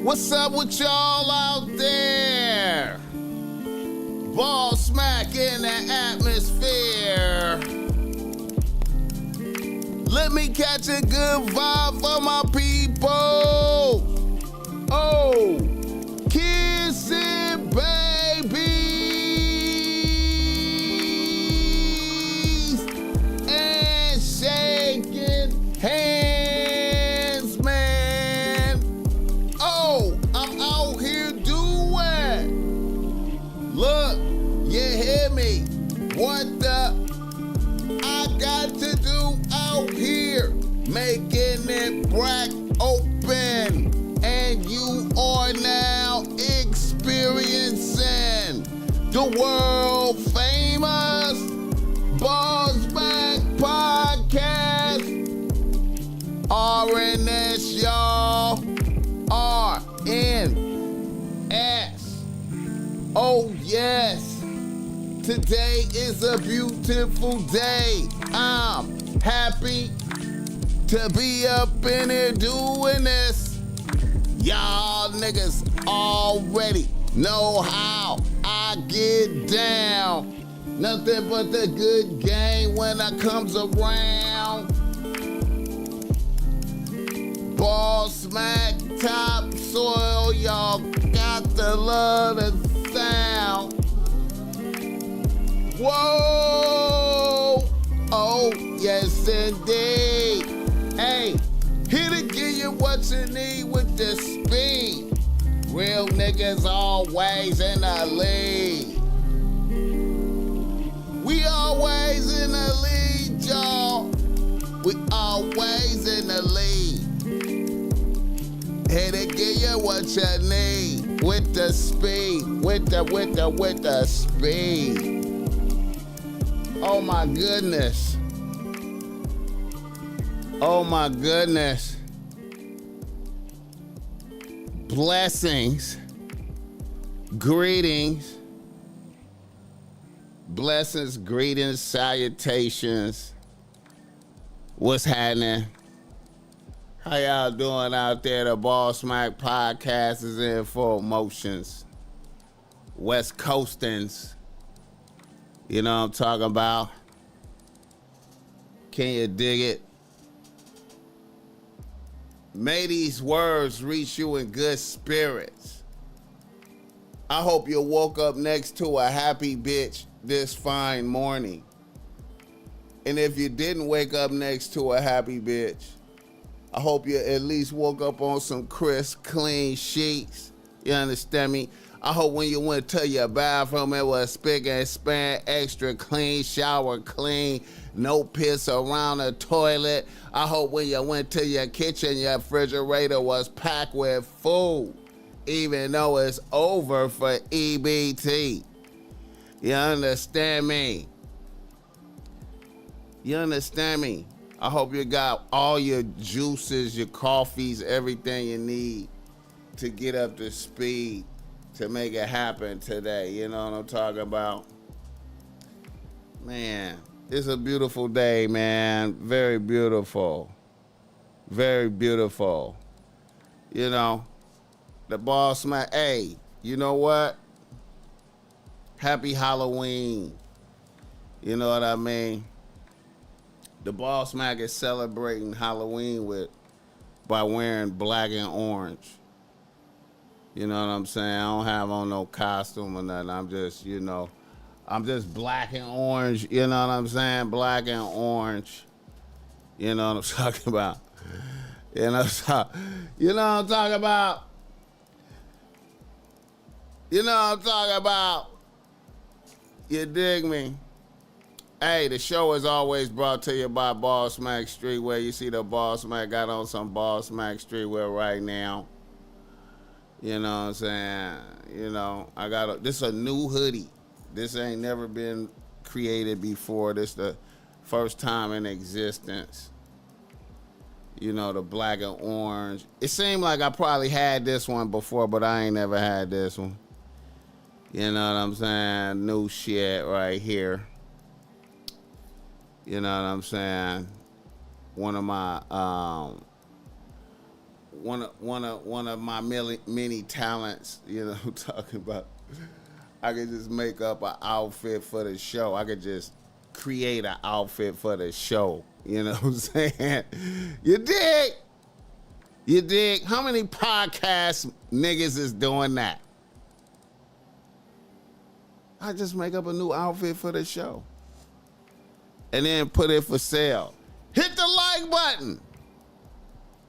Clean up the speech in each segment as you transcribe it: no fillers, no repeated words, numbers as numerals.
What's up with y'all out there? BossMack in the atmosphere. Let me catch a good vibe for my people. Oh, kiss it, babies, and shaking hands, man. Oh, I'm out here doing. Look, you hear me? What the? I got to do out here, making it crack open. And you are now experiencing the world famous BossMack podcast. RNS, y'all. RNS. Oh, yes. Today is a beautiful day. I'm happy to be up in here doing this. Y'all niggas already know how I get down. Nothing but the good game when I comes around. BossMack topsoil, y'all got to love the sound. Whoa! Oh, yes indeed. Hey, here to give you what you need with the speed. Real niggas always in the lead. We always in the lead, y'all. We always in the lead. Here to give you what you need with the speed. With the speed. Oh my goodness. Oh my goodness. Blessings. Greetings. Blessings, greetings, salutations. What's happening? How y'all doing out there? The BossMack podcast is in full motions. West Coastins. You know what I'm talking about? Can you dig it? May these words reach you in good spirits. I hope you woke up next to a happy bitch this fine morning. And if you didn't wake up next to a happy bitch, I hope you at least woke up on some crisp, clean sheets. You understand me? I hope when you went to your bathroom, it was spick and span, extra clean, shower clean, no piss around the toilet. I hope when you went to your kitchen, your refrigerator was packed with food, even though it's over for EBT. You understand me? You understand me? I hope you got all your juices, your coffees, everything you need to get up to speed to make it happen today. You know what I'm talking about? Man, it's a beautiful day, man. Very beautiful. Very beautiful. You know, the BossMack, hey, you know what? Happy Halloween. You know what I mean? The BossMack is celebrating Halloween by wearing black and orange. You know what I'm saying? I don't have on no costume or nothing. I'm just, you know, I'm just black and orange. You know what I'm saying? Black and orange. You know what I'm talking about? You know what I'm talking about? You know what I'm talking about? You dig me? Hey, the show is always brought to you by BossMack Streetwear. You see the BossMack got on some BossMack Streetwear right now. You know what I'm saying? You know, this is a new hoodie. This ain't never been created before. This the first time in existence. You know, the black and orange. It seemed like I probably had this one before, but I ain't never had this one. You know what I'm saying? New shit right here. You know what I'm saying? One of my one of my many talents, you know, I'm talking about. I could just make up an outfit for the show. I could just create an outfit for the show. You know what I'm saying? You dig? You dig? How many podcast niggas is doing that? I just make up a new outfit for the show. And then put it for sale. Hit the like button.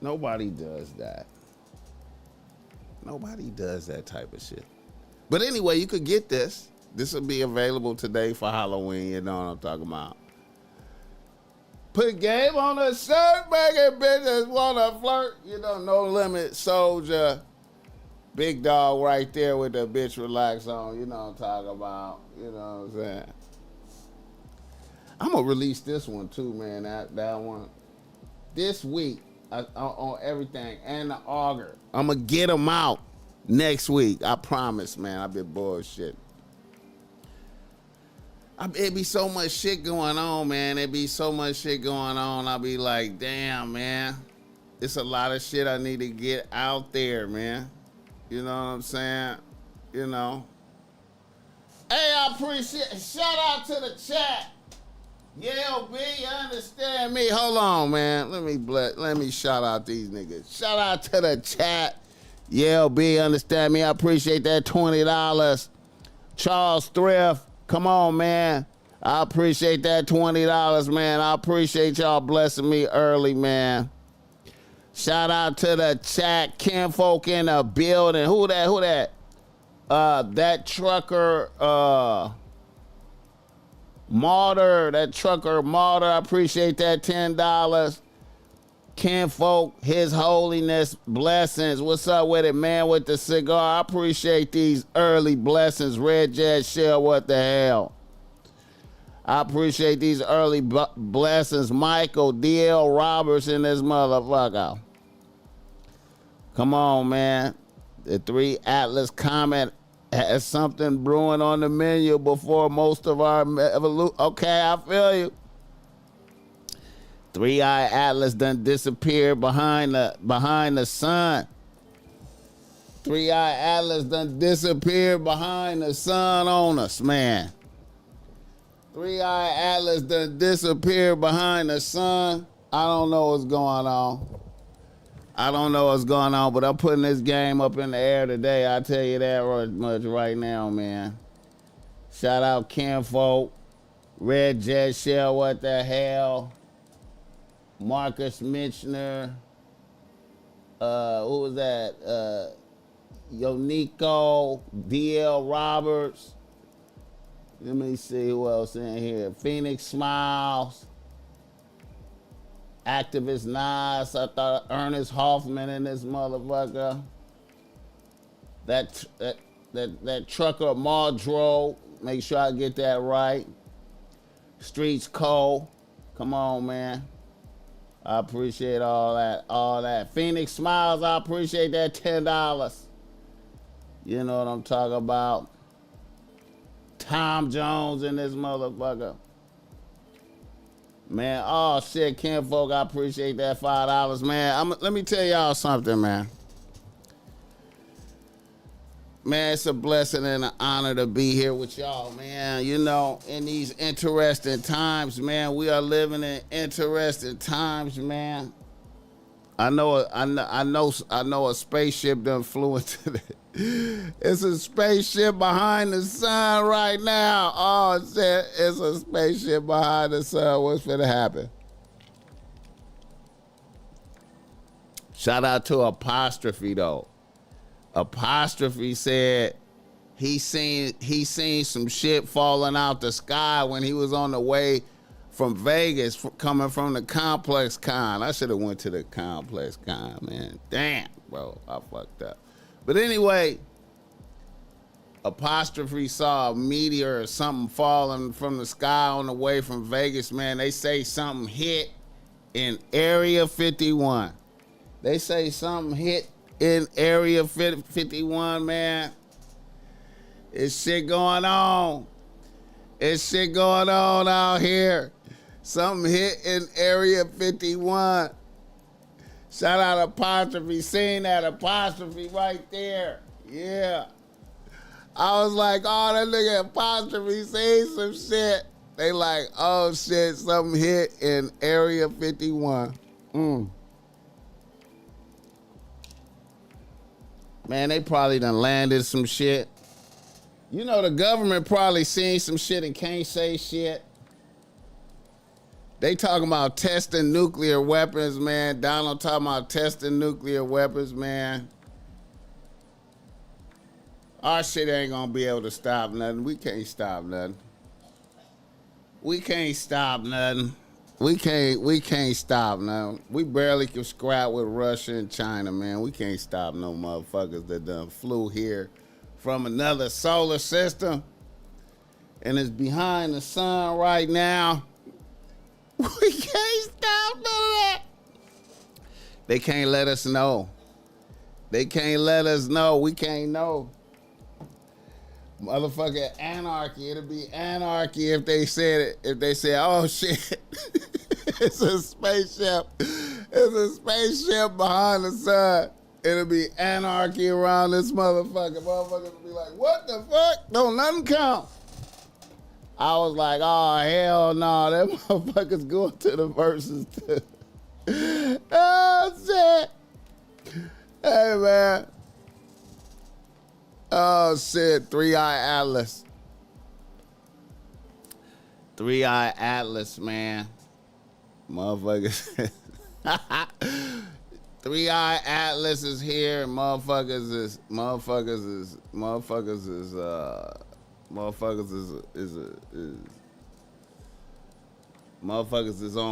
Nobody does that. Nobody does that type of shit. But anyway, you could get this. This will be available today for Halloween. You know what I'm talking about. Put game on the shirt, making bitches wanna flirt. You know, No Limit Soldier. Big dog right there with the bitch relax on. You know what I'm talking about. You know what I'm saying. I'm gonna release this one too, man. That one. This week on everything and the auger. I'm gonna get them out next week. I promise, man. I've been bullshit. It be so much shit going on, man. It be so much shit going on. I'll be like, damn, man. It's a lot of shit I need to get out there, man. You know what I'm saying? You know. Hey, I appreciate. Shout out to the chat. Yeah, B, you understand me? Hold on, man. Let me shout out these niggas. Shout out to the chat. Yeah, B, understand me? I appreciate that $20. Charles Thrift. Come on, man. I appreciate that $20, man. I appreciate y'all blessing me early, man. Shout out to the chat. Kinfolk in the building. Who that? That trucker, Martyr. That trucker, Martyr. I appreciate that $10. Kinfolk, His Holiness, blessings. What's up with it, man, with the cigar? I appreciate these early blessings. Red Jet Shell, what the hell? I appreciate these early blessings. Michael, D.L. Roberts in this motherfucker. Come on, man. The 3 Atlas comment has something brewing on the menu before most of our evolution. Okay, I feel you. 3-Eye Atlas done disappeared behind the sun. 3-Eye Atlas done disappeared behind the sun on us, man. 3-Eye Atlas done disappeared behind the sun. I don't know what's going on. But I'm putting this game up in the air today. I tell you that much right now, man. Shout out Kinfolk, Red Jet Shell, what the hell? Marcus Mitchner, who was that? Yoniko, D.L. Roberts. Let me see who else in here. Phoenix Smiles, Activist Nas. I thought Ernest Hoffman in this motherfucker. That trucker Mardro. Make sure I get that right. Streets Cole. Come on, man. I appreciate all that. Phoenix Smiles, I appreciate that $10. You know what I'm talking about. Tom Jones in this motherfucker. Man, oh shit, Kinfolk, I appreciate that $5, man. Let me tell y'all something, man. Man, it's a blessing and an honor to be here with y'all, man. You know, in these interesting times, man, we are living in interesting times, man. I know a spaceship done flew into the. It's a spaceship behind the sun right now. Oh, shit, it's a spaceship behind the sun. What's gonna happen? Shout out to Apostrophe though. Apostrophe said he seen some shit falling out the sky when he was on the way from Vegas, coming from the Complex Con. I should have went to the Complex Con, man. Damn, bro, I fucked up. But anyway, Apostrophe saw a meteor or something falling from the sky on the way from Vegas, man. They say something hit in Area 51. They say something hit in Area 51, man. It's shit going on. It's shit going on out here. Something hit in Area 51. Shout out apostrophe. Seen that apostrophe right there. Yeah. I was like, oh, that nigga apostrophe saying some shit. They like, oh shit, something hit in Area 51. Man, they probably done landed some shit. You know, the government probably seen some shit and can't say shit. They talking about testing nuclear weapons, man. Donald talking about testing nuclear weapons, man. Our shit ain't gonna be able to stop nothing. We can't stop nothing. We can't stop nothing. We can't stop nothing. We barely can scrap with Russia and China, man. We can't stop no motherfuckers that done flew here from another solar system and is behind the sun right now. We can't stop none of that. They can't let us know. They can't let us know. We can't know. Motherfucking anarchy. It'll be anarchy if they said it. If they say, oh shit, it's a spaceship. It's a spaceship behind the sun. It'll be anarchy around this motherfucker. Motherfuckers will be like, what the fuck? Don't nothing count. I was like, oh, hell no. That motherfucker's going to the verses too. Oh, shit. Hey, man. Oh, shit. 3-Eye Atlas. 3-Eye Atlas, man. Motherfuckers. 3-Eye Atlas is here, and motherfuckers is on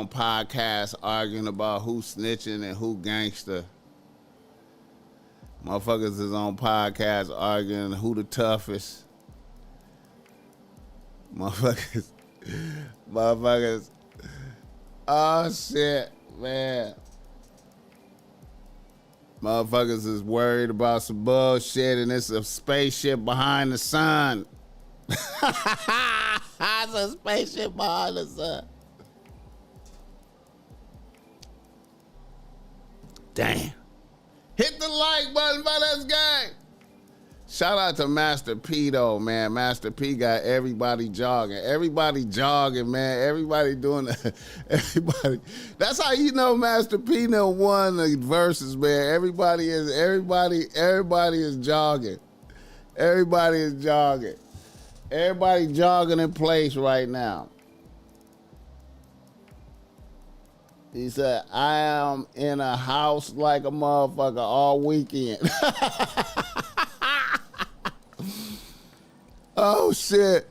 podcasts arguing about who snitching and who gangster. Motherfuckers is on podcasts arguing who the toughest. Motherfuckers. Oh shit, man. Motherfuckers is worried about some bullshit and it's a spaceship behind the sun. It's a spaceship behind the sun. Damn. Hit the like button for this game. Shout out to Master P though, man. Master P got everybody jogging. Everybody jogging, man. Everybody doing everybody. That's how you know Master P done won the verses, man. Everybody is jogging. Everybody is jogging. Everybody jogging in place right now. He said, I am in a house like a motherfucker all weekend. Oh, shit.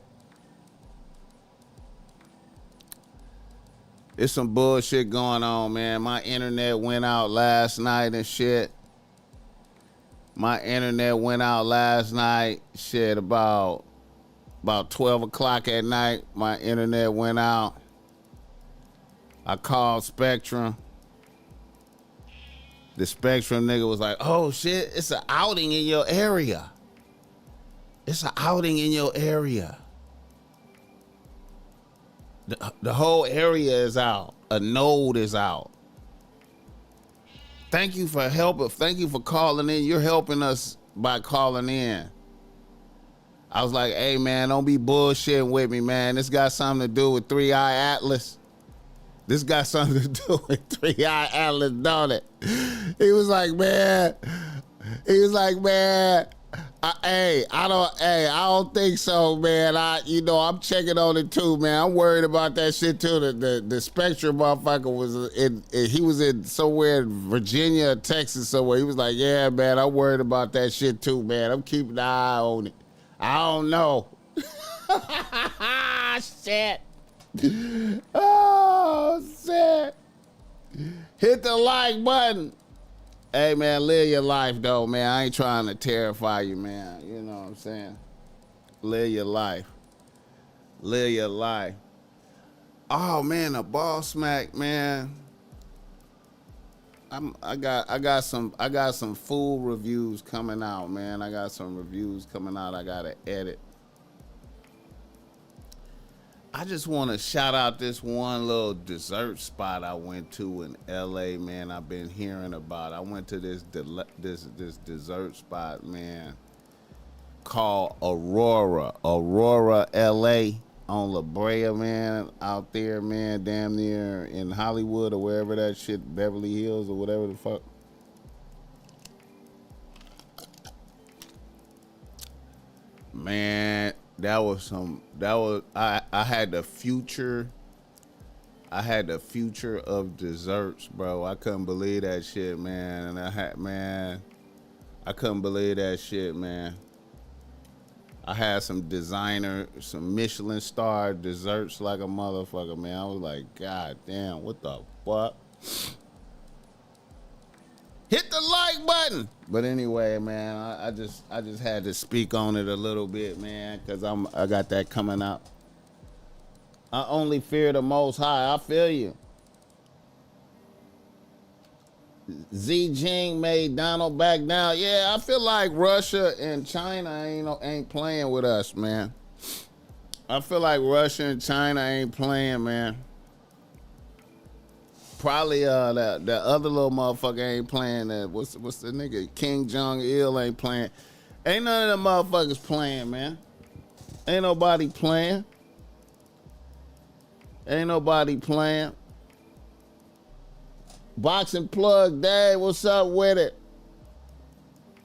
There's some bullshit going on, man. My internet went out last night and shit. My internet went out last night, shit, about 12 o'clock at night. My internet went out. I called Spectrum. The Spectrum nigga was like, oh, shit, it's an outing in your area. It's an outing in your area. The whole area is out. A node is out. Thank you for helping. Thank you for calling in. You're helping us by calling in. I was like, hey, man, don't be bullshitting with me, man. This got something to do with 3-Eye Atlas. This got something to do with 3-Eye Atlas, don't it? He was like, man. I don't think so, man. I'm checking on it too, man. I'm worried about that shit too. The Spectrum motherfucker he was in somewhere in Virginia or Texas somewhere. He was like, yeah, man, I'm worried about that shit too, man. I'm keeping an eye on it. I don't know. Shit. Oh, shit. Hit the like button. Hey, man, live your life, though, man. I ain't trying to terrify you, man. You know what I'm saying? Live your life. Live your life. Oh, man, a BossMack, man. I got some food reviews coming out, man. I got some reviews coming out I gotta edit. I just want to shout out this one little dessert spot I went to in LA, man. I've been hearing about. I went to this dessert spot, man, called Aurora LA on La Brea, man, out there, man, damn near in Hollywood or wherever that shit, Beverly Hills or whatever the fuck. Man, I had the future. I had the future of desserts, bro. I couldn't believe that shit, man. And I couldn't believe that shit, man. I had some Michelin star desserts like a motherfucker, man. I was like, God damn, what the fuck? Hit the like button. But anyway, man, I just had to speak on it a little bit, man, because I got that coming up. I only fear the Most High. I feel you. Xi Jinping made Donald back down. Yeah, I feel like Russia and China ain't playing with us, man. I feel like Russia and China ain't playing, man. Probably the other little motherfucker ain't playing. That what's the nigga King Jong Il ain't playing. Ain't none of them motherfuckers playing, man. Ain't nobody playing. Ain't nobody playing. Boxing plug day, what's up with it?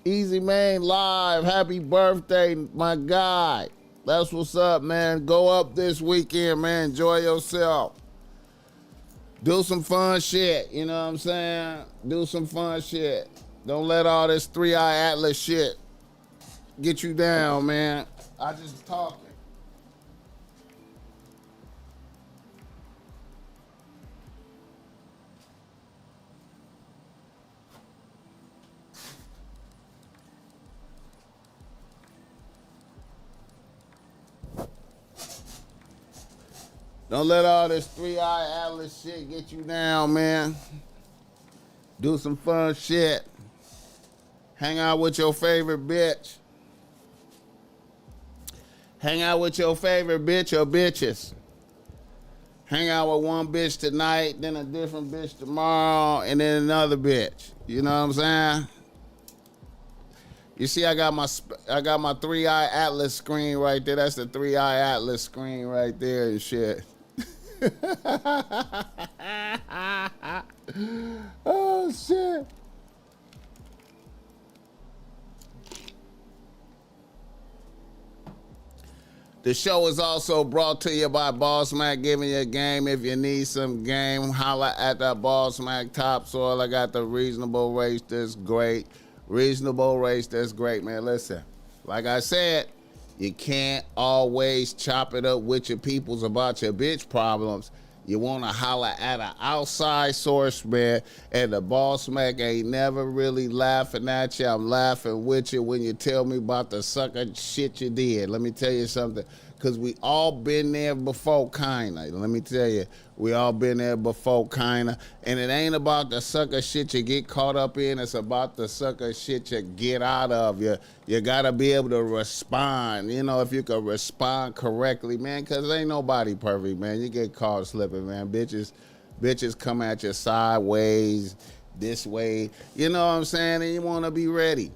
Easy Man live, happy birthday, my guy. That's what's up, man. Go up this weekend, man. Enjoy yourself. Do some fun shit, you know what I'm saying? Do some fun shit. Don't let all this 3-Eye Atlas shit get you down, man. I just talking. Don't let all this 3-Eye Atlas shit get you down, man. Do some fun shit. Hang out with your favorite bitch. Hang out with your favorite bitch or bitches. Hang out with one bitch tonight, then a different bitch tomorrow, and then another bitch. You know what I'm saying? You see, I got my 3-Eye Atlas screen right there. That's the 3-Eye Atlas screen right there and shit. Oh shit. The show is also brought to you by BossMack, giving you a game. If you need some game, holla at that BossMack topsoil. I got the reasonable race that's great. Reasonable race that's great, man. Listen, like I said, you can't always chop it up with your peoples about your bitch problems. You want to holler at an outside source, man, and the BossMack ain't never really laughing at you. I'm laughing with you when you tell me about the sucker shit you did. Let me tell you something, because we all been there before, kinda. Let me tell you, we all been there before, kinda. And it ain't about the sucker shit you get caught up in. It's about the sucker shit you get out of. You got to be able to respond. You know, if you can respond correctly, man, because ain't nobody perfect, man. You get caught slipping, man. Bitches come at you sideways, this way. You know what I'm saying? And you want to be ready.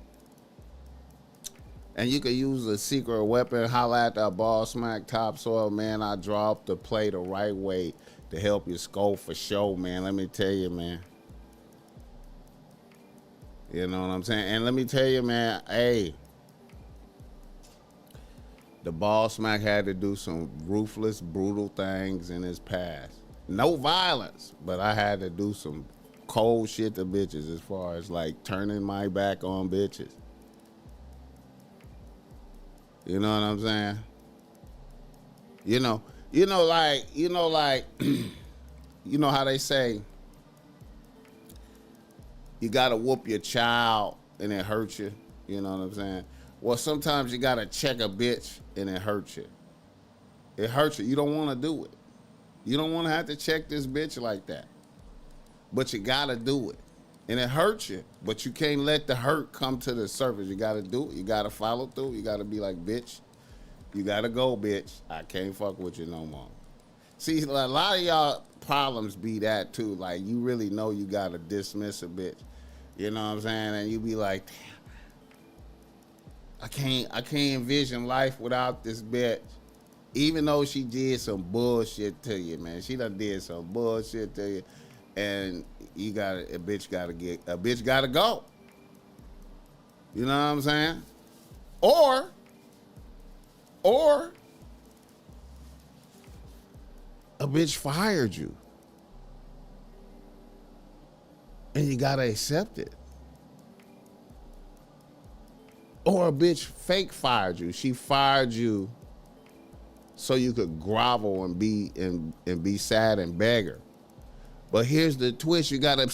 And you can use a secret weapon. Holla at that BossMack topsoil, man. I dropped the play the right way to help you score for show, man. Let me tell you, man. You know what I'm saying? And let me tell you, man, hey, the BossMack had to do some ruthless, brutal things in his past. No violence, but I had to do some cold shit to bitches as far as like turning my back on bitches. You know what I'm saying? You know how they say you gotta whoop your child and it hurts you. You know what I'm saying? Well, sometimes you gotta check a bitch and it hurts you. It hurts you. You don't want to do it. You don't want to have to check this bitch like that. But you gotta do it. And it hurts you, but you can't let the hurt come to the surface. You gotta do it. You gotta follow through. You gotta be like, bitch, you gotta go, bitch. I can't fuck with you no more. See, a lot of y'all problems be that too. Like you really know you gotta dismiss a bitch. You know what I'm saying? And you be like, damn, I can't envision life without this bitch. Even though she did some bullshit to you, man. She done did some bullshit to you. And a bitch gotta go. You know what I'm saying? Or a bitch fired you. And you gotta accept it. Or a bitch fake fired you. She fired you so you could grovel and be sad and beg her. But here's the twist: you gotta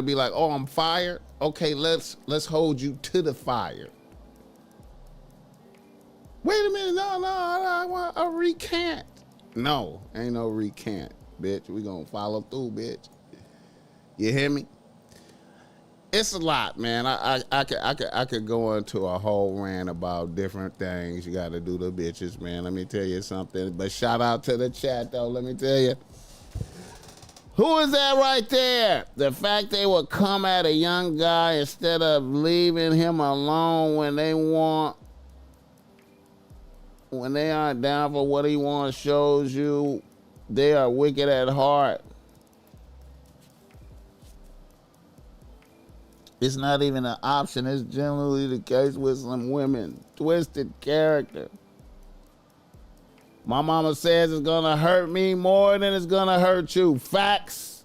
be like, oh, I'm fired. Okay, let's hold you to the fire. Wait a minute, no, I want a recant. No, ain't no recant, bitch. We gonna follow through, bitch. You hear me? It's a lot, man. I could go into a whole rant about different things you got to do to bitches, man. Let me tell you something. But shout out to the chat, though. Let me tell you. Who is that right there? The fact they would come at a young guy instead of leaving him alone when they aren't down for what he wants shows you they are wicked at heart. It's not even an option. It's generally the case with some women. Twisted character. My mama says it's gonna hurt me more than it's gonna hurt you. Facts.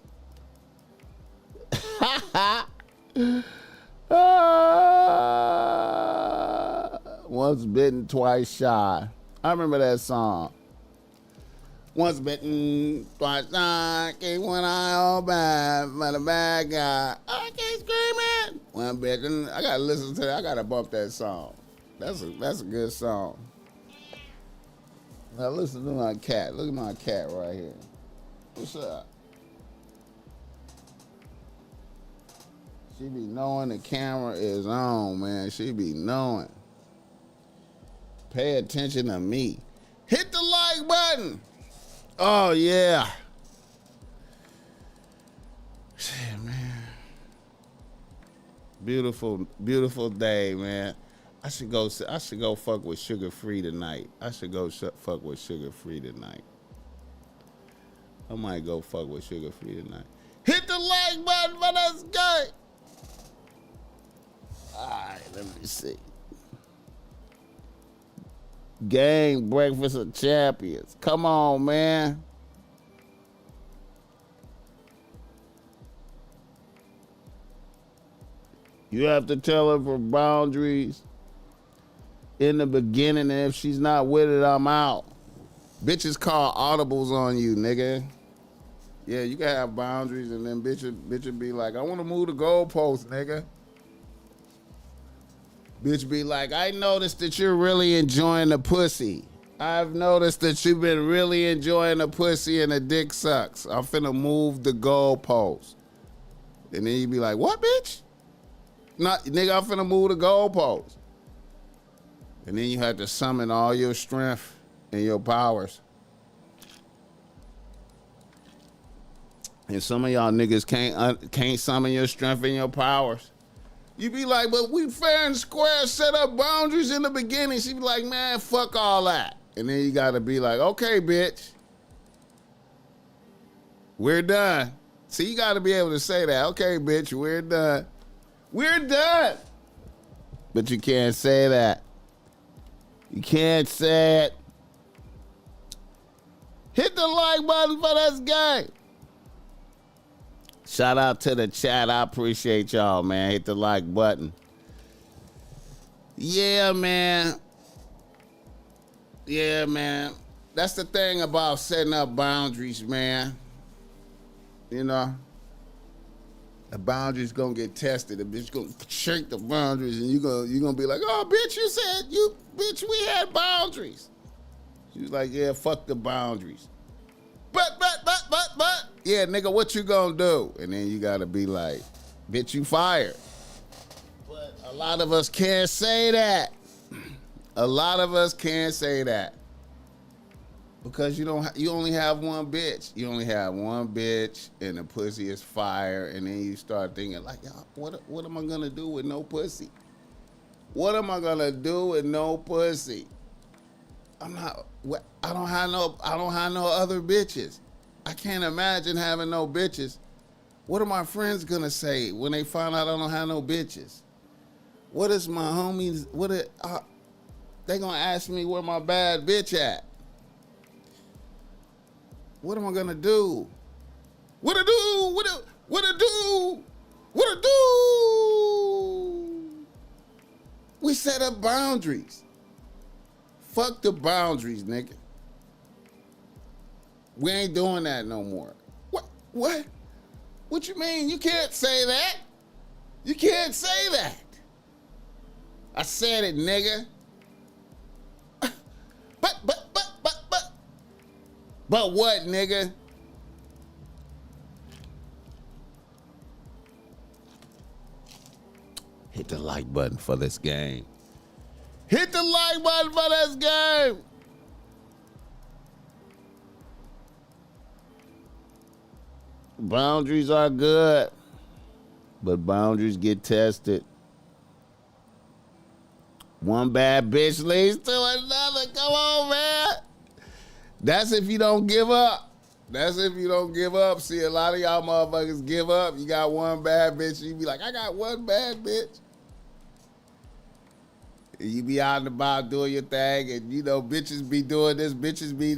Once bitten, twice shy. I remember that song. Once bitten, twice shy. Keep one eye all bad for the bad guy. I keep screaming. One bitten. I gotta listen to that. I gotta bump that song. That's a good song. Now listen to my cat. Look at my cat right here. What's up? She be knowing the camera is on, man. She be knowing. Pay attention to me. Hit the like button. Oh, yeah. Shit, man. Beautiful, beautiful day, man. I should go fuck with Sugar Free tonight. Fuck with Sugar Free tonight. I might go fuck with Sugar Free tonight. Hit the like button for this guy. All right, let me see. Gang Breakfast of Champions. Come on, man. You have to tell her for boundaries in the beginning, and if she's not with it, I'm out. Bitches call audibles on you, nigga. Yeah, you can have boundaries, and then bitch be like, I want to move the goalpost, nigga. Bitch be like, I noticed that you're really enjoying the pussy. I've noticed that you've been really enjoying the pussy and the dick sucks. I'm finna move the goalpost. And then you be like, what, bitch? Not, nigga, I'm finna move the goalpost. And then you have to summon all your strength and your powers. And some of y'all niggas can't summon your strength and your powers. You be like, but we fair and square, set up boundaries in the beginning. She be like, man, fuck all that. And then you gotta be like, okay, bitch. We're done. See, you gotta be able to say that. Okay, bitch, we're done. We're done. But you can't say that. You can't say it. Hit the like button for this game. Shout out to the chat. I appreciate y'all, man. Hit the like button. Yeah, man. Yeah, man. That's the thing about setting up boundaries, man. You know, the boundaries gonna get tested. The bitch gonna shake the boundaries, and you gonna be like, oh, bitch, you said bitch, we had boundaries. She was like, yeah, fuck the boundaries. But. Yeah, nigga, what you gonna do? And then you gotta be like, bitch, you fired. But a lot of us can't say that. A lot of us can't say that. Because you only have one bitch. You only have one bitch, and the pussy is fire. And then you start thinking like, y'all, what am I gonna do with no pussy? What am I gonna do with no pussy? I don't have no other bitches. I can't imagine having no bitches. What are my friends gonna say when they find out I don't have no bitches? What is my homies? They gonna ask me where my bad bitch at? What am I gonna do? What to do? What to do? What to do? We set up boundaries. Fuck the boundaries, nigga. We ain't doing that no more. What? What you mean? You can't say that. You can't say that. I said it, nigga. But what, nigga? Hit the like button for this game. Hit the like button for this game. Boundaries are good, but boundaries get tested. One bad bitch leads to another. Come on, man. That's if you don't give up. That's if you don't give up. See, a lot of y'all motherfuckers give up. You got one bad bitch, you be like, I got one bad bitch. And you be out and about doing your thing, and you know, bitches be doing this, bitches be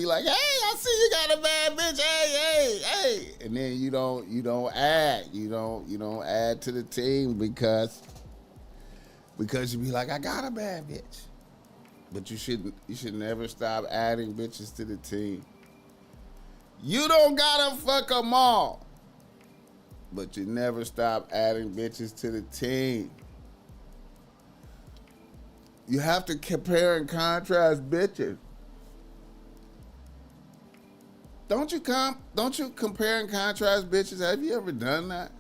like, hey, I see you got a bad bitch, hey. And then you don't add. You don't add to the team because you be like, I got a bad bitch. But you should never stop adding bitches to the team. You don't gotta fuck them all, but you never stop adding bitches to the team. You have to compare and contrast bitches. Don't you compare and contrast bitches? Have you ever done that?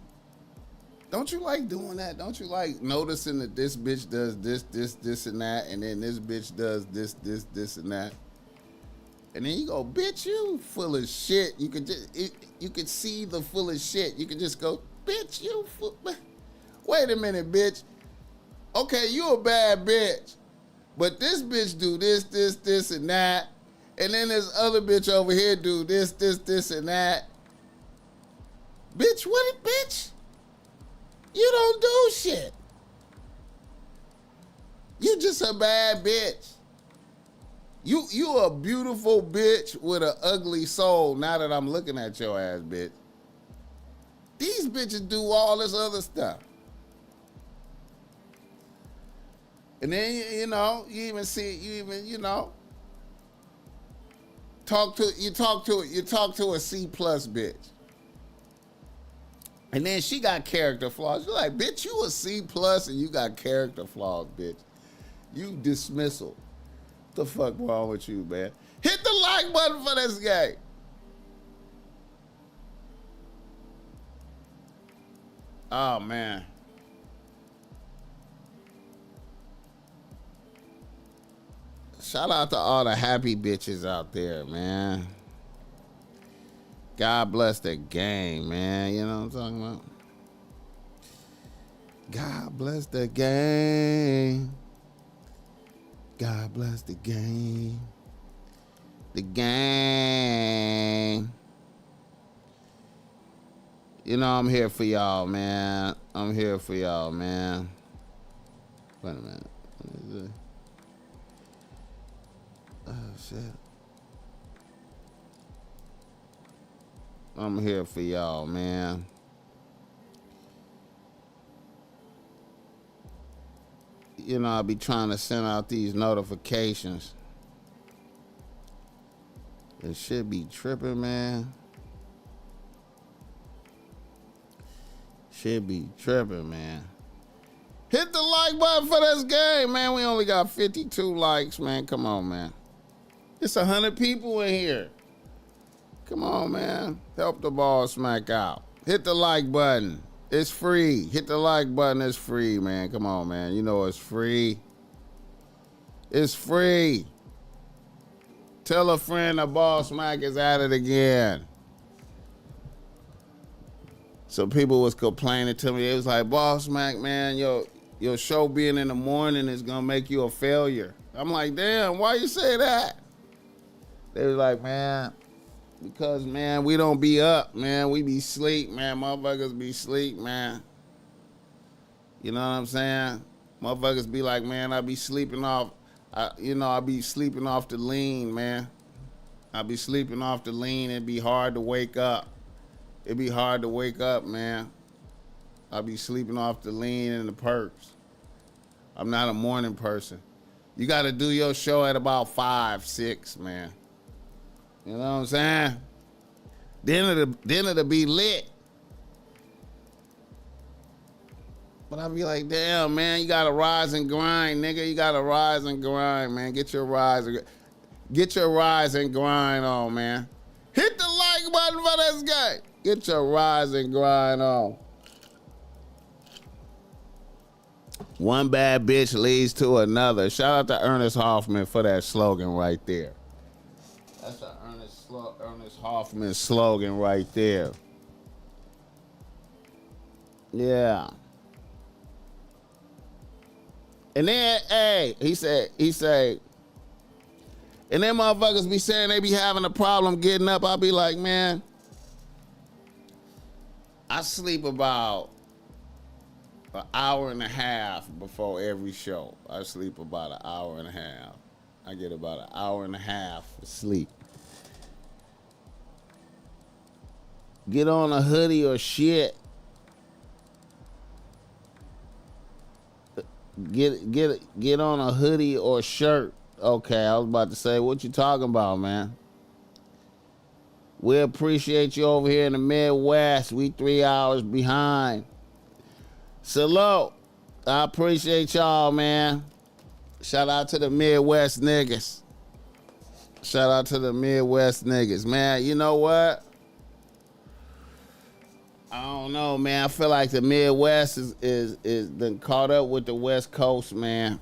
Don't you like doing that? Don't you like noticing that this bitch does this, and that, and then this bitch does this, and that? And then you go, bitch, you full of shit. You could see the full of shit. You could just go, bitch, you full. Wait a minute, bitch. Okay, you a bad bitch, but this bitch do this, and that, and then this other bitch over here do this, and that. Bitch, what, bitch? You don't do shit. You just a bad bitch. You a beautiful bitch with an ugly soul. Now that I'm looking at your ass, bitch. These bitches do all this other stuff. And then, you talk to a C plus bitch. And then she got character flaws. You're like, bitch, you a C plus and you got character flaws, bitch. You dismissal. What the fuck wrong with you, man? Hit the like button for this guy. Oh, man. Shout out to all the happy bitches out there, man. God bless the game, man. You know what I'm talking about? God bless the game. God bless the game. The game. You know, I'm here for y'all, man. I'm here for y'all, man. Wait a minute. What is it? Oh, shit. I'm here for y'all, man. You know, I'll be trying to send out these notifications. It should be tripping, man. Should be tripping, man. Hit the like button for this game, man. We only got 52 likes, man. Come on, man. It's 100 people in here. Come on, man. Help the BossMack out. Hit the like button. It's free. Hit the like button. It's free, man. Come on, man. You know it's free. It's free. Tell a friend the BossMack is at it again. So people was complaining to me. It was like, BossMack, man, your show being in the morning is gonna make you a failure. I'm like, damn, why you say that? They was like, man, because, man, we don't be up, man. We be sleep, man. Motherfuckers be sleep, man. You know what I'm saying? Motherfuckers be like, man, I be sleeping off, I be sleeping off the lean, man. I be sleeping off the lean. It'd be hard to wake up. It'd be hard to wake up, man. I be sleeping off the lean and the perks. I'm not a morning person. You got to do your show at about 5, 6, man. You know what I'm saying? Then it'll be lit. But I be like, damn, man, you got to rise and grind, nigga. You got to rise and grind, man. Get your rise and grind on, man. Hit the like button for this guy. Get your rise and grind on. One bad bitch leads to another. Shout out to Ernest Hoffman for that slogan right there. That's the Ernest Hoffman slogan right there. Yeah. And then, hey, he said, and then motherfuckers be saying they be having a problem getting up. I be like, man, I sleep about an hour and a half before every show. I sleep about an hour and a half. I get about an hour and a half of sleep. Get on a hoodie or shit. Get on a hoodie or shirt. Okay, I was about to say, what you talking about, man? We appreciate you over here in the Midwest. We 3 hours behind. Salute. I appreciate y'all, man. Shout out to the Midwest niggas. Shout out to the Midwest niggas. Man, you know what? I don't know, man. I feel like the Midwest is done caught up with the West Coast, man.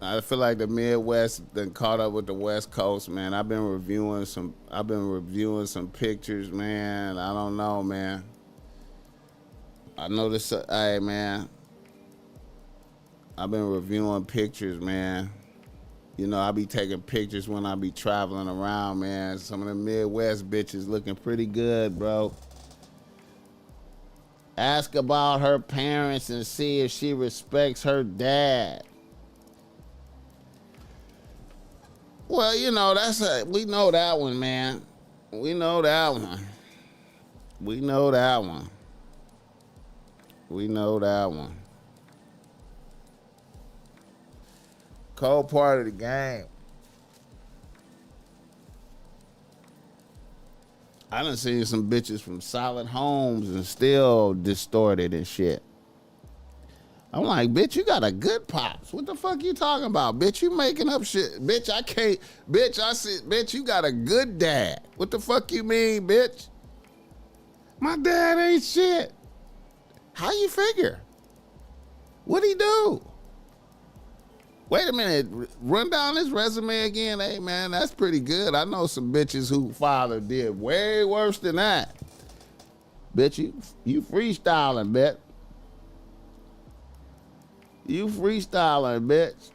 I feel like the Midwest done caught up with the West Coast, man. I've been reviewing some pictures, man. I don't know, man. I know this, hey, man. I've been reviewing pictures, man. You know, I be taking pictures when I be traveling around, man. Some of the Midwest bitches looking pretty good, bro. Ask about her parents and see if she respects her dad. Well, you know, we know that one, man. We know that one. We know that one. We know that one. Cold part of the game. I done seen some bitches from solid homes and still distorted and shit. I'm like, bitch, you got a good pops. What the fuck you talking about? Bitch, you making up shit. Bitch, I can't. Bitch, I said, bitch, you got a good dad. What the fuck you mean, bitch? My dad ain't shit. How you figure? What'd he do? Wait a minute, run down his resume again. Hey, man, that's pretty good. I know some bitches who father did way worse than that. Bitch, you freestyling, bitch. You freestyling, bitch.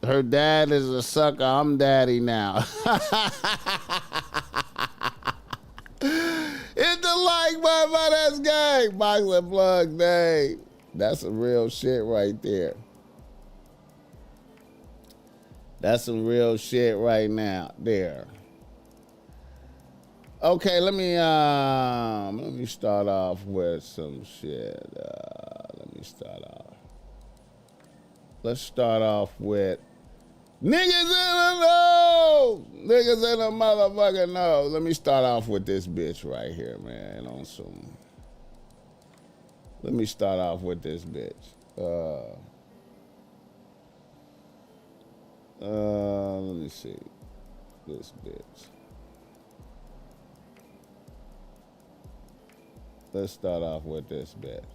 Her dad is a sucker. I'm daddy now. Hit the like button for this game. Box and plug day. That's some real shit right there. That's some real shit right now. There. Okay, let me start off with some shit. Let's start off with niggas in the nose. Niggas in the motherfucking nose. Let me start off with this bitch right here, man. Let me start off with this bitch. Let me see. This bitch. Let's start off with this bitch.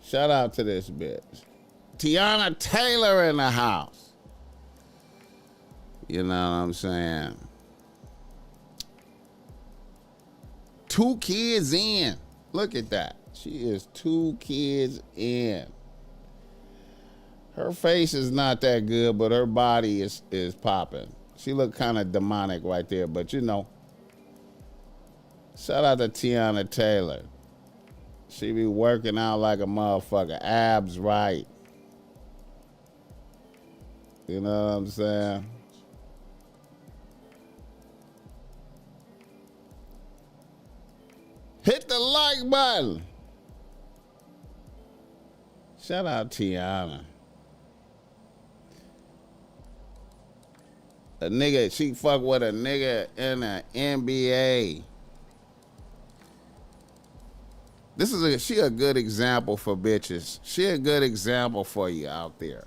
Shout out to this bitch. Tiana Taylor in the house. You know what I'm saying? 2 kids in. Look at that. She is 2 kids in. Her face is not that good, but her body is popping. She look kind of demonic right there, but you know. Shout out to Tiana Taylor. She be working out like a motherfucker. Abs right. You know what I'm saying? Hit the like button. Shout out Tiana. A nigga, she fuck with a nigga in the NBA. She a good example for bitches. She a good example for you out there.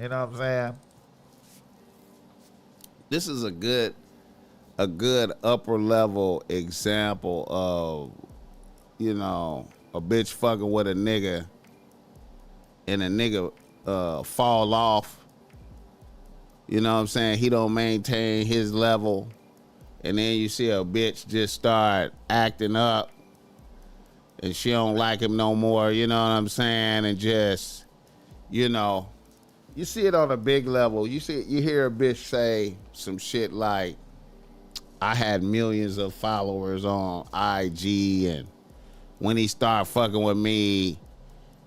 You know what I'm saying? This is a good upper level example of, you know, a bitch fucking with a nigga and a nigga fall off. You know what I'm saying? He don't maintain his level. And then you see a bitch just start acting up and she don't like him no more, you know what I'm saying? And just, you know, you see it on a big level. You hear a bitch say some shit like, I had millions of followers on IG, and when he started fucking with me,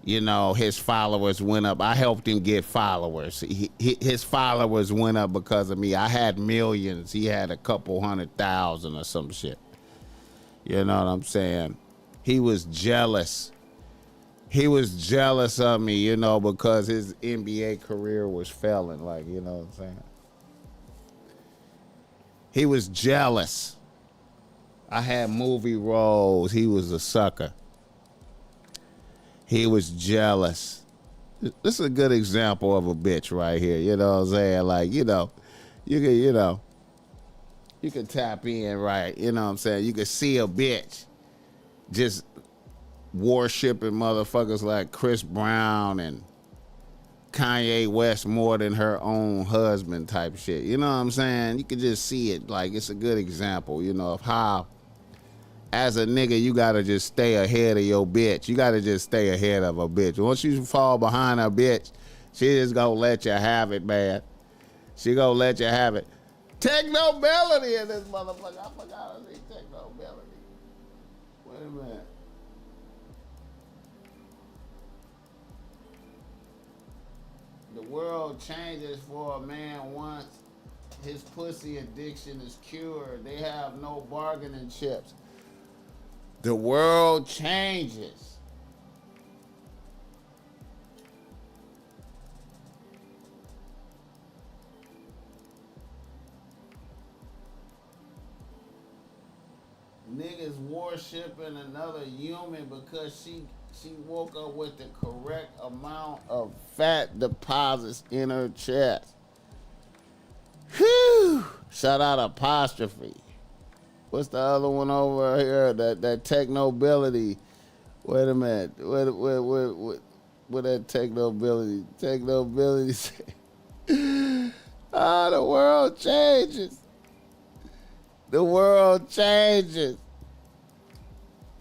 you know, his followers went up. I helped him get followers. His followers went up because of me. I had millions. He had a couple 100,000 or some shit. You know what I'm saying? He was jealous. He was jealous of me, you know, because his NBA career was failing. Like, you know what I'm saying? He was jealous. I had movie roles. He was a sucker. He was jealous. This is a good example of a bitch right here. You know what I'm saying? Like, you know, you can tap in, right? You know what I'm saying? You can see a bitch just worshiping motherfuckers like Chris Brown and Kanye West more than her own husband type shit. You know what I'm saying? You can just see it. Like, it's a good example, you know, of how as a nigga, you gotta just stay ahead of your bitch. You gotta just stay ahead of a bitch. Once you fall behind a bitch, she just gonna let you have it, man. She gonna let you have it. Technobility in this motherfucker. I forgot to say technobility. Wait a minute. The world changes for a man once his pussy addiction is cured. They have no bargaining chips. The world changes. Niggas worshiping another human because she woke up with the correct amount of fat deposits in her chest. Whew! Shout out apostrophe. What's the other one over here? That technobility. Wait a minute. What that technobility? Technobility. Ah, the world changes. The world changes.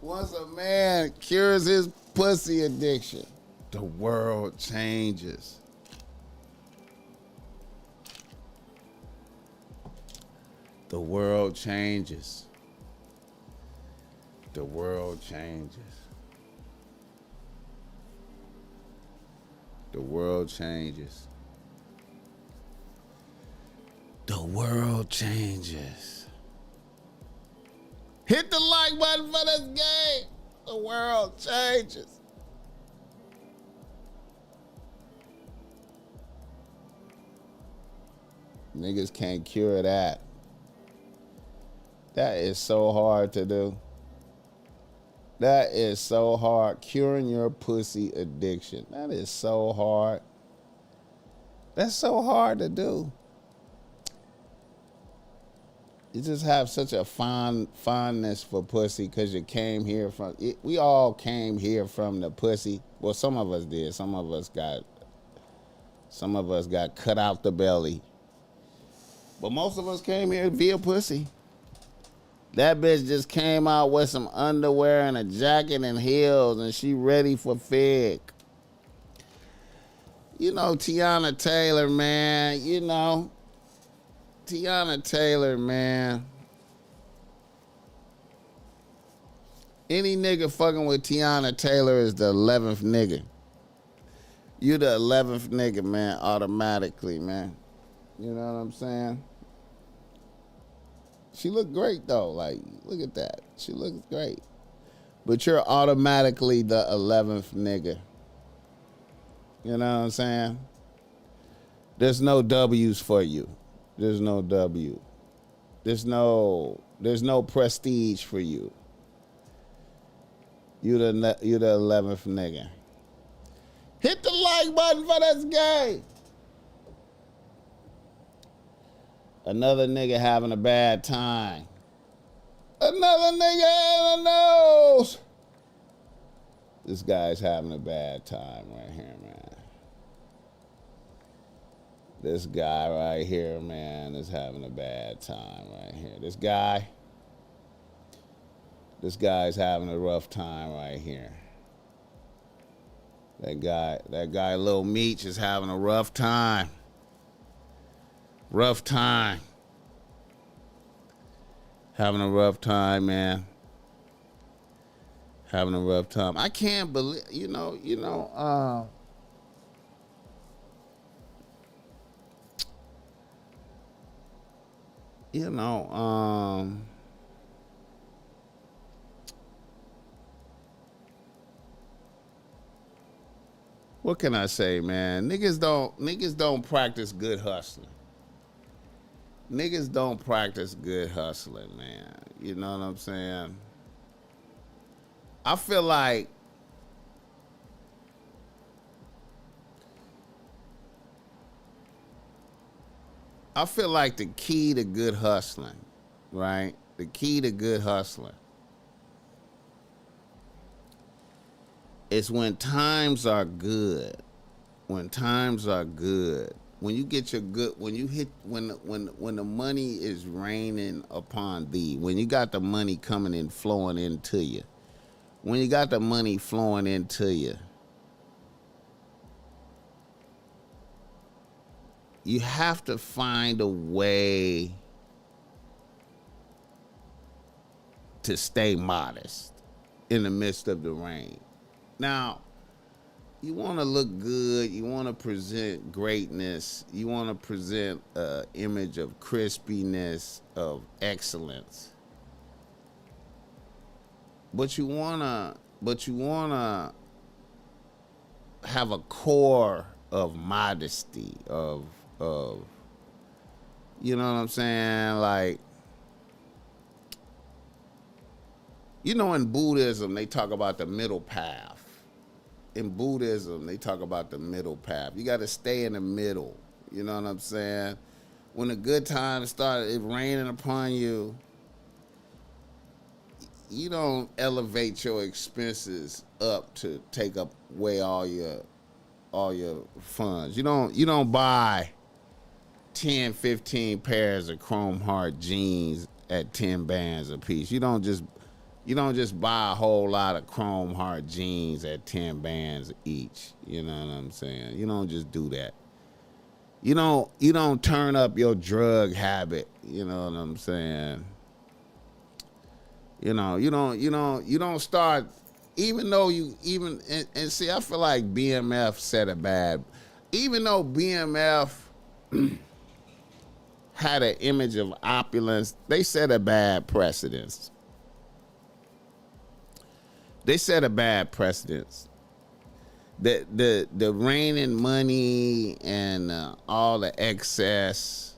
Once a man cures his pussy addiction, the world changes. The world changes. The world changes. The world changes. The world changes. Hit the like button for this game. The world changes. Niggas can't cure that. That is so hard to do. That is so hard. Curing your pussy addiction. That is so hard. That's so hard to do. You just have such a fondness for pussy because you came here from it. We all came here from the pussy. Well, some of us did. Some of us got cut out the belly. But most of us came here via pussy. That bitch just came out with some underwear and a jacket and heels, and she ready for fig. You know, Tiana Taylor, man. You know, Tiana Taylor, man. Any nigga fucking with Tiana Taylor is the 11th nigga. You the 11th nigga, man, automatically, man. You know what I'm saying? She looked great, though. Like, look at that. She looks great. But you're automatically the 11th nigga. You know what I'm saying? There's no W's for you. There's no W. There's no prestige for you. You the 11th nigga. Hit the like button for this guy. Another nigga having a bad time. Another nigga in the nose. This guy's having a bad time right here, man. This guy right here, man, is having a bad time right here. This guy's having a rough time right here. That guy, Lil Meech, is having a rough time. Rough time. Having a rough time, man. Having a rough time. I can't believe, what can I say, man? Niggas don't practice good hustling. Niggas don't practice good hustling, man. You know what I'm saying? I feel like the key to good hustling, right? The key to good hustling is when times are good. When times are good. When you get your good, when the money is raining upon thee, when you got the money coming in, flowing into you, when you got the money flowing into you, you have to find a way to stay modest in the midst of the rain. Now, you want to look good. You want to present greatness. You want to present an image of crispiness, of excellence. But you wanna have a core of modesty, of you know what I'm saying? Like, in Buddhism they talk about the middle path. In Buddhism, they talk about the middle path. You got to stay in the middle. You know what I'm saying? When the good times start raining upon you, you don't elevate your expenses up to take away all your funds. You don't buy 10, 15 pairs of chrome heart jeans at 10 bands a piece. You don't just buy a whole lot of chrome heart jeans at 10 bands each. You know what I'm saying? You don't just do that. You don't turn up your drug habit. You know what I'm saying? You don't start, even though and see, I feel like BMF set a bad, even though BMF had an image of opulence, they set a bad precedence. They set a bad precedence. The raining money and all the excess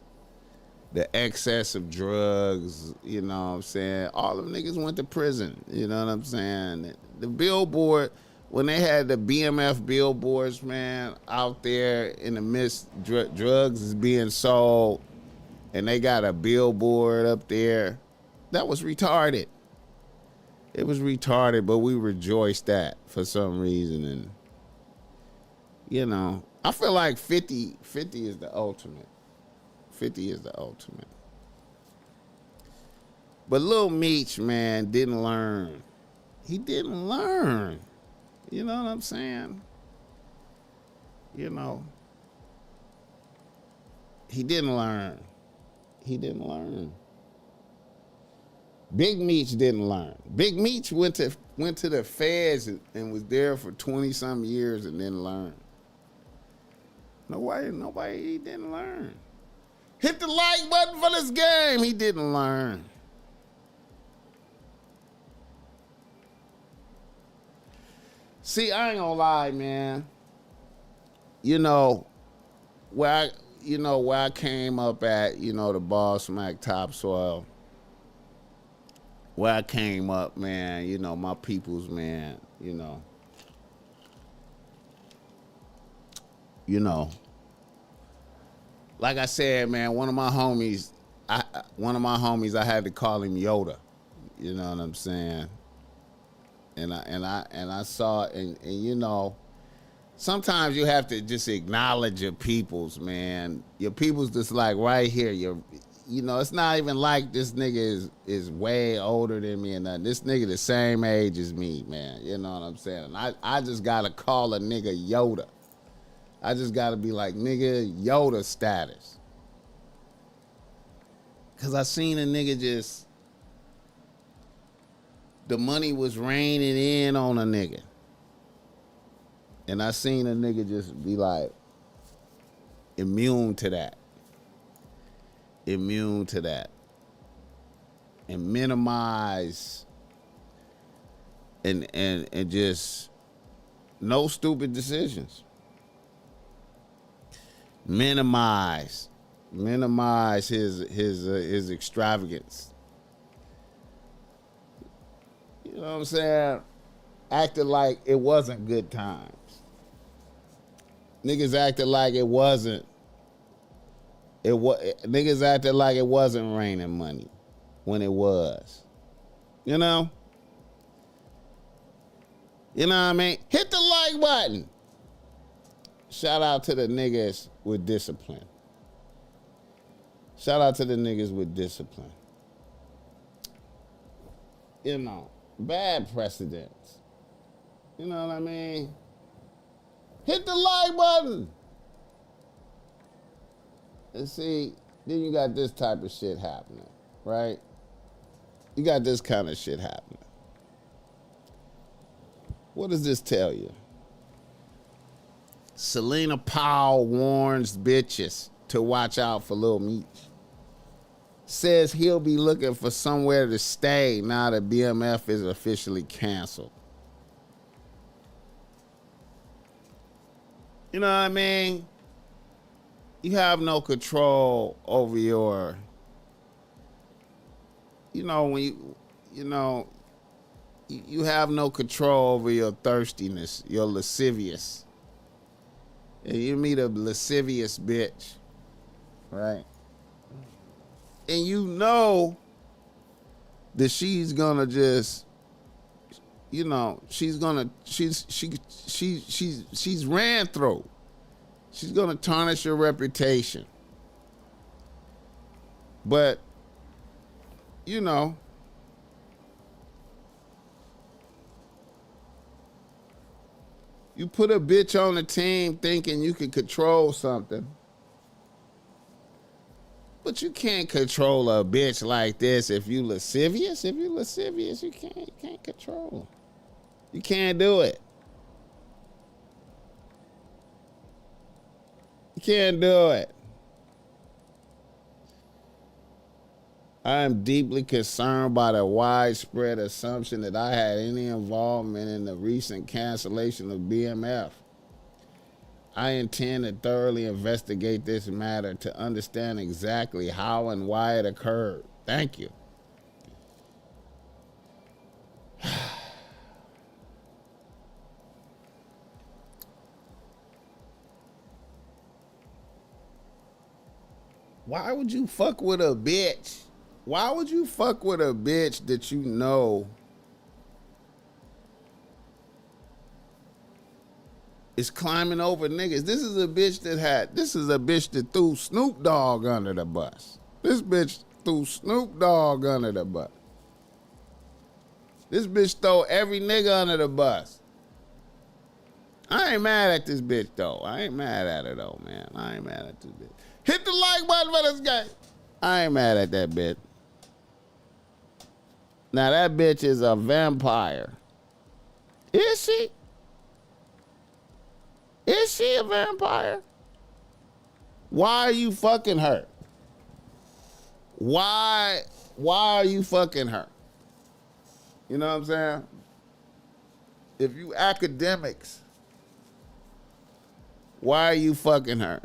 of drugs, you know what I'm saying? All them niggas went to prison, you know what I'm saying? The billboard, when they had the BMF billboards, man, out there in the midst, drugs is being sold, and they got a billboard up there, that was retarded. It was retarded, but we rejoiced at for some reason. And, I feel like 50 is the ultimate. 50 is the ultimate. But Lil Meech, man, didn't learn. He didn't learn. You know what I'm saying? You know. He didn't learn. He didn't learn. Big Meech didn't learn. Big Meech went to the feds and was there for 20-some years and didn't learn. Nobody, he didn't learn. Hit the like button for this game. He didn't learn. See, I ain't gonna lie, man. You know, where I came up at, the BossMack topsoil. Where I came up, man, my peoples, man, like I said, man, one of my homies, I had to call him Yoda. You know what I'm saying? And I saw it, and sometimes you have to just acknowledge your peoples, man. Your peoples just like right here. It's not even like this nigga is way older than me and nothing. This nigga the same age as me, man. You know what I'm saying? I just gotta call a nigga Yoda. I just gotta be like, nigga, Yoda status. Cause I seen a nigga just, the money was raining in on a nigga. And I seen a nigga just be like, immune to that. Immune to that. And minimize and just no stupid decisions. Minimize his extravagance. You know what I'm saying? Acted like it wasn't good times. Niggas acted like it wasn't. Niggas acted like it wasn't raining money when it was. You know? You know what I mean? Hit the like button. Shout out to the niggas with discipline. Shout out to the niggas with discipline. Bad precedents. You know what I mean? Hit the like button. And see, then you got this type of shit happening, right? You got this kind of shit happening. What does this tell you? Selena Powell warns bitches to watch out for Lil Meech. Says he'll be looking for somewhere to stay now that BMF is officially canceled. You know what I mean? You have no control over your, when you have no control over your thirstiness, your lascivious. And you meet a lascivious bitch, right? And you know that she's gonna just, she's ran through. She's gonna tarnish your reputation. But, you put a bitch on the team thinking you can control something. But you can't control a bitch like this if you lascivious. If you lascivious, you can't control. You can't do it. You can't do it. I am deeply concerned by the widespread assumption that I had any involvement in the recent cancellation of BMF. I intend to thoroughly investigate this matter to understand exactly how and why it occurred. Thank you. Why would you fuck with a bitch? Why would you fuck with a bitch that you know is climbing over niggas. This is a bitch that threw Snoop Dogg under the bus. This bitch threw Snoop Dogg under the bus. This bitch throw every nigga under the bus. I ain't mad at this bitch, though. I ain't mad at her, though, man. I ain't mad at this bitch. Hit the like button for this guy. I ain't mad at that bitch. Now, that bitch is a vampire. Is she? Is she a vampire? Why are you fucking her? Why are you fucking her? You know what I'm saying? If you academics, why are you fucking her?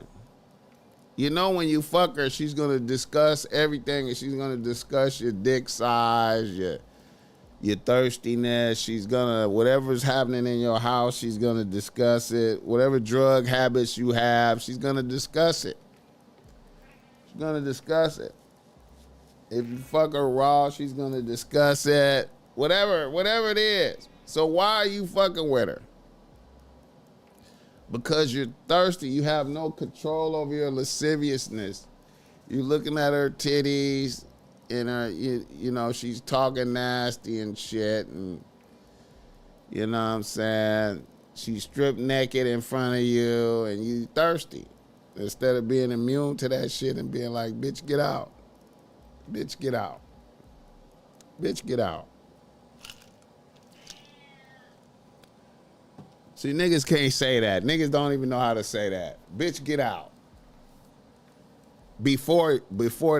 You know when you fuck her, she's going to discuss everything, and she's going to discuss your dick size, your thirstiness. She's going to, whatever's happening in your house, she's going to discuss it. Whatever drug habits you have, she's going to discuss it. She's going to discuss it. If you fuck her raw, she's going to discuss it. Whatever it is. So why are you fucking with her? Because you're thirsty. You have no control over your lasciviousness. You're looking at her titties, and her, you know, she's talking nasty and shit, and you know what I'm saying? She's stripped naked in front of you, and you thirsty. Instead of being immune to that shit and being like, bitch, get out. Bitch, get out. Bitch, get out. See, niggas can't say that. Niggas don't even know how to say that. Bitch, get out. Before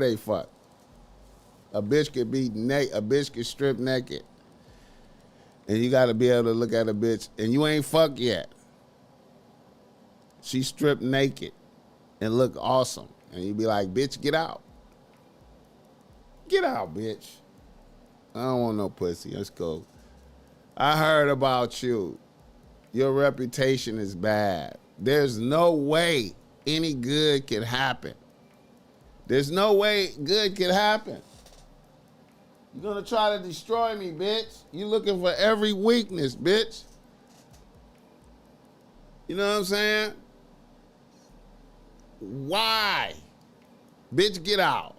they fuck. A bitch could be naked. A bitch could strip naked. And you got to be able to look at a bitch. And you ain't fucked yet. She stripped naked and look awesome. And you be like, bitch, get out. Get out, bitch. I don't want no pussy. Let's go. I heard about you. Your reputation is bad. There's no way any good can happen. There's no way good can happen. You're gonna try to destroy me, bitch. You looking for every weakness, bitch. You know what I'm saying? Why? Bitch, get out.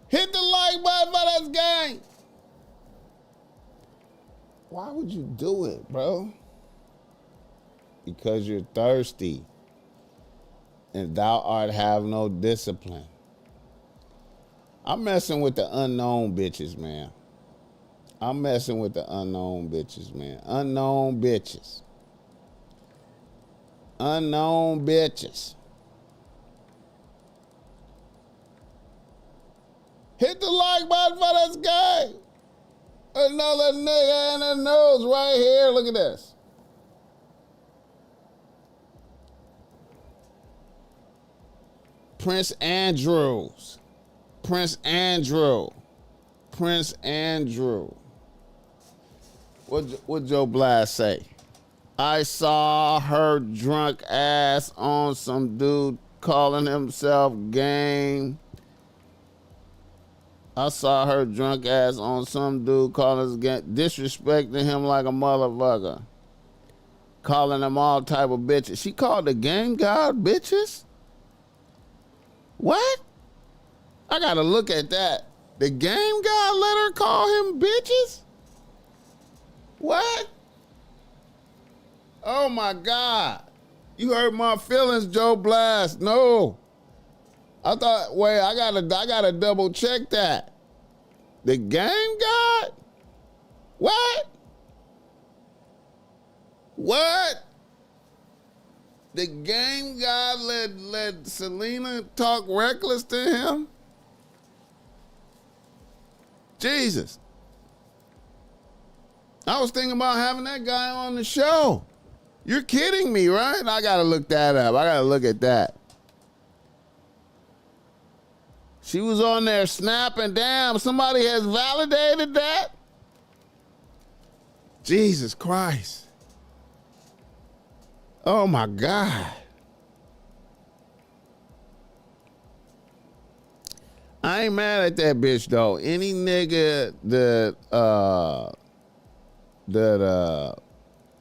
Hit the like button for this gang. Why would you do it, bro? Because you're thirsty. And thou art have no discipline. I'm messing with the unknown bitches, man. I'm messing with the unknown bitches, man. Unknown bitches. Unknown bitches. Hit the like button for this guy. Another nigga in the nose right here. Look at this. Prince Andrews. Prince Andrew. Prince Andrew. What Joe Blast say? I saw her drunk ass on some dude calling himself Game. I saw her drunk ass on some dude calling us disrespecting him like a motherfucker. Calling them all type of bitches. She called the Game God bitches? What? I gotta look at that. The Game God let her call him bitches? What? Oh my God. You hurt my feelings, Joe Blast. No. I thought, wait, I gotta double check that. The Game God? What? What? The Game God let Selena talk reckless to him? Jesus. I was thinking about having that guy on the show. You're kidding me, right? I gotta look that up. I gotta look at that. She was on there snapping. Damn, somebody has validated that? Jesus Christ. Oh my God. I ain't mad at that bitch though. Any nigga that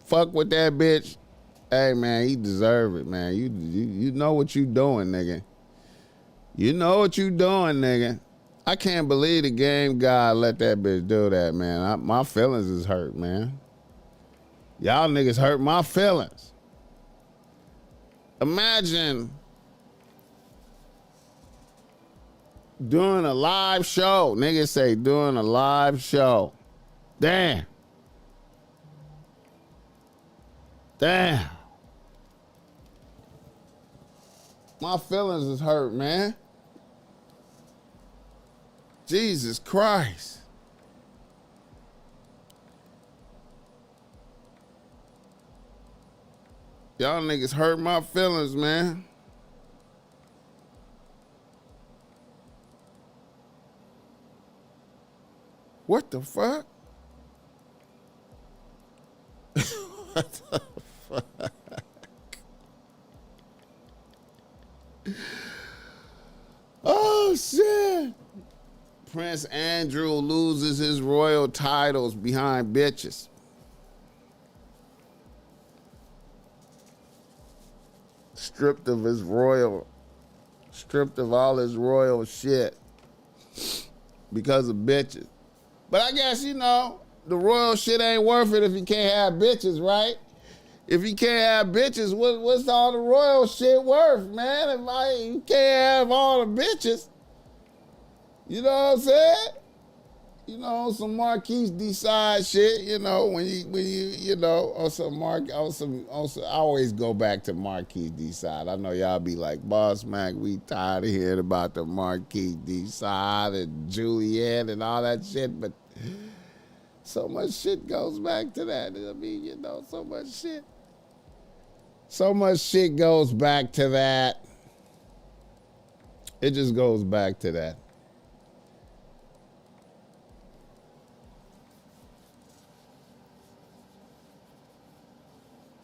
fuck with that bitch, hey man, he deserve it, man. You know what you doing, nigga. You know what you doing, nigga. I can't believe the game god let that bitch do that, man. My feelings is hurt, man. Y'all niggas hurt my feelings. Imagine doing a live show. Niggas say doing a live show. Damn. My feelings is hurt, man. Jesus Christ. Y'all niggas hurt my feelings, man. What the fuck? What the fuck? Oh, shit. Prince Andrew loses his royal titles behind bitches. Stripped of all his royal shit because of bitches. But I guess, you know, the royal shit ain't worth it if you can't have bitches, right? If you can't have bitches, what's all the royal shit worth, man? If you can't have all the bitches, you know what I'm saying? You know, some Marquise decide shit, you know, when you know, I always go back to Marquise decide. I know y'all be like, BossMack, we tired of hearing about the Marquise decide and Juliet and all that shit, but so much shit goes back to that. I mean, you know, so much shit goes back to that. It just goes back to that.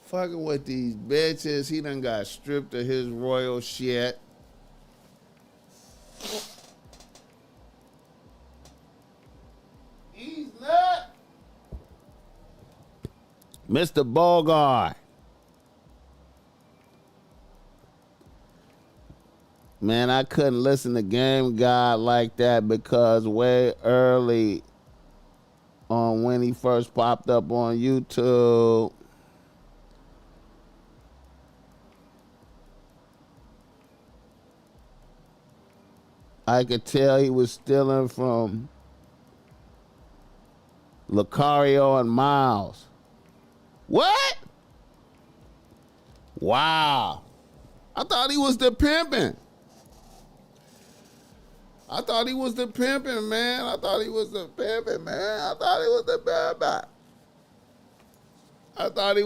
Fucking with these bitches. He done got stripped of his royal shit. He's not. Mr. Bogart. Man, I couldn't listen to Game God like that because way early on when he first popped up on YouTube, I could tell he was stealing from Lucario and Miles. What? Wow. I thought he was the pimping. I thought he was the pimping, man. I thought he was the pimping. I thought he was the pimping. I thought he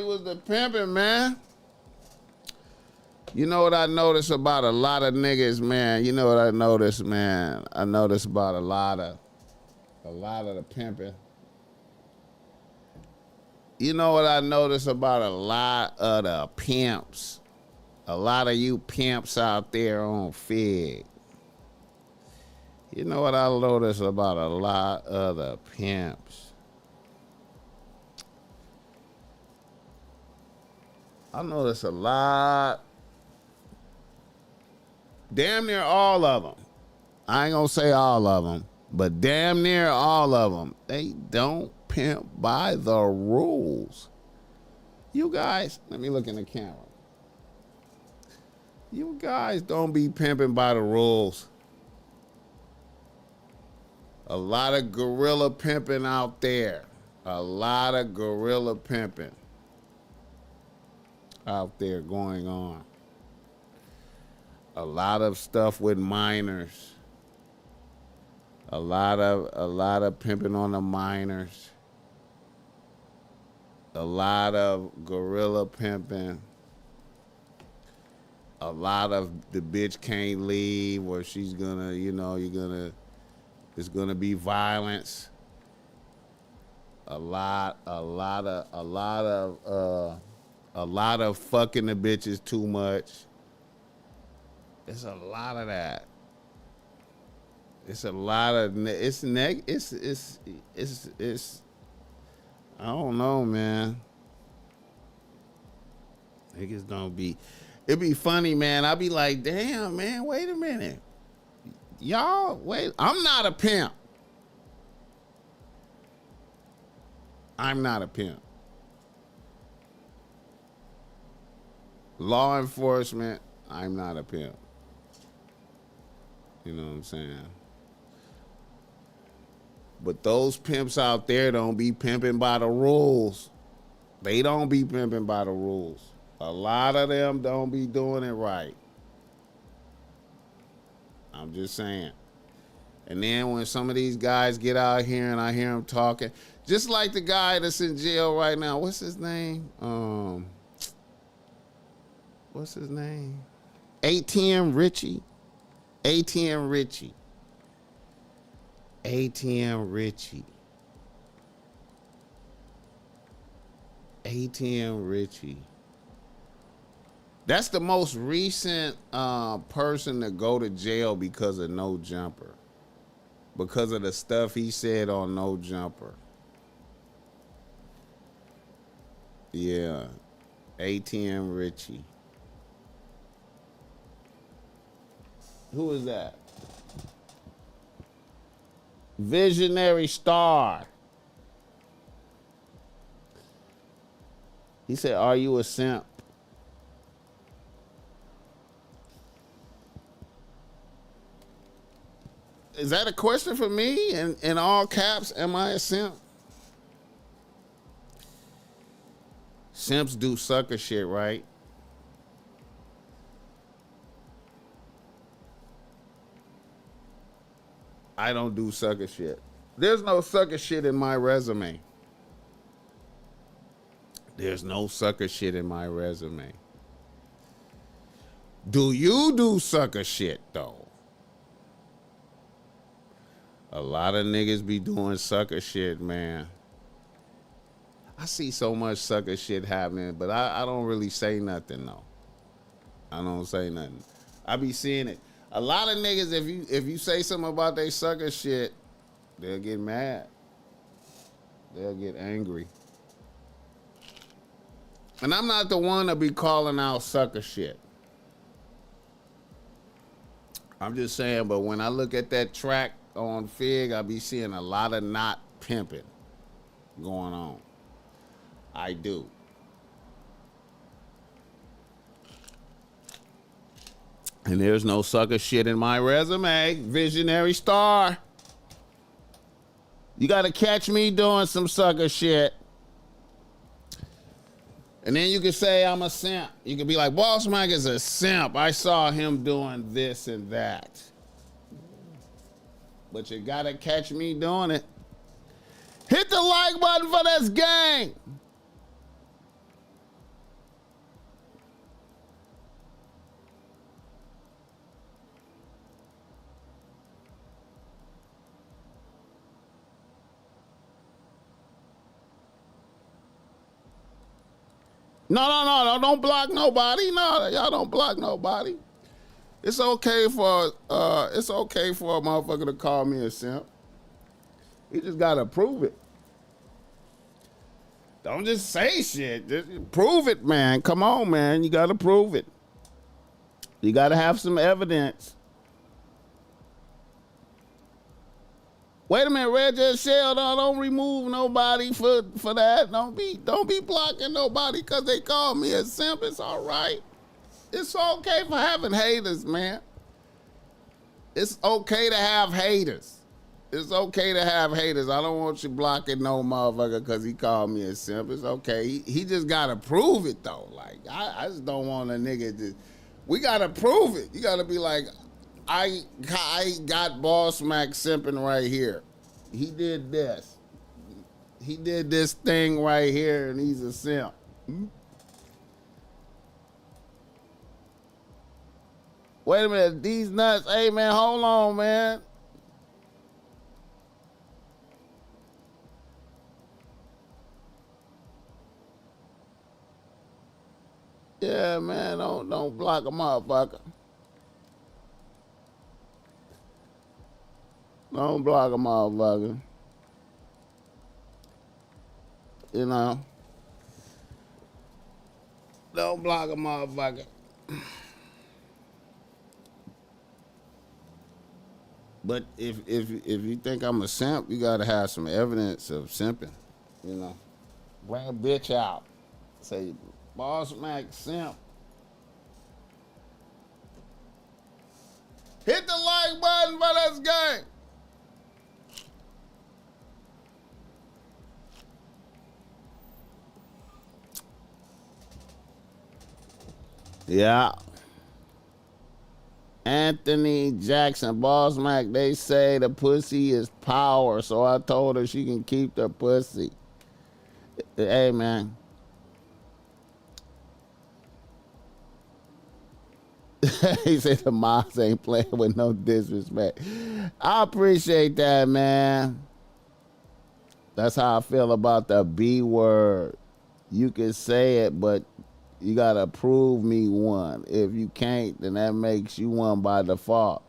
was the pimping, man. You know what I noticed about a lot of niggas, man? You know what I noticed, man? I noticed about a lot of the pimping. You know what I noticed about a lot of the pimps? A lot of you pimps out there on Fig. You know what I noticed about a lot of the pimps? I noticed a lot, damn near all of them. I ain't gonna say all of them, but damn near all of them. They don't pimp by the rules. You guys, let me look in the camera. You guys don't be pimping by the rules. A lot of gorilla pimping out there. A lot of gorilla pimping out there going on. A lot of stuff with minors. A lot of pimping on the minors. A lot of gorilla pimping. A lot of the bitch can't leave, where she's gonna, you know, it's gonna be violence. A lot of A lot of fucking the bitches too much. It's a lot of that. It's a lot of it's I don't know, man. Niggas don't be. It be funny, man. I be like, damn, man. Wait a minute, y'all. Wait, I'm not a pimp. I'm not a pimp. Law enforcement, I'm not a pimp. You know what I'm saying? But those pimps out there don't be pimping by the rules. They don't be pimping by the rules. A lot of them don't be doing it right. I'm just saying. And then when some of these guys get out here and I hear them talking, just like the guy that's in jail right now, what's his name? What's his name? ATM Richie. ATM Richie. ATM Richie. ATM Richie. That's the most recent person to go to jail because of No Jumper. Because of the stuff he said on No Jumper. Yeah. ATM Richie. Who is that? Visionary Star. He said, are you a simp? Is that a question for me? In all caps, am I a simp? Simps do sucker shit, right? I don't do sucker shit. There's no sucker shit in my resume. There's no sucker shit in my resume. Do you do sucker shit, though? A lot of niggas be doing sucker shit, man. I see so much sucker shit happening, but I don't really say nothing, though. I don't say nothing. I be seeing it. A lot of niggas, if you say something about they sucker shit, they'll get mad. They'll get angry. And I'm not the one to be calling out sucker shit. I'm just saying, but when I look at that track on Fig, I be seeing a lot of not pimping going on. I do. And there's no sucker shit in my resume. Visionary Star. You got to catch me doing some sucker shit. And then you can say I'm a simp. You can be like, BossMack is a simp. I saw him doing this and that. But you got to catch me doing it. Hit the like button for this gang. No, don't block nobody. No, y'all don't block nobody. It's okay for a motherfucker to call me a simp. You just gotta prove it. Don't just say shit. Just prove it, man. Come on, man. You gotta prove it. You gotta have some evidence. Wait a minute, Red just Shell, don't remove nobody for that. Don't be blocking nobody because they call me a simp. It's all right. It's okay for having haters, man. It's okay to have haters. It's okay to have haters. I don't want you blocking no motherfucker because he called me a simp. It's okay. He just gotta prove it though. Like I just don't want a nigga to. We gotta prove it. You gotta be like, I got BossMack simping right here. He did this. He did this thing right here, and he's a simp. Wait a minute, these nuts. Hey, man, hold on, man. Yeah, man, don't block a motherfucker. Don't block a motherfucker. You know, don't block a motherfucker. But if you think I'm a simp, you gotta have some evidence of simping. You know, bring a bitch out. Say, BossMack simp. Hit the like button for this game. Yeah. Anthony Jackson, BossMack, they say the pussy is power, so I told her she can keep the pussy. Hey, man. He said the moms ain't playing with no disrespect. I appreciate that, man. That's how I feel about the B word. You can say it, but you gotta prove me one. If you can't, then that makes you one by default.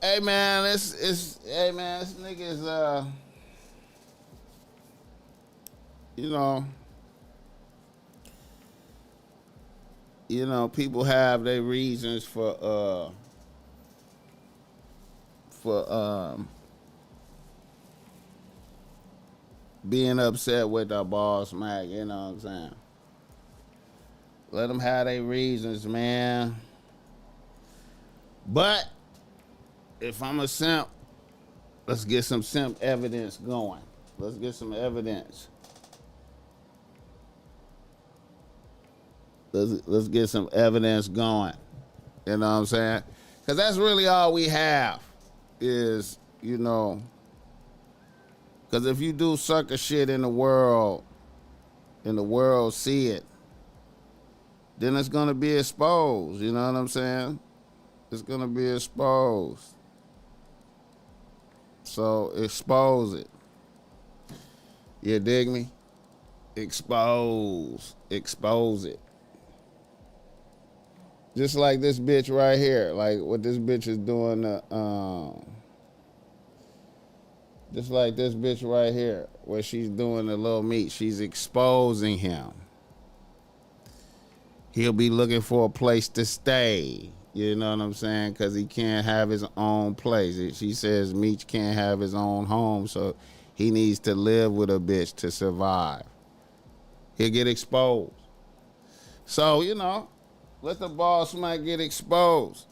Hey man, hey man, this nigga is you know, people have their reasons for being upset with our BossMack, you know what I'm saying? Let them have their reasons, man. But if I'm a simp, let's get some simp evidence going. Let's get some evidence. Let's get some evidence going. You know what I'm saying? Because that's really all we have is, you know, because if you do sucker shit in the world see it, then it's going to be exposed. You know what I'm saying? It's going to be exposed. So expose it. You dig me? Expose it. Just like this bitch right here, like what this bitch is doing. Just like this bitch right here, where she's doing the little meat, she's exposing him. He'll be looking for a place to stay. You know what I'm saying? Because he can't have his own place. She says Meech can't have his own home, so he needs to live with a bitch to survive. He'll get exposed. So, you know, let the BossMack get exposed.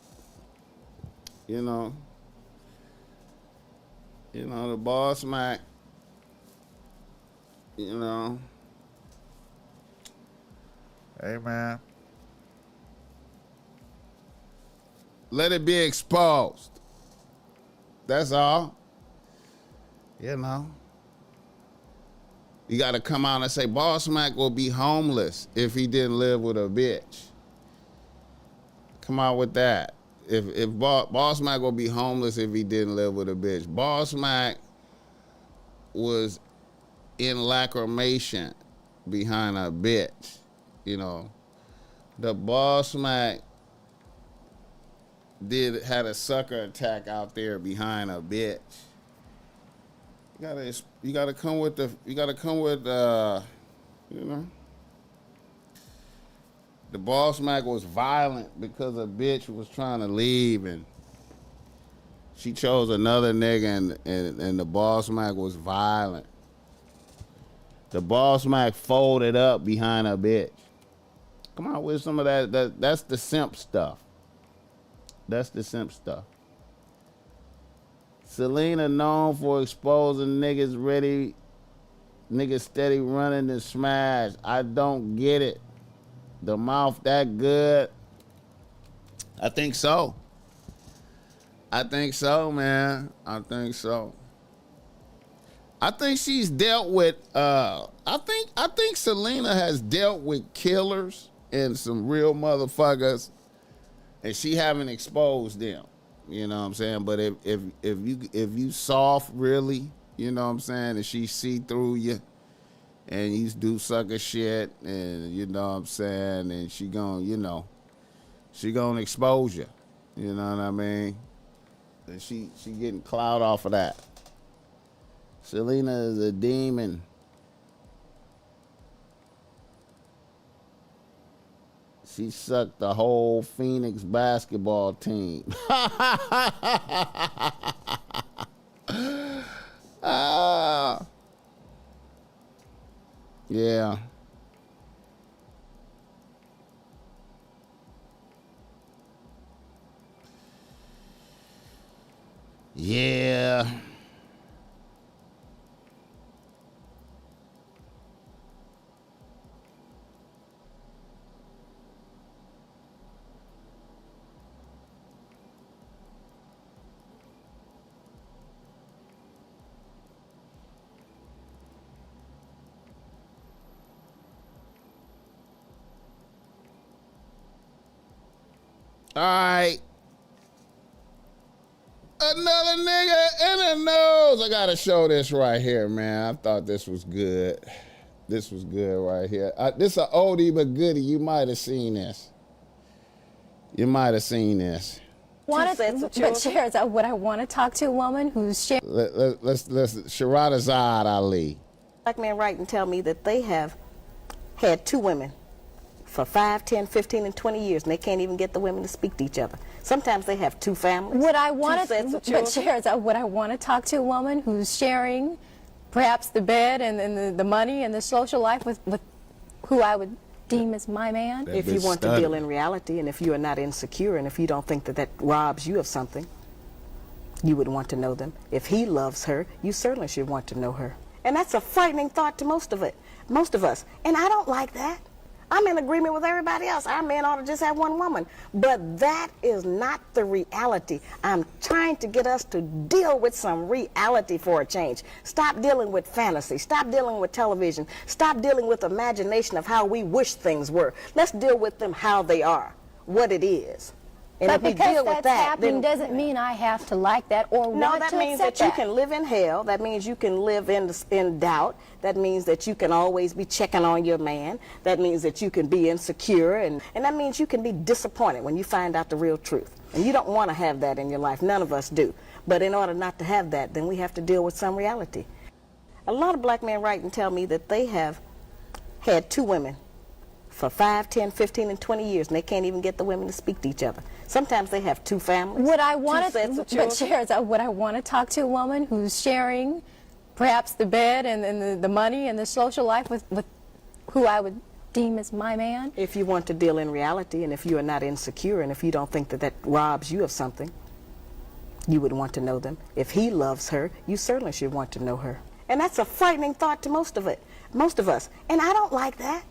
You know, the BossMack, you know. Hey, man. Let it be exposed. That's all. You know. You got to come out and say, BossMack will be homeless if he didn't live with a bitch. Come out with that. If BossMack will be homeless if he didn't live with a bitch. BossMack was in lacrimation behind a bitch. You know. The BossMack had a sucker attack out there behind a bitch. You gotta come with you know. The BossMack was violent because a bitch was trying to leave and she chose another nigga and the BossMack was violent. The BossMack folded up behind a bitch. Come on with some of that's the simp stuff. That's the simp stuff. Selena known for exposing niggas steady running to smash. I don't get it. The mouth that good? I think so. I think so, man. I think so. I think she's dealt with. I think Selena has dealt with killers and some real motherfuckers, and she haven't exposed them. You know what I'm saying? But if you soft really, you know what I'm saying, and she see through you, and you do sucker shit, and you know what I'm saying, and she gonna expose you. You know what I mean? And she getting clout off of that. Selena is a demon. She sucked the whole Phoenix basketball team. Yeah. Yeah. All right. Another nigga in the nose. I gotta show this right here, man. I thought this was good. This was good right here. This is an oldie but goodie. You might have seen this. You might have seen this. But Shares, would I want to talk to a woman who's sharing? Let's Shirazad Ali. Black men write and tell me that they have had 2 women for 5, 10, 15, and 20 years, and they can't even get the women to speak to each other. Sometimes they have 2 families. Would I want to? But Shares, would I want to talk to a woman who's sharing, perhaps the bed and the money and the social life with who I would deem as my man? If you want to deal in reality, and if you are not insecure, and if you don't think that that robs you of something, you would want to know them. If he loves her, you certainly should want to know her. And that's a frightening thought to most of us. And I don't like that. I'm in agreement with everybody else. Our men ought to just have 1 woman. But that is not the reality. I'm trying to get us to deal with some reality for a change. Stop dealing with fantasy. Stop dealing with television. Stop dealing with imagination of how we wish things were. Let's deal with them how they are, what it is. And but if because we deal that's with that, happening then, doesn't mean I have to like that or no, want that to means accept that you can live in hell. That means you can live in doubt. That means that you can always be checking on your man. That means that you can be insecure, and that means you can be disappointed when you find out the real truth. And you don't want to have that in your life. None of us do. But in order not to have that, then we have to deal with some reality. A lot of black men write and tell me that they have had 2 women for 5, 10, 15, and 20 years, and they can't even get the women to speak to each other. Sometimes they have 2 families. Would I want to? But Shares, would I want to talk to a woman who's sharing, perhaps the bed and the money and the social life with who I would deem as my man? If you want to deal in reality, and if you are not insecure, and if you don't think that that robs you of something, you would want to know them. If he loves her, you certainly should want to know her. And that's a frightening thought to most of us. And I don't like that.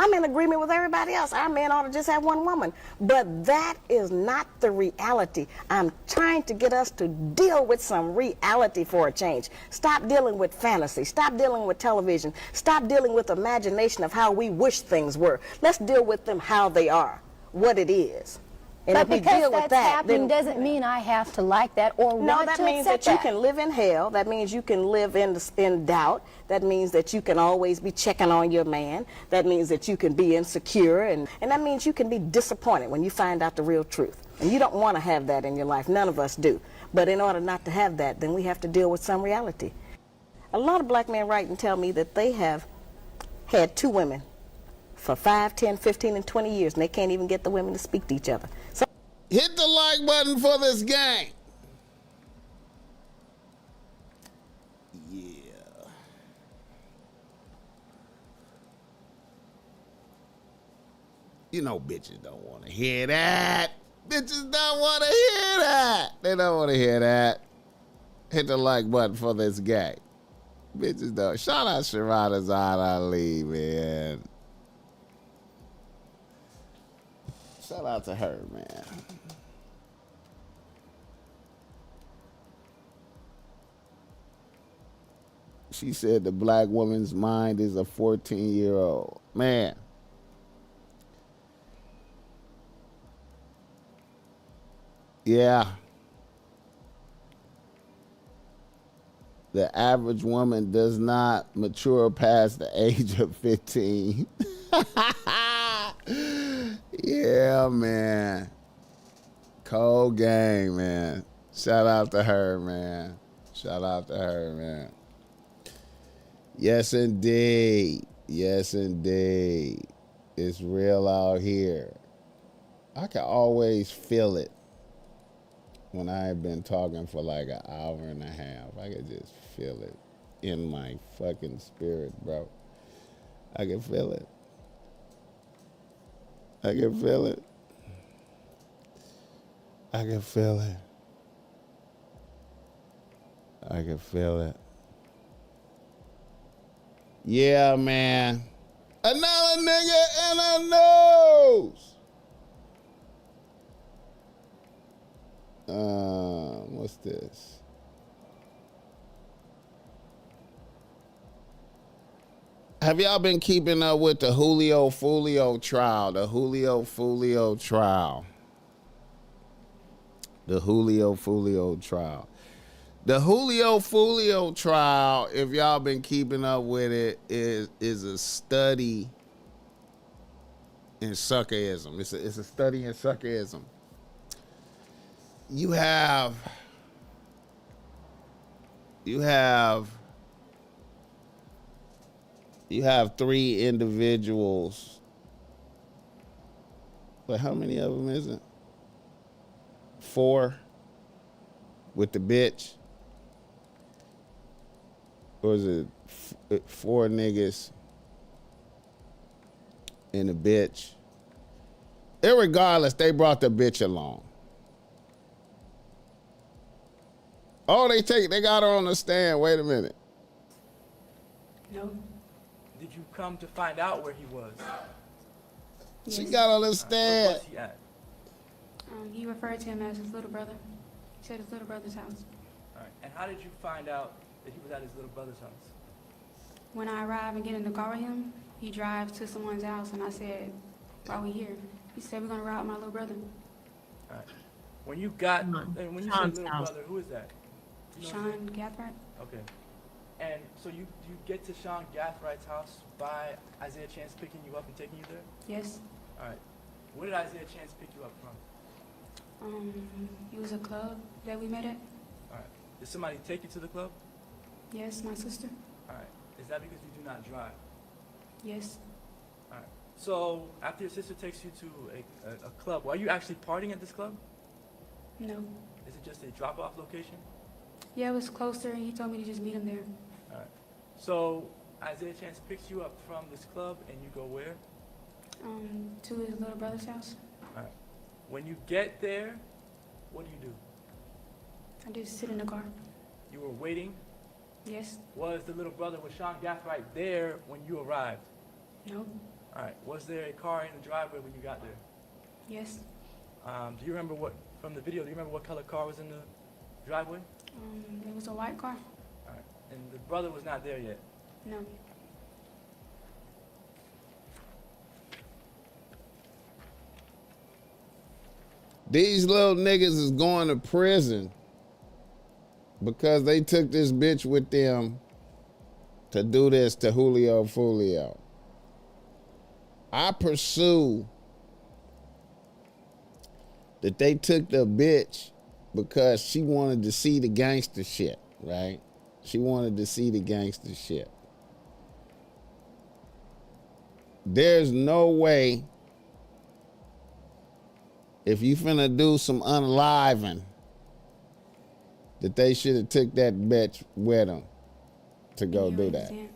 I'm in agreement with everybody else. Our men ought to just have 1 woman. But that is not the reality. I'm trying to get us to deal with some reality for a change. Stop dealing with fantasy. Stop dealing with television. Stop dealing with imagination of how we wish things were. Let's deal with them how they are, what it is. And but if we because deal that's with that, happening then, doesn't mean I have to like that or want to accept that. No, that means that you can live in hell. That means you can live in doubt. That means that you can always be checking on your man. That means that you can be insecure. And that means you can be disappointed when you find out the real truth. And you don't want to have that in your life. None of us do. But in order not to have that, then we have to deal with some reality. A lot of black men write and tell me that they have had 2 women for 5, 10, 15, and 20 years, and they can't even get the women to speak to each other. So Hit the like button for this gang. Yeah. You know bitches don't want to hear that. Bitches don't want to hear that. They don't want to hear that. Hit the like button for this gang. Bitches don't. Shout out Shirazad Ali, man. Shout out to her, man. She said the black woman's mind is a 14-year-old. Man. Yeah. The average woman does not mature past the age of 15. Yeah, man. Cold game, man. Shout out to her, man. Shout out to her, man. Yes, indeed. Yes, indeed. It's real out here. I can always feel it when I've been talking for like an hour and a half. I can just feel it in my fucking spirit, bro. I can feel it. I can feel it. I can feel it. I can feel it. Yeah, man. Another nigga in her nose. What's this? Have y'all been keeping up with the Julio Fulio trial? The Julio Fulio trial. The Julio Fulio trial. The Julio Fulio trial, if y'all been keeping up with it, is a study in suckerism. It's a study in suckerism. You have three individuals. But how many of them is it? 4 with the bitch. Or is it 4 niggas and a bitch? Irregardless, they brought the bitch along. Oh, they got her on the stand. Wait a minute. No. Did you come to find out where he was? She got on the Where stand. was he at? He referred to him as his little brother. He said his little brother's house. All right. And how did you find out that he was at his little brother's house? When I arrive and get in the car with him, he drives to someone's house, and I said, "Why are we here?" He said, "We're gonna ride with my little brother." All right. When you got, and when you say little brother, who is that? You know his name? Sean Gathright. Okay. And so you get to Sean Gathwright's house by Isaiah Chance picking you up and taking you there? Yes. All right. Where did Isaiah Chance pick you up from? It was a club that we met at. All right. Did somebody take you to the club? Yes, my sister. All right. Is that because you do not drive? Yes. All right. So after your sister takes you to a club, are you actually partying at this club? No. Is it just a drop-off location? Yeah, it was closer, and he told me to just meet him there. All right. So Isaiah Chance picks you up from this club, and you go where? To his little brother's house. All right. When you get there, what do? I just sit in the car. You were waiting. Yes. Was the little brother with Sean Gathright there when you arrived? No. All right. Was there a car in the driveway when you got there? Yes. Do you remember from the video, do you remember what color car was in the driveway? It was a white car. All right. And the brother was not there yet? No. These little niggas is going to prison because they took this bitch with them to do this to Julio Fulio. I pursue that they took the bitch because she wanted to see the gangster shit, right? She wanted to see the gangster shit. There's no way, if you finna do some unaliving, that they should have took that bitch with them to go You do that. understand?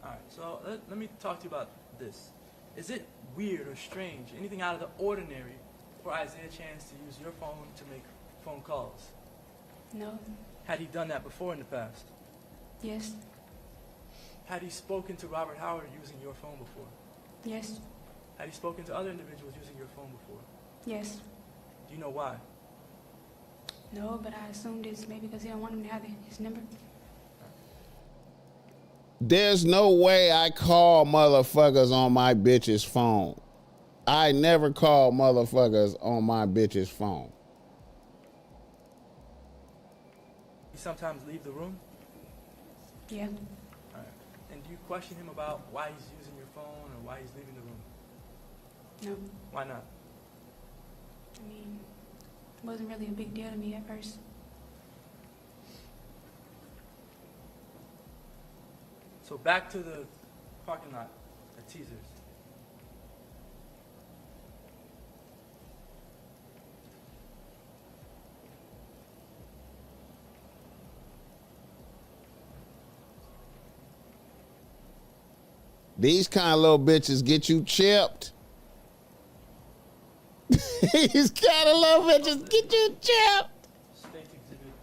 All right. So let me talk to you about this. Is it weird or strange, anything out of the ordinary, for Isaiah Chance to use your phone to make phone calls? No. Had he done that before in the past? Yes. Had he spoken to Robert Howard using your phone before? Yes. Had he spoken to other individuals using your phone before? Yes. Do you know why? No, but I assumed it's maybe because he don't want him to have his number. There's no way I call motherfuckers on my bitch's phone. I never call motherfuckers on my bitch's phone. You sometimes leave the room? Yeah. All right. And do you question him about why he's using your phone or why he's leaving the room? No. Why not? I mean, it wasn't really a big deal to me at first. So back to the parking lot at Teasers. These kind of little bitches get you chipped. These kind of little bitches get you chipped. State Exhibit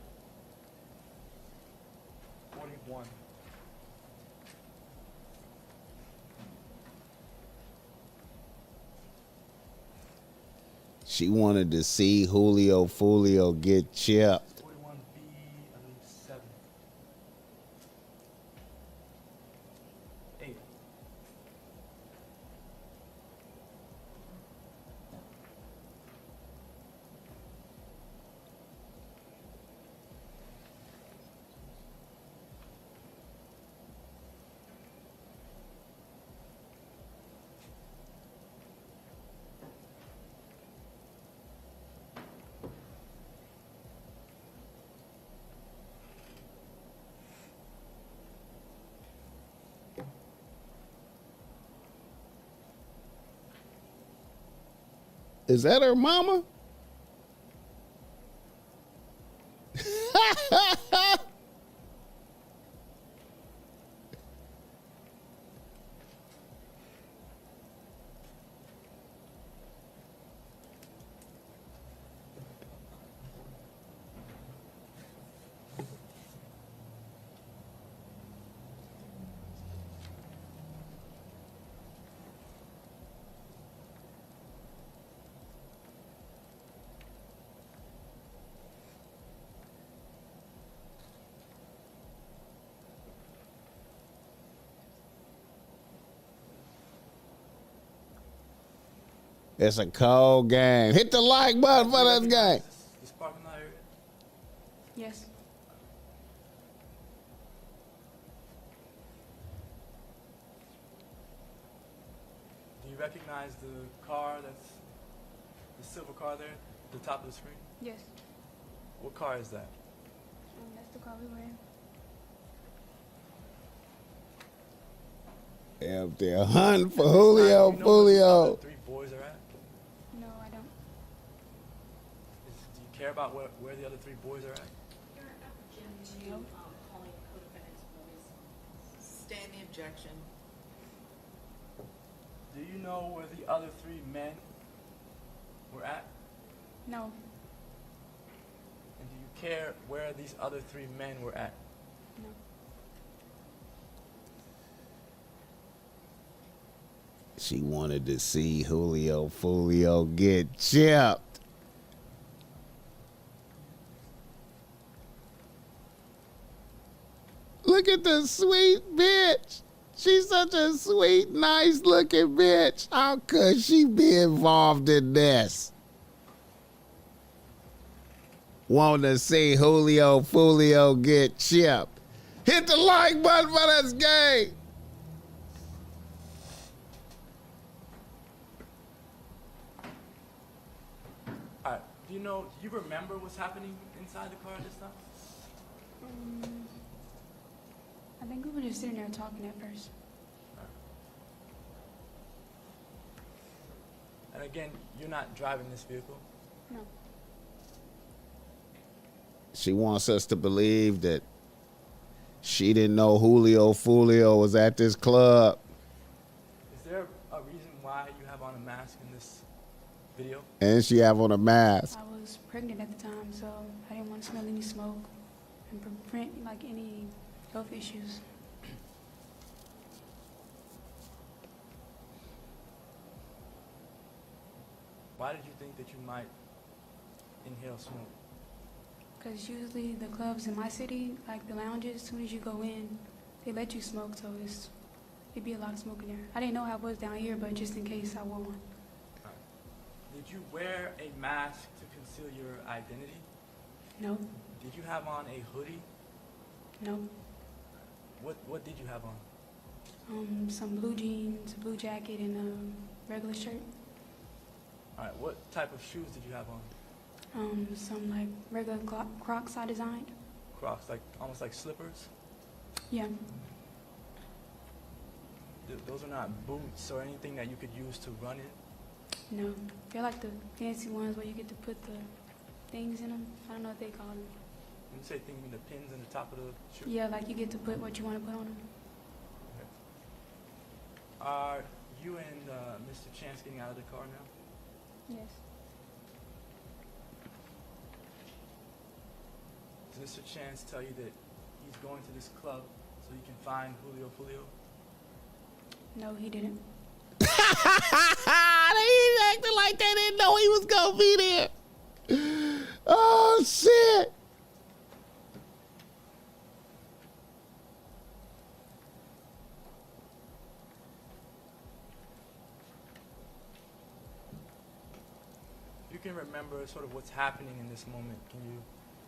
41. She wanted to see Julio Fulio get chipped. 41B, I believe 7. 8. Is that her mama? It's a cold game. Hit the like button for this game. This parking lot area? Yes. Do you recognize the car that's the silver car there, the top of the screen? Yes. What car is that? That's the car we were in. Up there hunting for Julio Do you know where the Fulio. other 3 boys are at? No, I don't. Do you care about where the other 3 boys are at? Stand the objection. Do you know where the other 3 men were at? No. And do you care where these other 3 men were at? No. She wanted to see Julio Fulio get chipped. Look at the sweet bitch. She's such a sweet, nice looking bitch. How could she be involved in this? Want to see Julio Fulio get chipped. Hit the like button for this game. All right. Do you remember what's happening inside the car this time? I think we were just sitting there talking at first. And again, you're not driving this vehicle? No. She wants us to believe that she didn't know Julio Fulio was at this club. Is there a reason why you have on a mask in this video? And she have on a mask. I was pregnant at the time, so I didn't want to smell any smoke and prevent like any health issues. Why did you think that you might inhale smoke? Because usually the clubs in my city, like the lounges, as soon as you go in, they let you smoke, so it'd be a lot of smoke in there. I didn't know how it was down here, but just in case I wore one. Did you wear a mask to conceal your identity? No, Did you have on a hoodie? no. What did you have on? Some blue jeans, a blue jacket, and a regular shirt. All right, what type of shoes did you have on? Some like regular Crocs I designed. Crocs, like almost like slippers? Yeah. Those are not boots or anything that you could use to run in? No, they're like the fancy ones where you get to put the things in them. I don't know what they call them. When you say thing, you mean the pins in the top of the shoe? Yeah, like you get to put what you want to put on them. Okay. Are you and Mr. Chance getting out of the car now? Yes. Does Mr. Chance tell you that he's going to this club so he can find Julio? No, he didn't. They acting like they didn't know he was gonna be there. Oh shit. If you can remember sort of what's happening in this moment, can you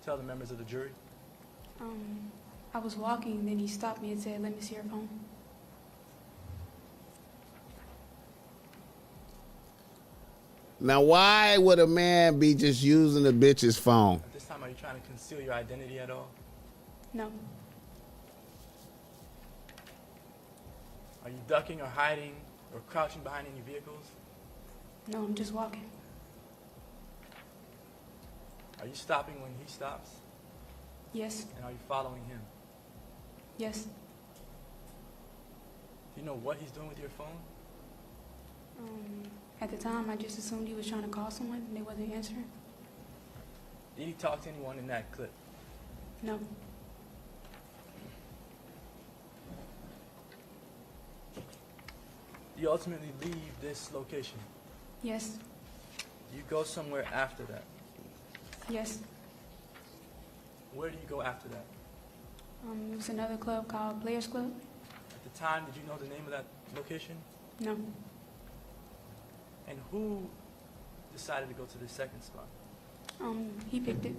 tell the members of the jury? I was walking, then he stopped me and said, "Let me see your phone." Now, why would a man be just using a bitch's phone? At this time, are you trying to conceal your identity at all? No, Are you ducking or hiding or crouching behind any vehicles? no, I'm just walking. Are you stopping when he stops? Yes, And are you following him? yes. Do you know what he's doing with your phone? At the time, I just assumed he was trying to call someone and they wasn't answering. Did he talk to anyone in that clip? No, Do you ultimately leave this location? yes, Do you go somewhere after that? yes. Where do you go after that? It was another club called Players Club. At the time, did you know the name of that location? No, And who decided to go to the second spot? he picked it.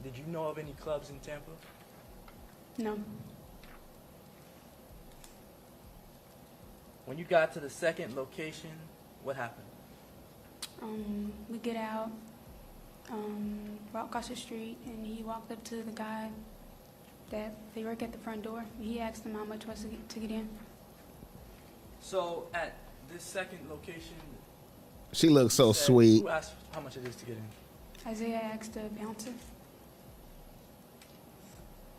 Did you know of any clubs in Tampa? No, When you got to the second location, what happened? we get out, walk across the street, and he walked up to the guy that they work at the front door. He asked him how much was to get in. So at this second location, She looks so said- sweet. Who asked how much it is to get in? Isaiah asked the bouncer.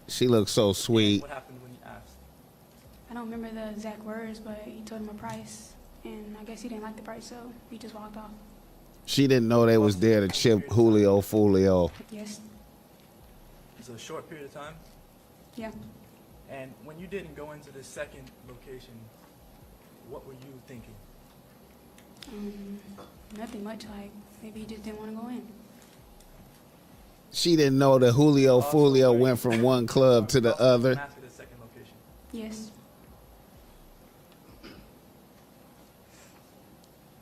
She looks so sweet. What happened when he asked? I don't remember the exact words, but he told him a price, and I guess he didn't like the price, so he just walked off. She didn't know they was there to chip Julio Fulio. Yes, It's a short period of time. yeah. And when you didn't go into the second location, what were you thinking? Nothing much, like maybe he just didn't want to go in. She didn't know that Julio Fulio went from one club to the Also, other. mask at the second location. Yes,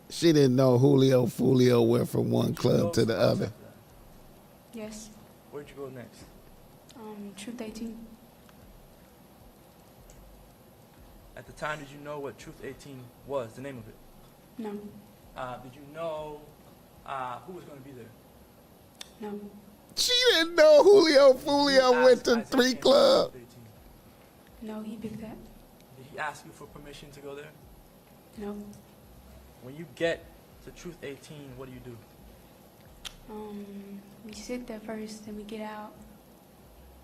She didn't know Julio Fulio went from one Did you go club to the somewhere else other. after that? yes. Where'd you go next? Truth 18. At the time, did you know what Truth 18 was, the name of it? No, Did you know who was going to be there? no, She didn't know Julio Did you Fulio went ask to Isaiah 3 Chance clubs. Truth 18? no, he picked that. Did he ask you for permission to go there? No. When you get to Truth 18, what do you do? We sit there first, then we get out.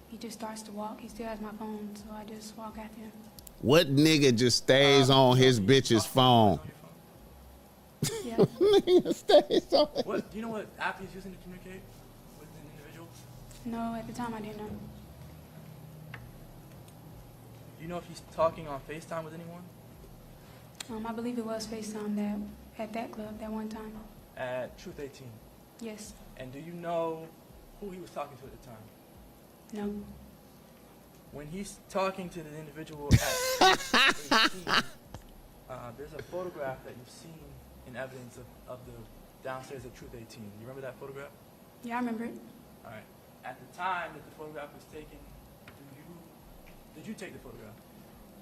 He just starts to walk. He still has my phone, so I just walk after him. What nigga just stays on his You bitch's talk to phone? someone on your phone? Yeah. Nigga stays on. What, do you know what app he's using to communicate with an individual? No, at the time I didn't know. Do you know if he's talking on FaceTime with anyone? I believe it was FaceTime that at that club that one time. At Truth 18. Yes. And do you know who he was talking to at the time? No. when he's talking to the individual at 18, there's a photograph that you've seen in evidence of the downstairs at Truth 18. You remember that photograph? Yeah, I remember it. All right. At the time that the photograph was taken, did you take the photograph?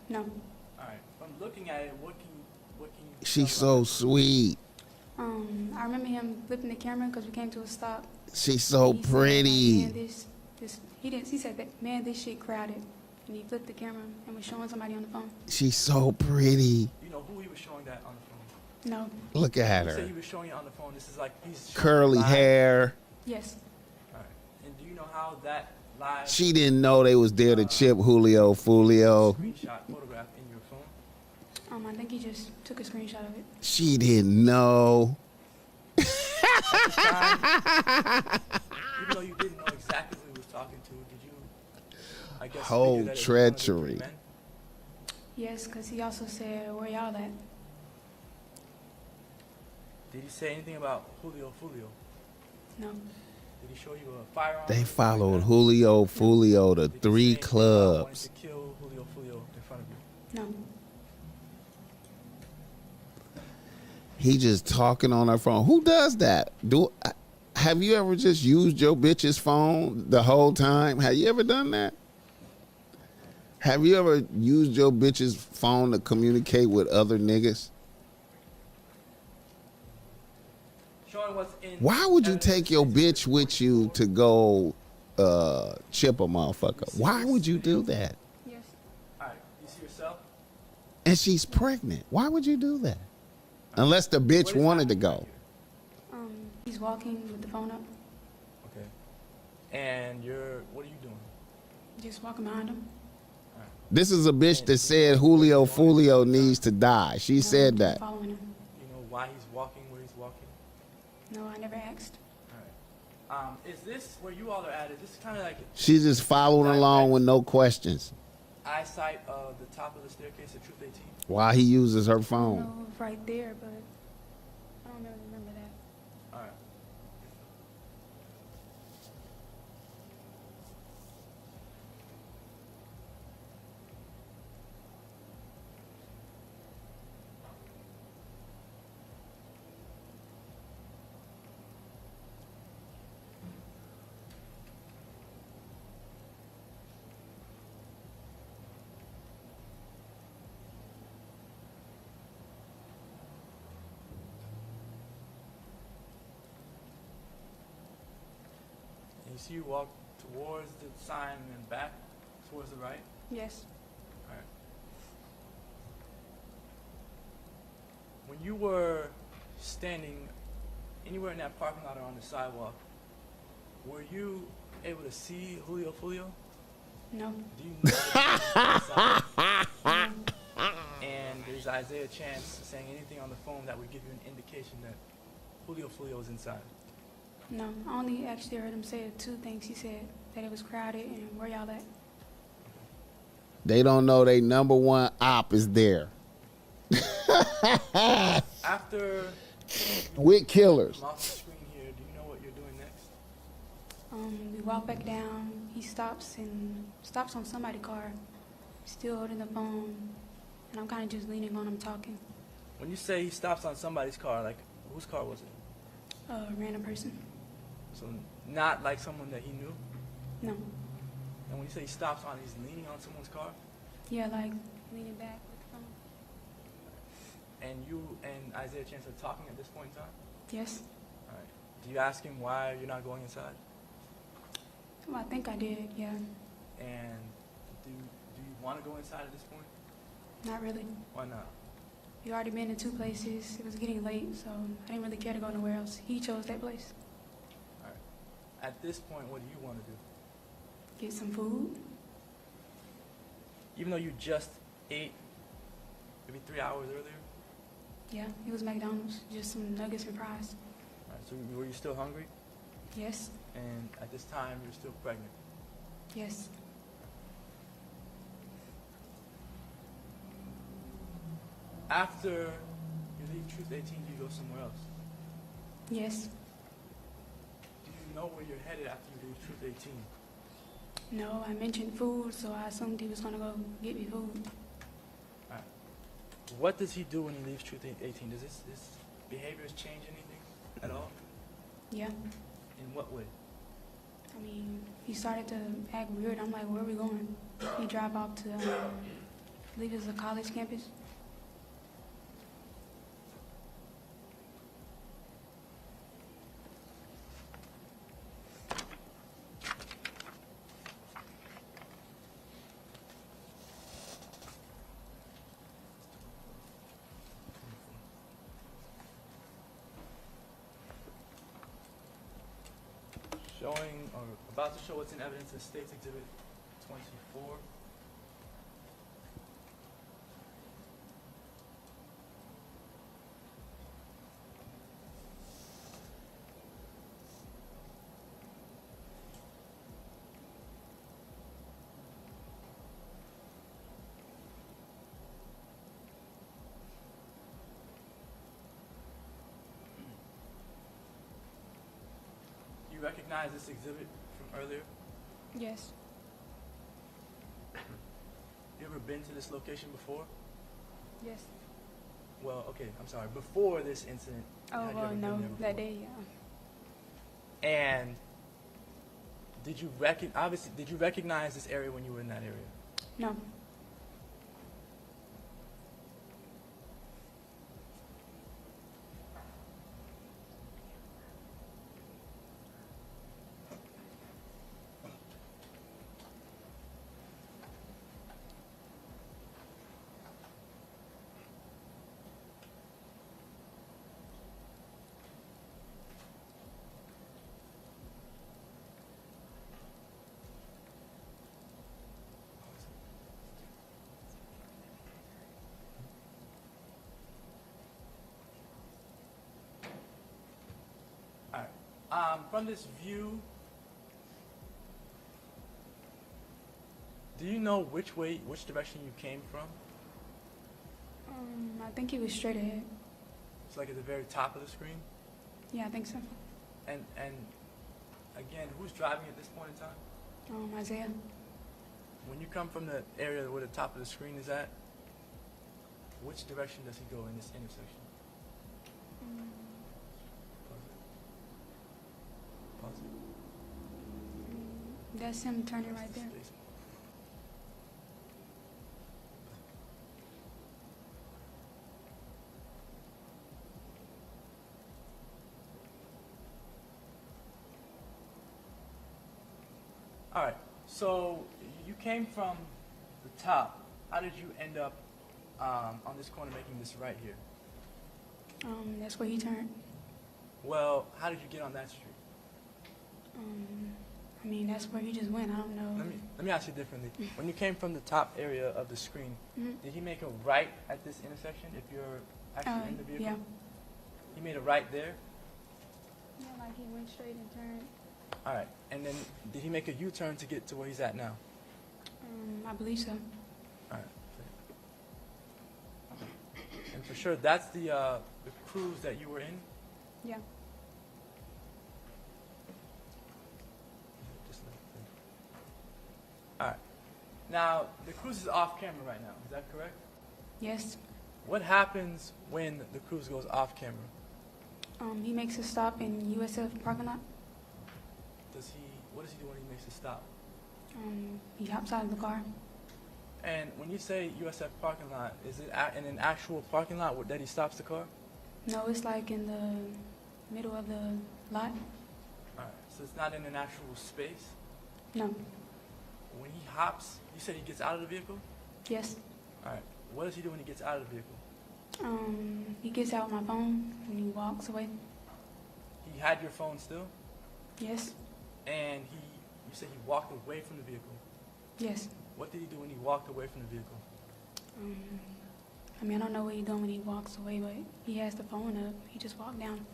No. All right. From looking at it, what can you? She's so sweet. I remember him flipping the camera because we came to a stop. She's so He said, pretty. man, he said that, man, this shit crowded. And he flipped the camera and was showing somebody on the phone. She's so pretty. You know who he was showing that on the phone? No. Look at You said her. he was showing it on the phone. This is like he's showing Curly live. hair. Yes. All right. And do you know how that live She didn't know they was there to chip Julio Fulio. screenshot photograph in your phone? I think he just took a screenshot of it. She didn't know. At the time, even though you didn't know exactly who he was talking to, did you, I guess, Whole figure that it was one of the three treachery. men? Yes, because he also said, where y'all at? Did he say anything about Julio Fulio? No. Did he show you a firearm? They followed Julio Fulio to Did he 3 say anything about wanting clubs. to kill Julio Fulio in front of you? No. He just talking on her phone. Who does that? Have you ever just used your bitch's phone the whole time? Have you ever done that? Have you ever used your bitch's phone to communicate with other niggas? Showing what's in. Why would you evidence take your is bitch with you 44. to go chip a motherfucker? Why would you do that? Yes. All right. You see yourself? And she's pregnant. Why would you do that? Unless the What bitch is wanted to happening go. right He's walking with the phone up, here? Okay. And what are you doing? just walking behind him. This is a bitch that said Julio Fulio needs to die. She said that. Following him. You know why he's walking where he's walking? No, I never asked. All right. Is this where you all are at? Is this kind of like She's just following along with no questions eyesight of the top of the staircase at Truth 18? while he uses her I don't phone. know if right there, but I don't really remember that. All right. And you see you walk towards the sign and then back towards the right. Yes. All right. When you were standing anywhere in that parking lot or on the sidewalk, were you able to see Julio Fulio? No. Do you know that he was inside? And is Isaiah Chance saying anything on the phone that would give you an indication that Julio Fulio is inside? No. I only actually heard him say two things. He said that it was crowded and where y'all at? They don't know they number one op is there. After With killers. I'm off the screen here, do you know what you're doing next? We walk back down. He stops on somebody's car, still holding the phone, and I'm kind of just leaning on him talking. When you say he stops on somebody's car, like whose car was it? A random person. So not like someone that he knew? No. And when you say he stops on, he's leaning on someone's car? Yeah, like leaning back with the phone. And you and Isaiah Chance are talking at this point in time? Yes. All right. Do you ask him why you're not going inside? Well, I think I did. Yeah. And do you want to go inside at this point? Not really. Why not? We already been in two places. It was getting late, so I didn't really care to go nowhere else. He chose that place. All right. At this point, what do you want to do? Get some food. Even though you just ate maybe 3 hours earlier? Yeah, it was McDonald's. Just some nuggets and fries. All right. So were you still hungry? Yes. And at this time, you're still pregnant? Yes. After you leave Truth 18, do you go somewhere else? Yes. Do you know where you're headed after you leave Truth 18? No, I mentioned food, so I assumed he was gonna go get me food. Alright. What does he do when he leaves Truth 18? Does his behaviors change anything at all? Yeah. In what way? I mean, he started to act weird. I'm like, where are we going? He drive off to, I believe it's a college campus. Showing, or about to show what's in evidence of State's Exhibit 24. You recognize this exhibit from earlier? Yes. You ever been to this location before? Yes. Well, okay, I'm sorry. Before this incident, Oh, had you well, ever no, been there before? that day, yeah. And did you recognize this area when you were in that area? No. All right. From this view, do you know which direction you came from? I think he was straight ahead. It's like at the very top of the screen. Yeah, I think so. And again, who's driving at this point in time? Isaiah. When you come from the area where the top of the screen is at, which direction does he go in this intersection? Pause it. That's him turning right there. All right. So you came from the top. How did you end up on this corner making this right here? That's where he turned. Well, how did you get on that street? I mean, that's where he just went. I don't know. Let me ask you differently. When you came from the top area of the screen, did he make a right at this intersection if you're actually in the vehicle? Yeah. He made a right there? Yeah, like he went straight and turned. All right. And then did he make a U-turn to get to where he's at now? I believe so. All right. And for sure, that's the cruise that you were in? Yeah. All right. Now, the cruise is off camera right now. Is that correct? Yes. What happens when the cruise goes off camera? He makes a stop in USF parking lot. What does he do when he makes a stop? He hops out of the car. And when you say USF parking lot, is it in an actual parking lot that he stops the car? No, it's like in the middle of the lot. All right. So it's not in an actual space? No. When he hops, you said he gets out of the vehicle? Yes. All right. What does he do when he gets out of the vehicle? He gets out my phone and he walks away. He had your phone still? Yes. And you said he walked away from the vehicle? Yes. What did he do when he walked away from the vehicle? I mean, I don't know what he's doing when he walks away, but he has the phone up. He just walked down.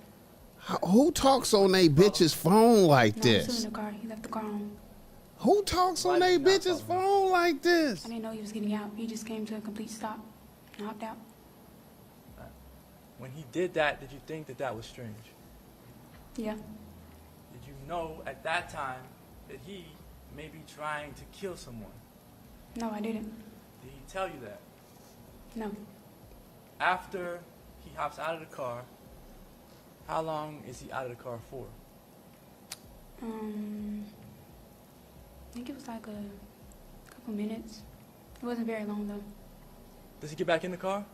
Who talks on they bitch's phone like No, he's still this? in the car. He left the car on. Who talks Why on did they you not bitch's follow phone like this? I didn't know he was getting out. He just came to a complete stop and hopped out. When he did that, did you think that that was strange? Yeah. Did you know at that time that he maybe trying to kill someone? No, I didn't. Did he tell you that? No. After he hops out of the car, how long is he out of the car for? I think it was like a couple minutes. It wasn't very long though. Does he get back in the car?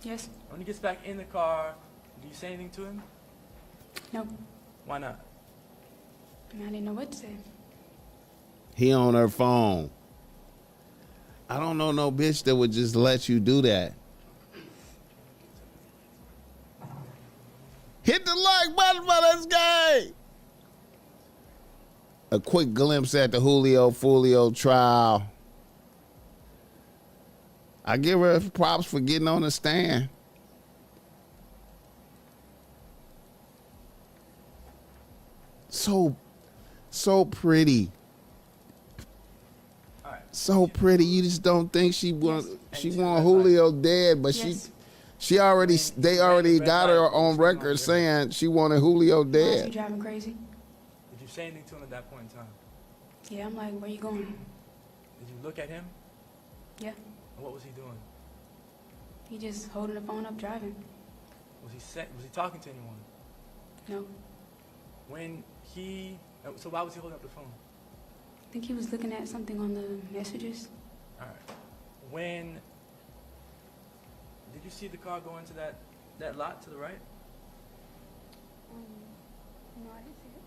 Yes. When he gets back in the car, do you say anything to him? No. Why not? I mean, I didn't know what to say. He on her phone. I don't know no bitch that would just let you do that. Hit the like button for this guy. A quick glimpse at the Julio Fulio trial. I give her props for getting on the stand. So pretty. All right. So pretty. You just don't think she want Yes. she And want to- Julio dead, but Yes. she already they already red got light, her on scream record over saying she wanted Julio Why is he dead. driving crazy? Did you say anything to him at that point in time? Yeah, I'm like, where you going? Did you look at him? Yeah. And what was he doing? He just holding the phone up driving. Was he talking to anyone? No. So why was he holding up the phone? I think he was looking at something on the messages. All right. Did you see the car go into that lot to the right? No, I didn't see it.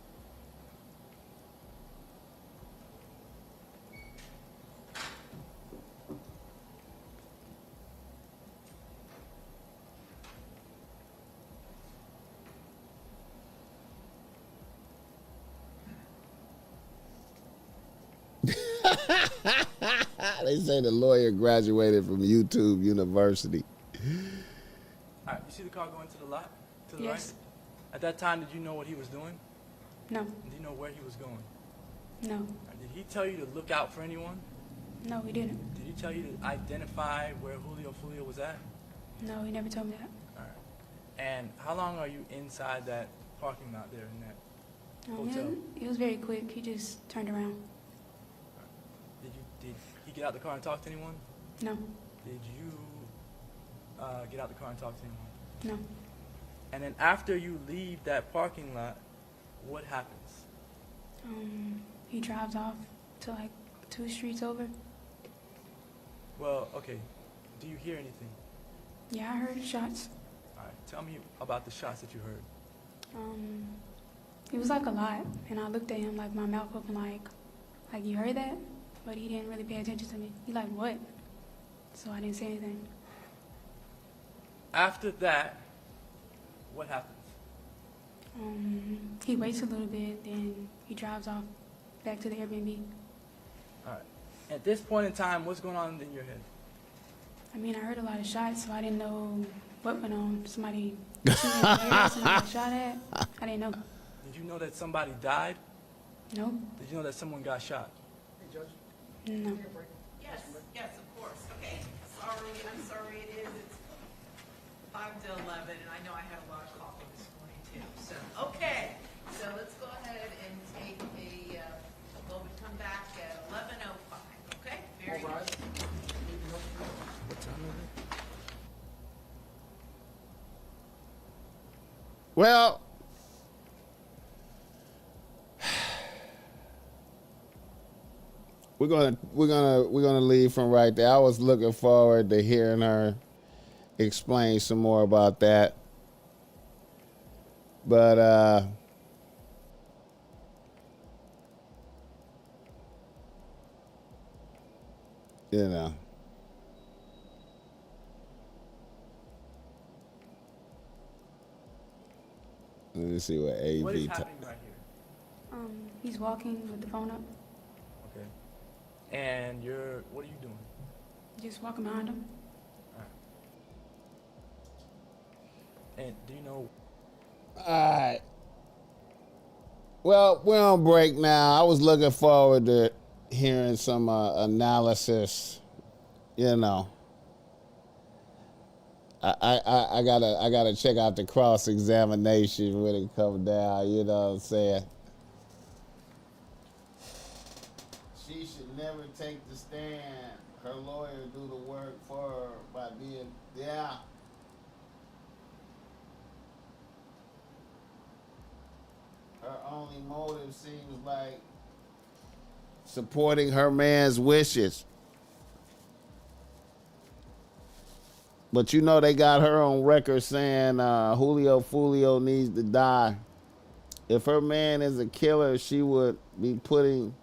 They say the lawyer graduated from YouTube University. All right. You see the car go into the lot to the Yes. right? At that time, did you know what he was doing? No. Did you know where he was going? No. Did he tell you to look out for anyone? No, he didn't. Did he tell you to identify where Julio Fulio was at? No, he never told me that. All right. And how long are you inside that parking lot there in that hotel? It was very quick. He just turned around. Did he get out the car and talk to anyone? No. Did you get out the car and talk to anyone? No. And then after you leave that parking lot, what happens? He drives off to like 2 streets over. Well, okay. Do you hear anything? Yeah, I heard shots. All right. Tell me about the shots that you heard. It was like a lot, and I looked at him like my mouth open, like you heard that? But he didn't really pay attention to me. He like, what? So I didn't say anything. After that, what happens? He waits a little bit, then he drives off back to the Airbnb. All right. At this point in time, what's going on in your head? I mean, I heard a lot of shots, so I didn't know what went on. Somebody shooting in the air, somebody got shot at. I didn't know. Did you know that somebody died? No? Did you know that someone got shot? No. Yes, yes, of course. Okay, I'm sorry it is. It's 5 to 11, and I know I had a lot of coffee this morning too. So, okay, so let's go ahead and take we'll come back at 11:05, okay? Very good. What time is it? Well, we're gonna leave from right there. I was looking forward to hearing her explain some more about that. But you know. Let me see what AV. What is happening right here? He's walking with the phone up, Okay. And what are you doing? just walking behind him. And do you know? All right. Well, we're on break now. I was looking forward to hearing some analysis. You know, I gotta check out the cross examination when it comes down. You know what I'm saying? She should never take the stand. Her lawyer do the work for her by being, yeah. Her only motive seems like supporting her man's wishes. But you know they got her on record saying Julio Fulio needs to die. If her man is a killer, she would be putting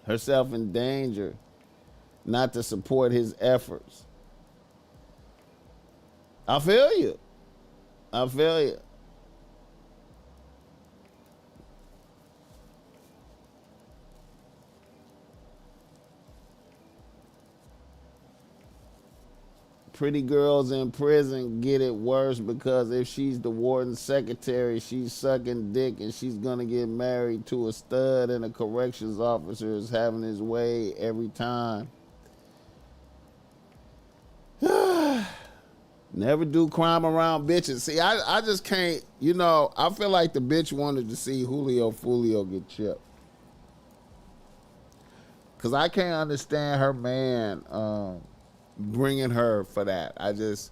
herself in danger not to support his efforts. I feel you. I feel you. Pretty girls in prison get it worse because if she's the warden's secretary, she's sucking dick and she's gonna get married to a stud, and a corrections officer is having his way every time. Never do crime around bitches. See, I just can't, you know, I feel like the bitch wanted to see Julio Fulio get chipped. Because I can't understand her man bringing her for that. I just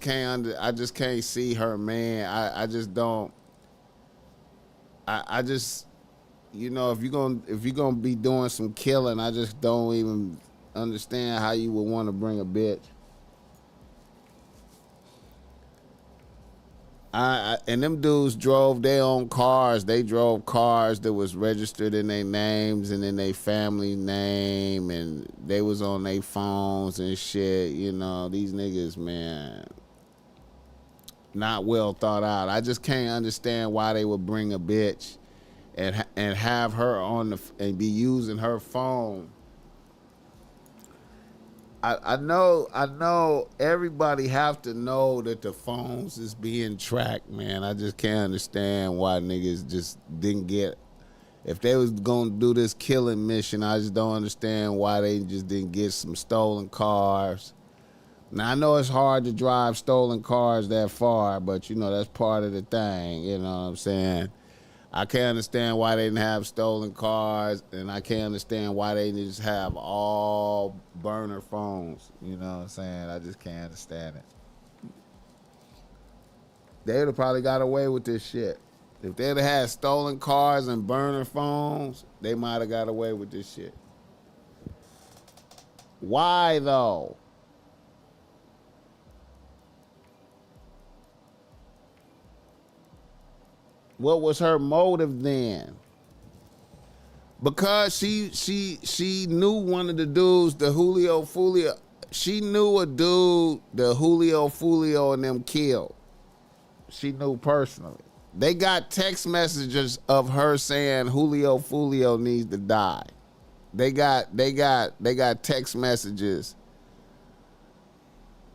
can't see her man. I just don't. I just, you know, if you're gonna be doing some killing, I just don't even understand how you would want to bring a bitch. And them dudes drove their own cars. They drove cars that was registered in their names and in their family name, and they was on their phones and shit. You know, these niggas, man, not well thought out. I just can't understand why they would bring a bitch and have her on and be using her phone. I know everybody have to know that the phones is being tracked, man. I just can't understand why niggas just didn't get, if they was gonna do this killing mission, I just don't understand why they just didn't get some stolen cars. Now I know it's hard to drive stolen cars that far, but you know, that's part of the thing, you know what I'm saying? I can't understand why they didn't have stolen cars, and I can't understand why they didn't just have all burner phones. You know what I'm saying? I just can't understand it. They would have probably got away with this shit. If they'd have had stolen cars and burner phones, they might have got away with this shit. Why though? What was her motive then? Because she knew one of the dudes, the Julio Fulio. She knew a dude, the Julio Fulio and them killed. She knew personally. They got text messages of her saying Julio Fulio needs to die. They got text messages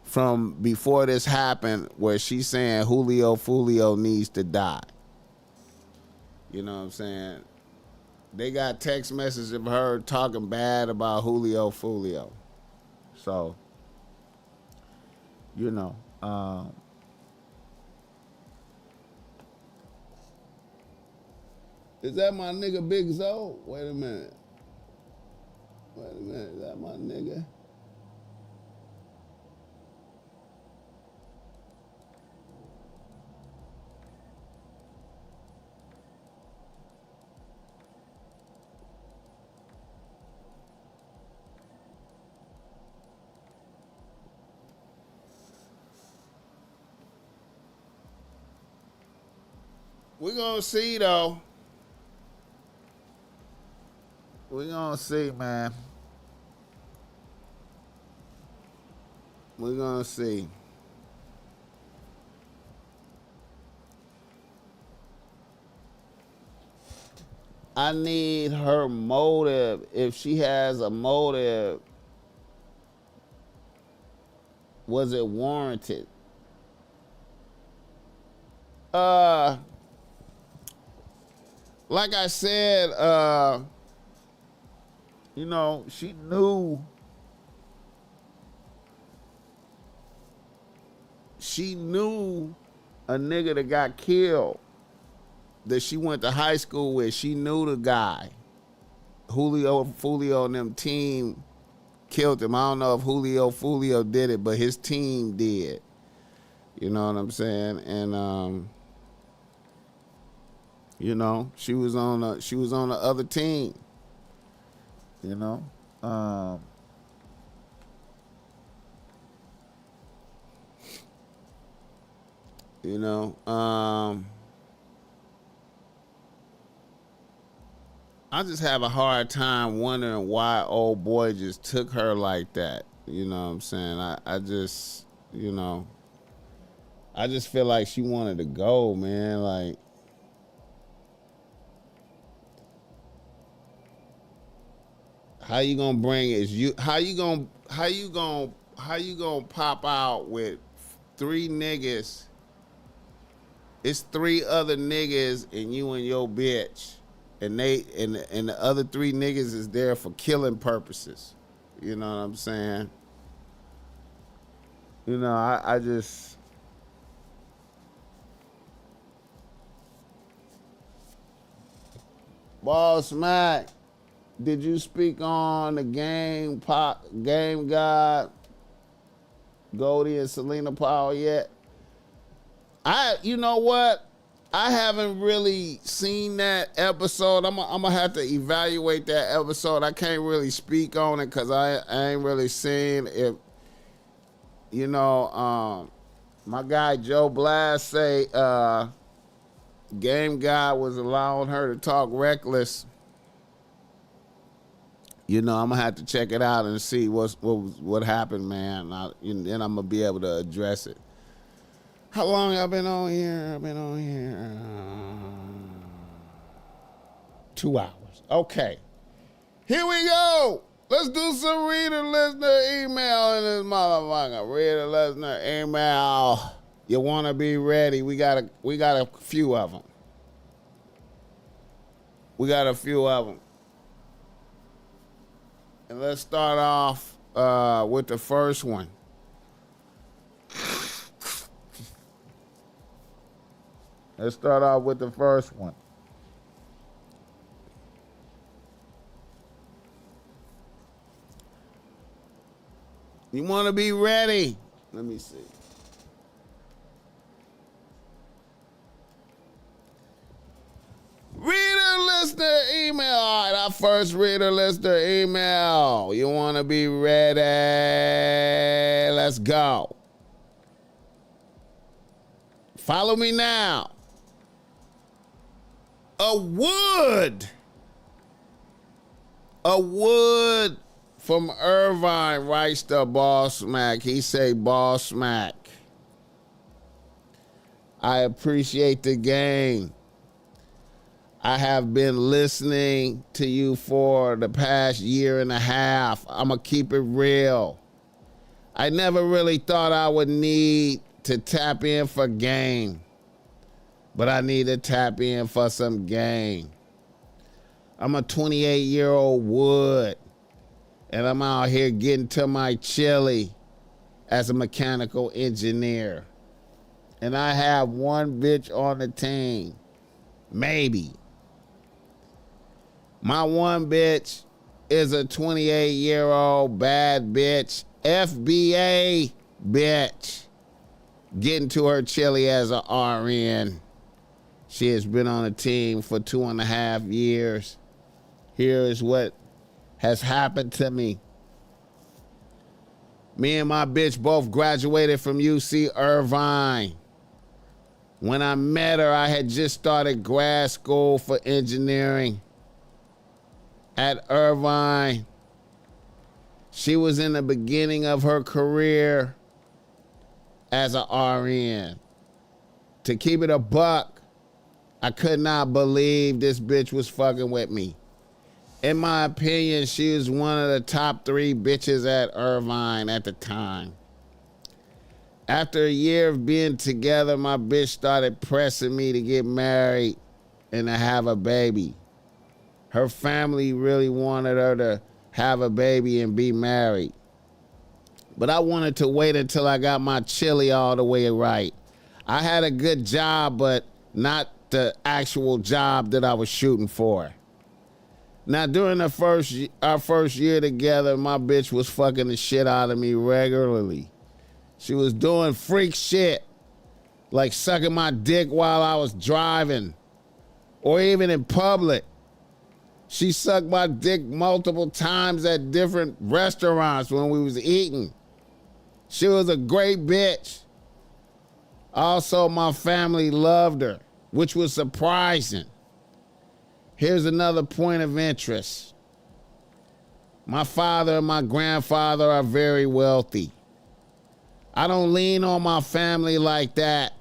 from before this happened where she's saying Julio Fulio needs to die. You know what I'm saying? They got text messages of her talking bad about Julio Fulio. So, you know, is that my nigga Big Zo? Wait a minute. Is that my nigga? We're gonna see though. We're gonna see, man. We're gonna see. I need her motive. If she has a motive, was it warranted? Like I said, you know, she knew a nigga that got killed that she went to high school with. She knew the guy. Fulio and them team killed him. I don't know if Fulio did it, but his team did. You know what I'm saying? And you know, she was on the other team. You know, you know, I just have a hard time wondering why old boy just took her like that. You know what I'm saying? I just, you know, I just feel like she wanted to go, man. Like, how you gonna bring it? How you gonna pop out with 3 niggas? It's 3 other niggas and you and your bitch, and the other 3 niggas is there for killing purposes. You know what I'm saying? You know, I just. BossMack, did you speak on the game God, Goldie and Selena Powell yet? You know what? I haven't really seen that episode. I'm gonna have to evaluate that episode. I can't really speak on it because I ain't really seen if, you know, my guy Joe Blast say Game God was allowing her to talk reckless. You know, I'm gonna have to check it out and see what happened, man. Then I'm gonna be able to address it. How long I've been on here? I've been on here 2 hours. Okay, here we go. Let's do some reader listener email in this motherfucker. Reader listener email. You wanna be ready? We got a few of them. We got a few of them. And let's start off with the first one. Let's start off with the first one. You want to be ready? Let me see. Reader listener email. All right, our first reader listener email. You want to be ready? Let's go. Follow me now. A wood from Irvine writes to BossMack. He say, BossMack, I appreciate the game. I have been listening to you for the past year and a half. I'm going to keep it real. I never really thought I would need to tap in for game, but I need to tap in for some game. I'm a 28-year-old wood, and I'm out here getting to my chili as a mechanical engineer. And I have one bitch on the team, maybe. My one bitch is a 28-year-old bad bitch, FBA bitch, getting to her chili as a RN. She has been on the team for 2.5 years. Here is what has happened to me. Me and my bitch both graduated from UC Irvine. When I met her, I had just started grad school for engineering at Irvine. She was in the beginning of her career as a RN. To keep it a buck, I could not believe this bitch was fucking with me. In my opinion, she was one of the top 3 bitches at Irvine at the time. After a year of being together, my bitch started pressing me to get married and to have a baby. Her family really wanted her to have a baby and be married. But I wanted to wait until I got my chili all the way right. I had a good job, but not the actual job that I was shooting for. Now, during our first year together, my bitch was fucking the shit out of me regularly. She was doing freak shit, like sucking my dick while I was driving, or even in public. She sucked my dick multiple times at different restaurants when we was eating. She was a great bitch. Also, my family loved her, which was surprising. Here's another point of interest. My father and my grandfather are very wealthy. I don't lean on my family like that.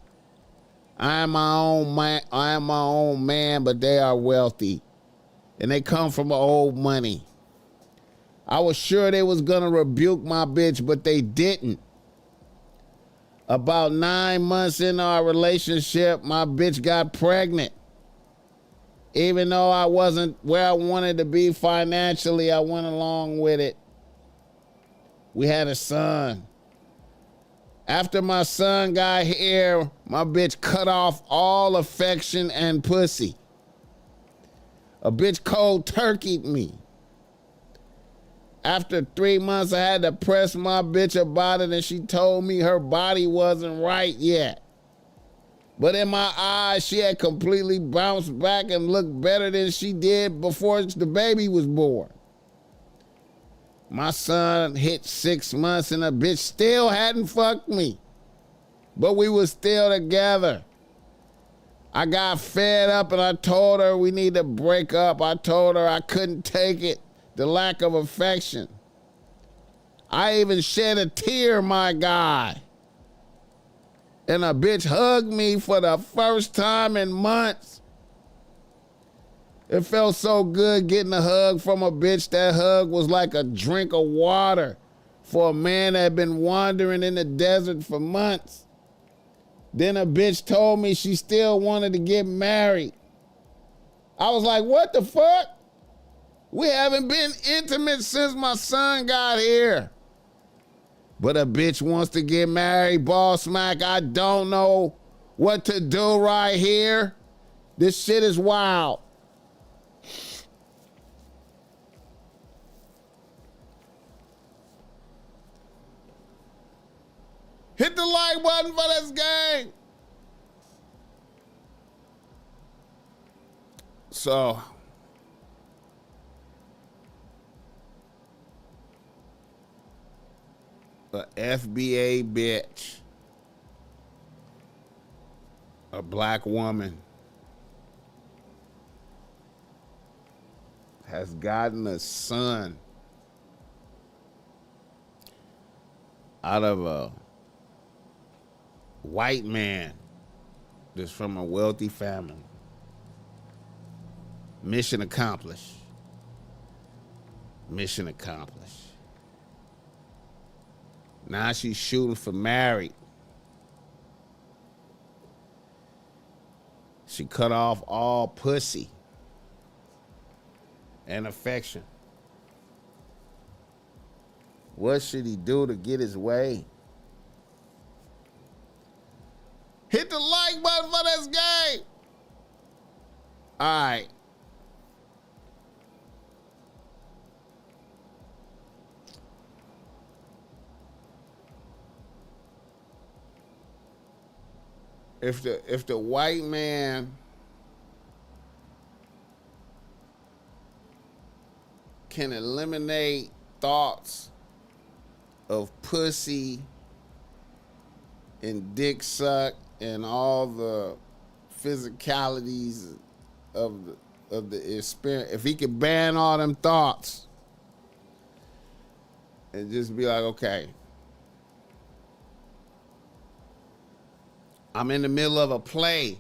I am my own man, but they are wealthy. And they come from old money. I was sure they was gonna rebuke my bitch, but they didn't. About 9 months into our relationship, my bitch got pregnant. Even though I wasn't where I wanted to be financially, I went along with it. We had a son. After my son got here, my bitch cut off all affection and pussy. A bitch cold turkeyed me. After 3 months, I had to press my bitch about it, and she told me her body wasn't right yet. But in my eyes, she had completely bounced back and looked better than she did before the baby was born. My son hit 6 months and the bitch still hadn't fucked me. But we were still together. I got fed up and I told her we need to break up. I told her I couldn't take it, the lack of affection. I even shed a tear, my guy. And a bitch hugged me for the first time in months. It felt so good getting a hug from a bitch. That hug was like a drink of water for a man that had been wandering in the desert for months. Then a bitch told me she still wanted to get married. I was like, what the fuck? We haven't been intimate since my son got here. But a bitch wants to get married, BossMack. I don't know what to do right here. This shit is wild. Hit the like button for this game. So, a FBA bitch, a black woman, has gotten a son out of a white man that's from a wealthy family. Mission accomplished. Mission accomplished. Now she's shooting for married. She cut off all pussy and affection. What should he do to get his way? Hit the like button for this game. All right. If the white man can eliminate thoughts of pussy and dick suck and all the physicalities of the experience, if he could ban all them thoughts and just be like, okay, I'm in the middle of a play.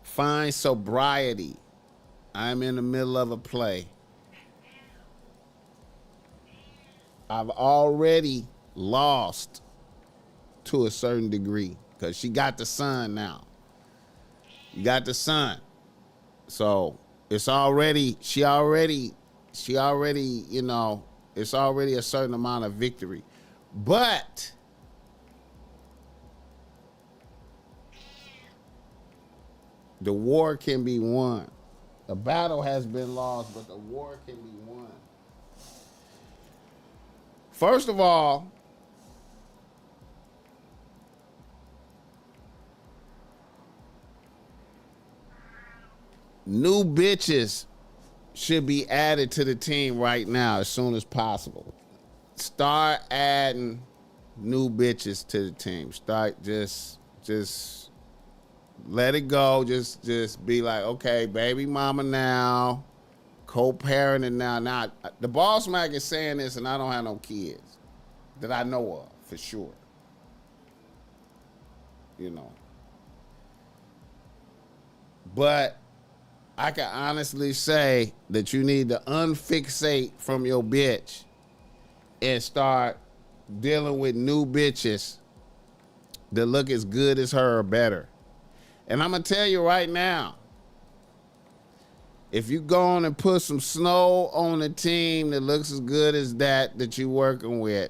Find sobriety. I'm in the middle of a play. I've already lost to a certain degree because she got the son now. You got the son. So it's already, she already, you know, it's already a certain amount of victory. But the war can be won The battle has been lost, but the war can be won. First of all, new bitches should be added to the team right now as soon as possible. Start adding new bitches to the team. Start just let it go. Just be like, okay, baby mama now, co-parenting now. Now, the BossMack is saying this, and I don't have no kids that I know of for sure. You know. But I can honestly say that you need to unfixate from your bitch and start dealing with new bitches that look as good as her or better. And I'm going to tell you right now, if you go on and put some snow on the team that looks as good as that you're working with,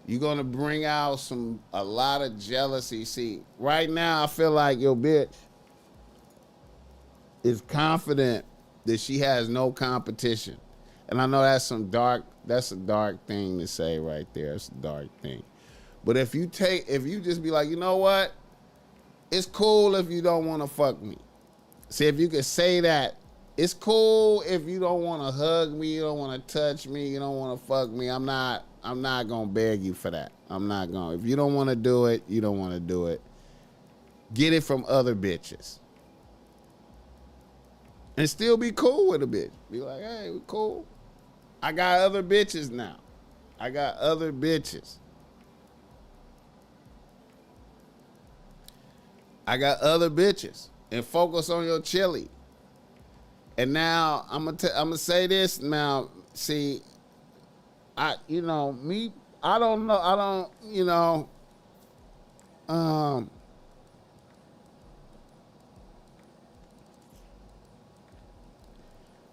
you're going to bring out a lot of jealousy. See, right now I feel like your bitch is confident that she has no competition. And I know that's a dark thing to say right there. It's a dark thing. But if you just be like, you know what? It's cool if you don't want to fuck me. See, if you could say that, it's cool if you don't want to hug me, you don't want to touch me, you don't want to fuck me. I'm not going to beg you for that. I'm not going. If you don't want to do it, you don't want to do it. Get it from other bitches. And still be cool with a bitch. Be like, hey, we cool. I got other bitches now. I got other bitches. I got other bitches. And focus on your chili. And now I'm gonna say this now. See, I don't know.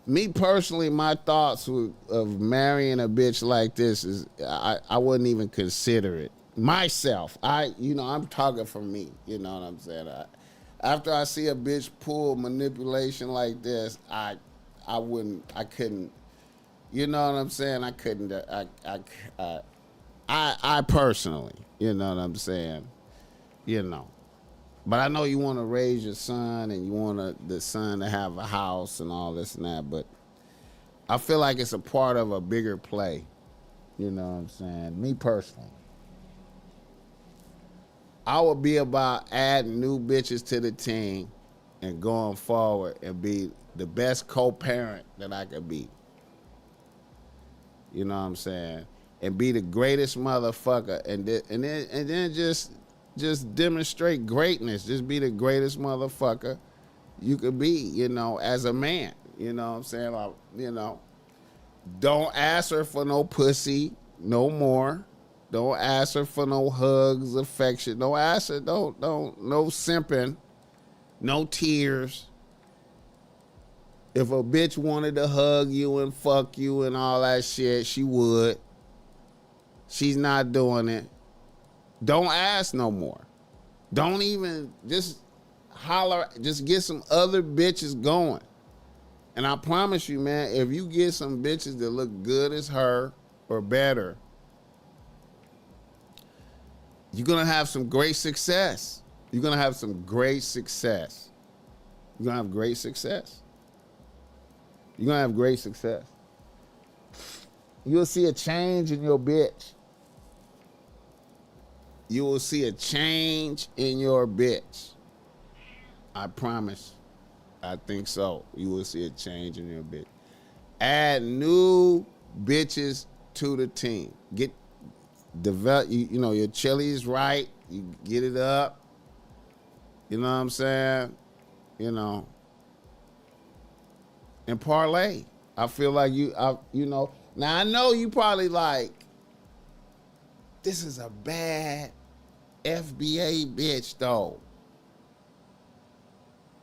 Me personally, my thoughts of marrying a bitch like this is I wouldn't even consider it myself. I'm talking for me. You know what I'm saying? After I see a bitch pull manipulation like this, I couldn't. You know what I'm saying? I couldn't. I personally, you know what I'm saying? You know. But I know you want to raise your son and you want the son to have a house and all this and that. But I feel like it's a part of a bigger play. You know what I'm saying? Me personally. I would be about adding new bitches to the team and going forward and be the best co-parent that I could be. You know what I'm saying? And be the greatest motherfucker. And then just demonstrate greatness. Just be the greatest motherfucker you could be, you know, as a man. You know what I'm saying? Like, you know, don't ask her for no pussy no more. Don't ask her for no hugs, affection. Don't ask her, no simping, no tears. If a bitch wanted to hug you and fuck you and all that shit, she would. She's not doing it. Don't ask no more. Don't even, just holler, just get some other bitches going. And I promise you, man, if you get some bitches that look good as her or better, you're going to have some great success. You're going to have some great success. You're going to have great success. You're going to have great success. You'll see a change in your bitch. You will see a change in your bitch. I promise. I think so. You will see a change in your bitch. Add new bitches to the team. Develop, you know, your chili is right. You get it up. You know what I'm saying? You know. And parlay. I feel like you know. Now I know you probably like, this is a bad FBA bitch though.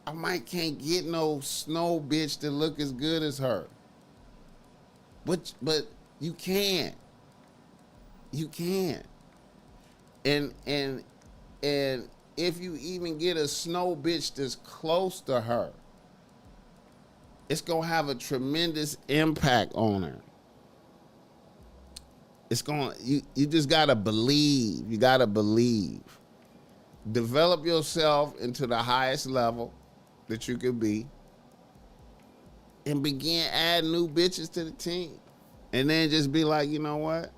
I might can't get no snow bitch that look as good as her. But you can. You can. And if you even get a snow bitch that's close to her, it's gonna have a tremendous impact on her. It's gonna, you just gotta believe. You gotta believe. Develop yourself into the highest level that you could be, and begin adding new bitches to the team. And then just be like, you know what?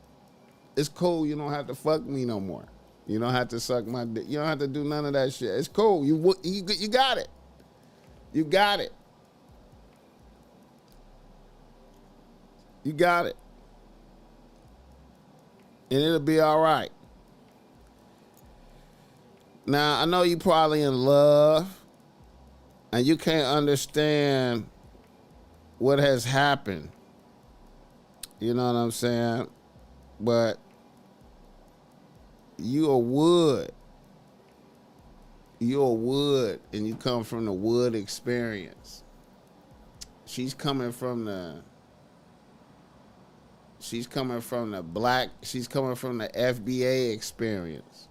It's cool. You don't have to fuck me no more. You don't have to suck my dick. You don't have to do none of that shit. It's cool. You got it. You got it. You got it. And it'll be all right. Now, I know you probably in love and you can't understand what has happened. You know what I'm saying? But you're wood. You're wood, and you come from the wood experience. She's coming from the FBA experience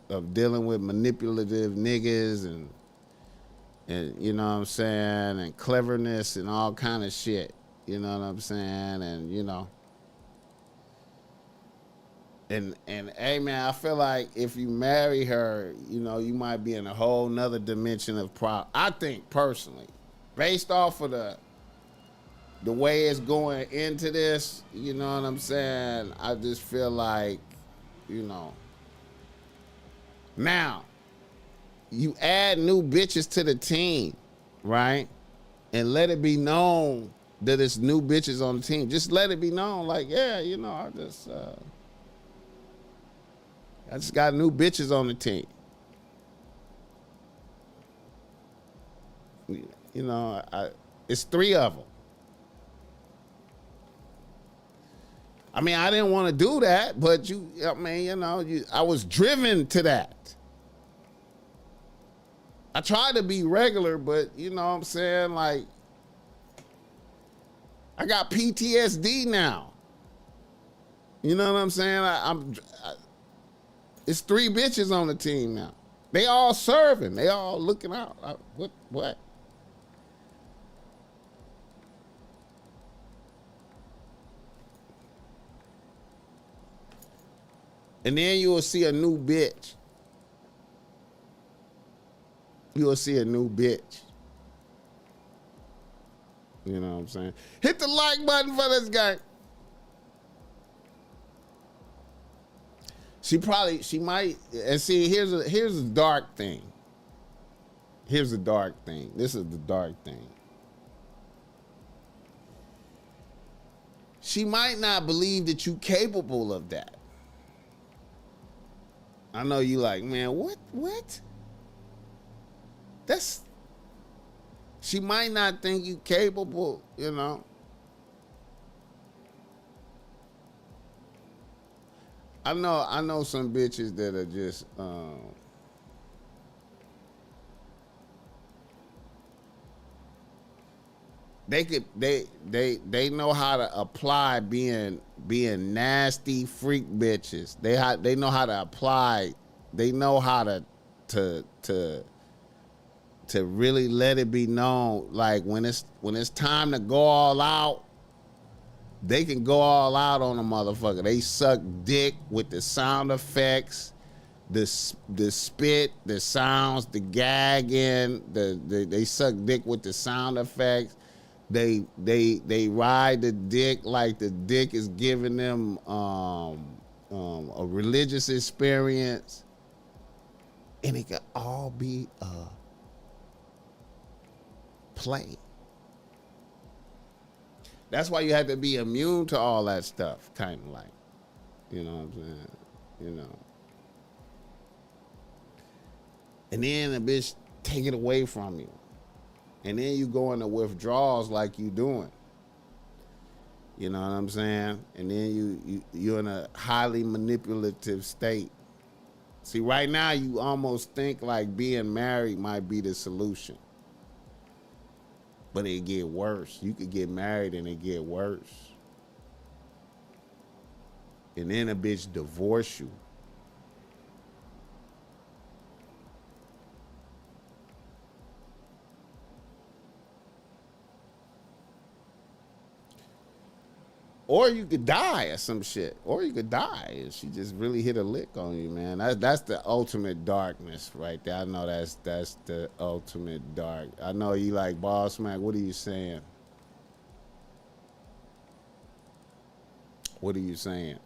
of dealing with manipulative niggas and you know what I'm saying, and cleverness and all kind of shit. You know what I'm saying? And you know. And hey man, I feel like if you marry her, you know, you might be in a whole nother dimension of I think personally, based off of the way it's going into this, you know what I'm saying? I just feel like, you know. Now, you add new bitches to the team, right? And let it be known that it's new bitches on the team. Just let it be known, like, yeah, you know, I just got new bitches on the team. You know, it's 3 of them. I mean, I didn't want to do that, but I was driven to that. I tried to be regular, but you know what I'm saying? Like, I got PTSD now. You know what I'm saying? It's 3 bitches on the team now. They all serving. They all looking out. What? And then you will see a new bitch. You will see a new bitch. You know what I'm saying? Hit the like button for this guy. She might, and see, here's a dark thing. Here's the dark thing. This is the dark thing. She might not believe that you capable of that. I know you like, man, what? She might not think you capable, you know. I know some bitches that are just they know how to apply being nasty freak bitches. They know how to apply. They know how to really let it be known. Like when it's time to go all out, they can go all out on a motherfucker. They suck dick with the sound effects, the spit, the sounds, the gagging. They suck dick with the sound effects. They ride the dick like the dick is giving them a religious experience, and it could all be a play. That's why you have to be immune to all that stuff, kind of like, you know what I'm saying, you know. And then a bitch take it away from you. And then you go into withdrawals like you doing. You know what I'm saying? And then you're in a highly manipulative state. See, right now you almost think like being married might be the solution. But it get worse. You could get married and it get worse. And then a bitch divorce you. Or you could die or some shit. Or you could die if she just really hit a lick on you, man. That's the ultimate darkness right there. I know that's the ultimate dark. I know you like BossMack. What are you saying? What are you saying?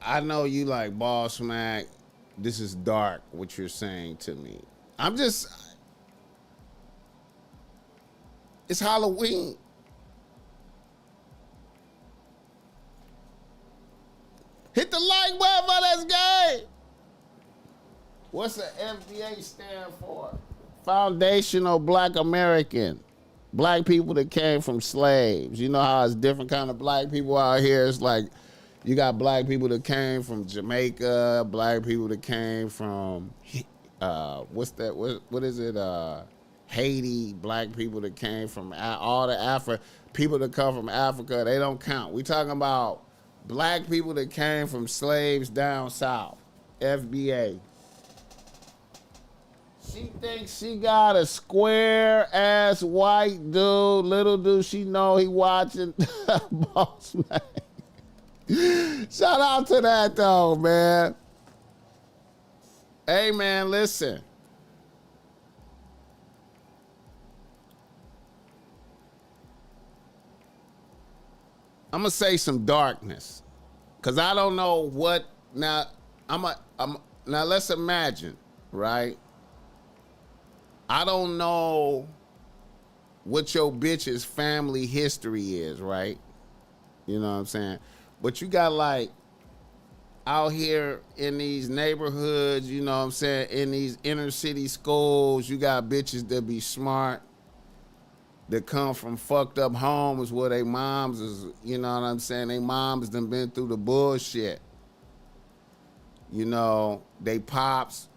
I know you like BossMack. This is dark, what you're saying to me. It's Halloween. Hit the like button for this game. What's the FBA stand for? Foundational Black American. Black people that came from slaves. You know how it's different kind of black people out here? It's like you got black people that came from Jamaica, black people that came from what is it? Haiti, black people that came from all the people that come from Africa, they don't count. We talking about black people that came from slaves down south. FBA. She thinks she got a square ass white dude. Little do she know he watching BossMack. Shout out to that though, man. Hey man, listen. I'm gonna say some darkness, cause I don't know what. Now now let's imagine, right? I don't know what your bitch's family history is, right? You know what I'm saying? But you got like out here in these neighborhoods, you know what I'm saying, in these inner city schools, you got bitches that be smart, that come from fucked up homes where they moms is, you know what I'm saying, they moms done been through the bullshit. You know, they pops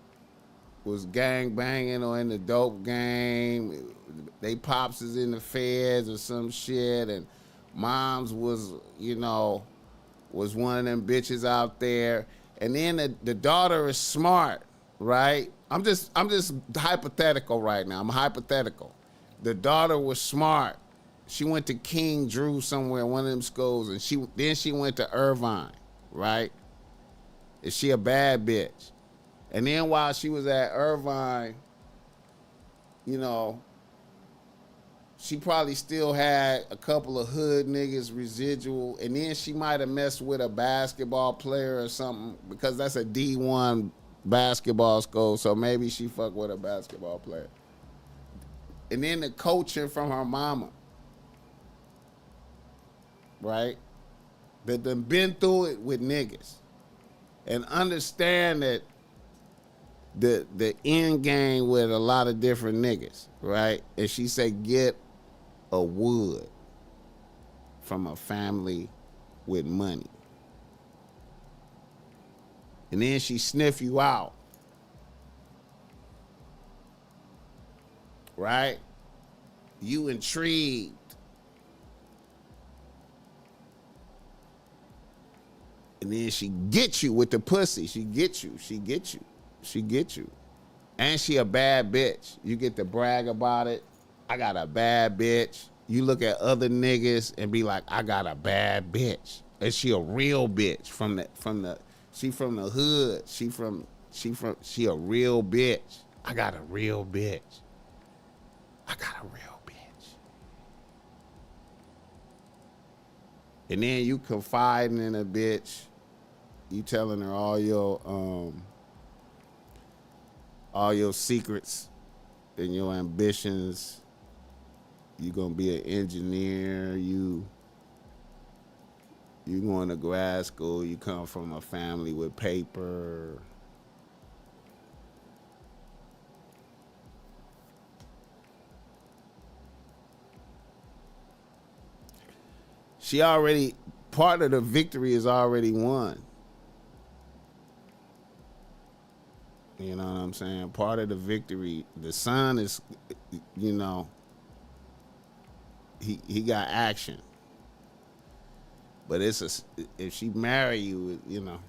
was gang banging or in the dope game. They pops is in the feds or some shit, and moms was, you know, was one of them bitches out there. And then the daughter is smart, right? I'm just hypothetical right now. I'm hypothetical. The daughter was smart. She went to King Drew somewhere, one of them schools, and she went to Irvine, right? Is she a bad bitch? And then while she was at Irvine, you know, she probably still had a couple of hood niggas residual, and then she might have messed with a basketball player or something, because that's a D1 basketball school, so maybe she fucked with a basketball player. And then the coaching from her mama, right? That done been through it with niggas and understand that the end game with a lot of different niggas, right? And she said, get a wood from a family with money. And then she sniff you out, right? You intrigued. And then she get you with the pussy. She get you. And she a bad bitch. You get to brag about it. I got a bad bitch. You look at other niggas and be like, I got a bad bitch. And she a real bitch she from the hood. She a real bitch. I got a real bitch. And then you confiding in a bitch. You telling her all your secrets and your ambitions. You gonna be an engineer. You going to grad school. You come from a family with paper. Part of the victory is already won. You know what I'm saying? Part of the victory, the son is, you know, he got action. But if she marry you, you know.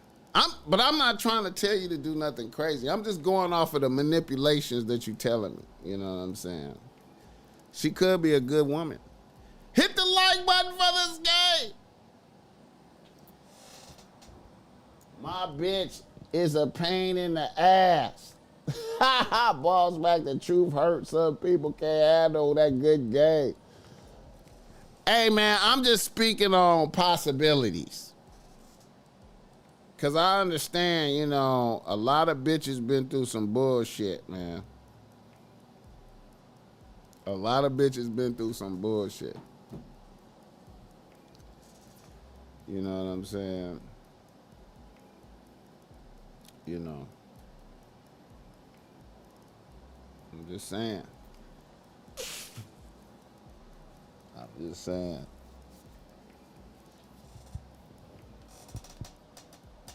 But I'm not trying to tell you to do nothing crazy. I'm just going off of the manipulations that you telling me. You know what I'm saying? She could be a good woman. Hit the like button for this game. My bitch is a pain in the ass. BossMack, the truth hurts. Some people can't handle that good game. Hey, man, I'm just speaking on possibilities. Because I understand, you know, a lot of bitches been through some bullshit, man. A lot of bitches been through some bullshit. You know what I'm saying? You know. I'm just saying. I'm just saying.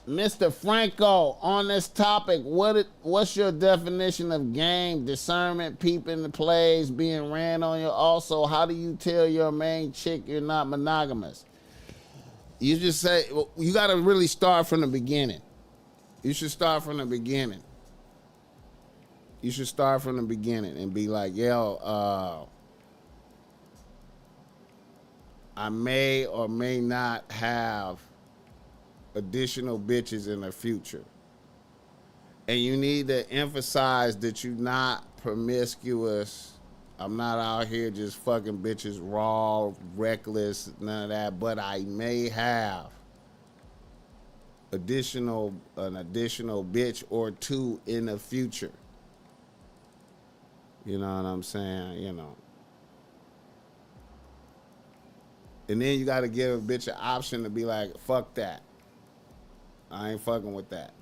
Mr. Franco, on this topic, what's your definition of game, discernment, peeping the plays, being ran on you? Also, how do you tell your main chick you're not monogamous? You just say, well, you got to really start from the beginning. You should start from the beginning. You should start from the beginning and be like, yo, I may or may not have additional bitches in the future. And you need to emphasize that you're not promiscuous. I'm not out here just fucking bitches raw, reckless, none of that, but I may have an additional bitch or two in the future. You know what I'm saying? You know. And then you got to give a bitch an option to be like, fuck that. I ain't fucking with that.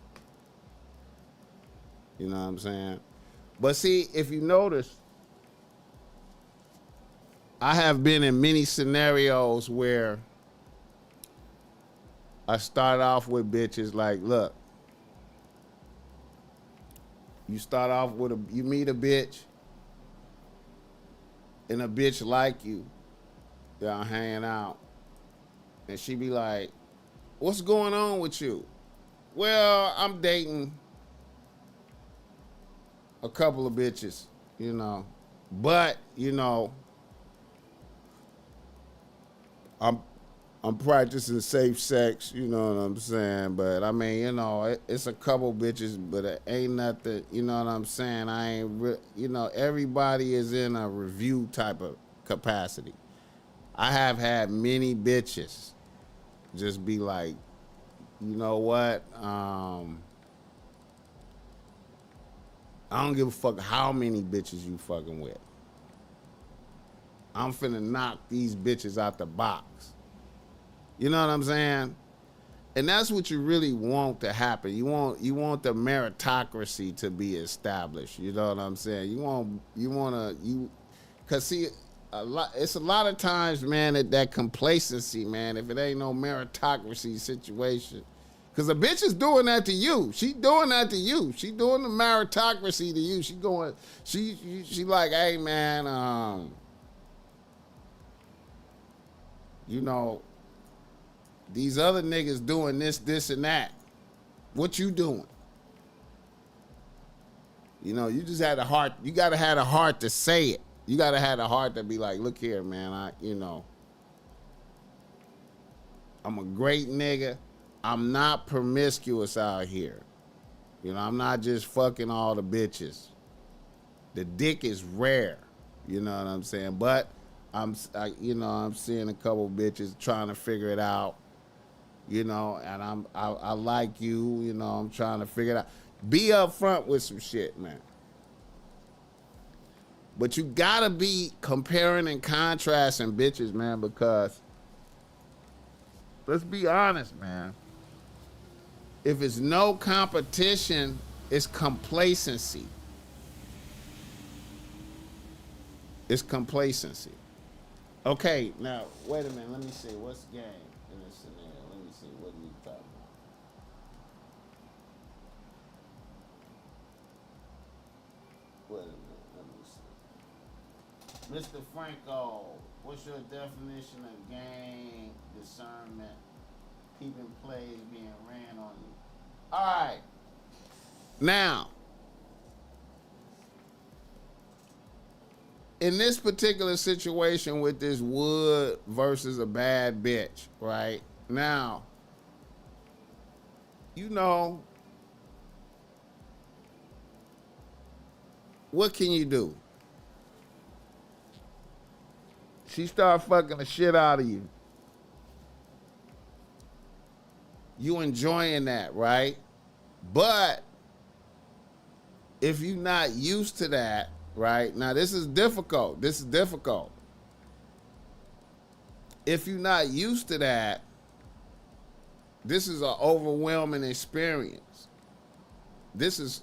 You know what I'm saying? But see, if you notice, I have been in many scenarios where I start off with bitches like, look, you start off with you meet a bitch, and a bitch like you, y'all hanging out, and she be like, what's going on with you? Well, I'm dating a couple of bitches, you know, but, you know, I'm practicing safe sex, you know what I'm saying? But I mean, you know, it's a couple bitches, but it ain't nothing, you know what I'm saying? I ain't, you know, everybody is in a review type of capacity. I have had many bitches just be like, you know what? I don't give a fuck how many bitches you fucking with. I'm finna knock these bitches out the box. You know what I'm saying? And that's what you really want to happen. You want the meritocracy to be established. You know what I'm saying? Cause see, it's a lot of times, man, that complacency, man, if it ain't no meritocracy situation. Cause a bitch is doing that to you. She doing that to you. She doing the meritocracy to you. She like, hey man, you know, these other niggas doing this, and that. What you doing? You know, you just had a heart. You gotta have a heart to say it. You gotta have a heart to be like, look here, man. I'm a great nigga. I'm not promiscuous out here. You know, I'm not just fucking all the bitches. The dick is rare. You know what I'm saying? But I'm seeing a couple bitches trying to figure it out. You know, and I like you. You know, I'm trying to figure it out. Be upfront with some shit, man. But you gotta be comparing and contrasting bitches, man, because let's be honest, man. If it's no competition, it's complacency. It's complacency. Okay, now, wait a minute. Let me see. What's game in this scenario? Let me see. What are we talking about? Wait a minute. Let me see. Mr. Franco, what's your definition of game, discernment, Keeping plays being ran on you. All right. Now, in this particular situation with this Wood versus a bad bitch, right? Now, you know, what can you do? She start fucking the shit out of you. You enjoying that, right? But if you're not used to that, right? Now this is difficult. This is difficult. If you're not used to that, this is an overwhelming experience. This is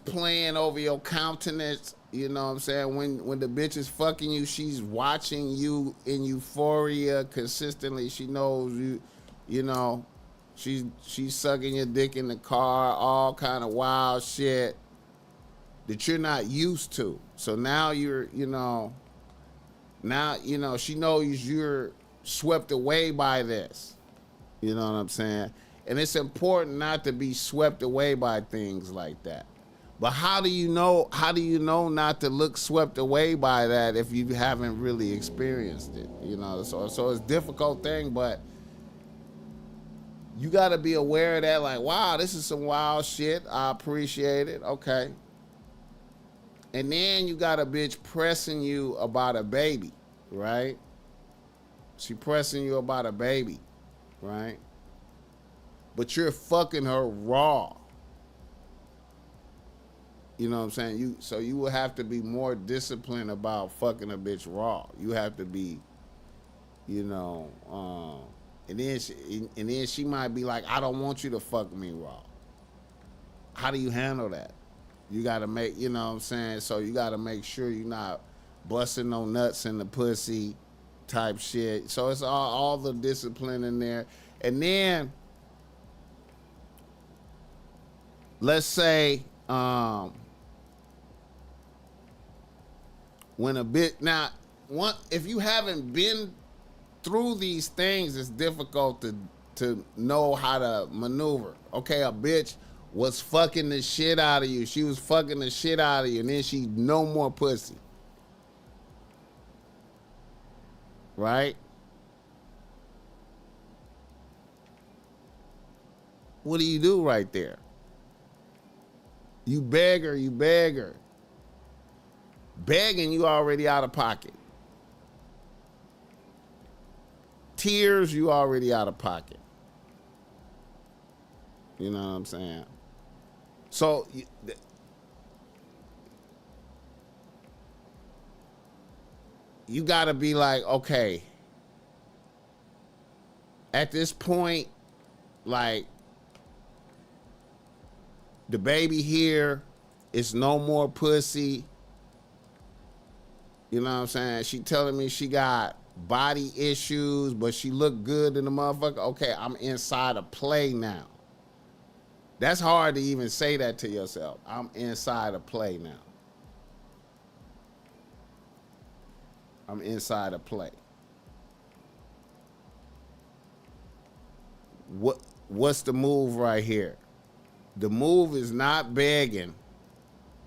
playing over your countenance. You know what I'm saying? When the bitch is fucking you, she's watching you in euphoria consistently. She knows you, you know, she's sucking your dick in the car, all kind of wild shit that you're not used to. So now you're, you know, she knows you're swept away by this. You know what I'm saying? And it's important not to be swept away by things like that. But how do you know not to look swept away by that if you haven't really experienced it? You know, so it's a difficult thing, but you got to be aware of that, like, wow, this is some wild shit. I appreciate it. Okay. And then you got a bitch pressing you about a baby, right? She pressing you about a baby, right? But you're fucking her raw. You know what I'm saying? So you will have to be more disciplined about fucking a bitch raw. You have to be, you know, and then she might be like, I don't want you to fuck me raw. How do you handle that? You got to make, you know what I'm saying? So you got to make sure you're not busting no nuts in the pussy type shit. So it's all the discipline in there. And then, let's say, when a bit, now, if you haven't been through these things, it's difficult to know how to maneuver. Okay, a bitch was fucking the shit out of you. She was fucking the shit out of you, and then she no more pussy. Right? What do you do right there? You beg her. Begging, you already out of pocket. Tears, you already out of pocket. You know what I'm saying? So you got to be like, okay, at this point, like, the baby here, it's no more pussy. You know what I'm saying? She telling me she got body issues, but she look good in the motherfucker. Okay, I'm inside of play now. That's hard to even say that to yourself. I'm inside of play now. I'm inside of play. What's the move right here? The move is not begging.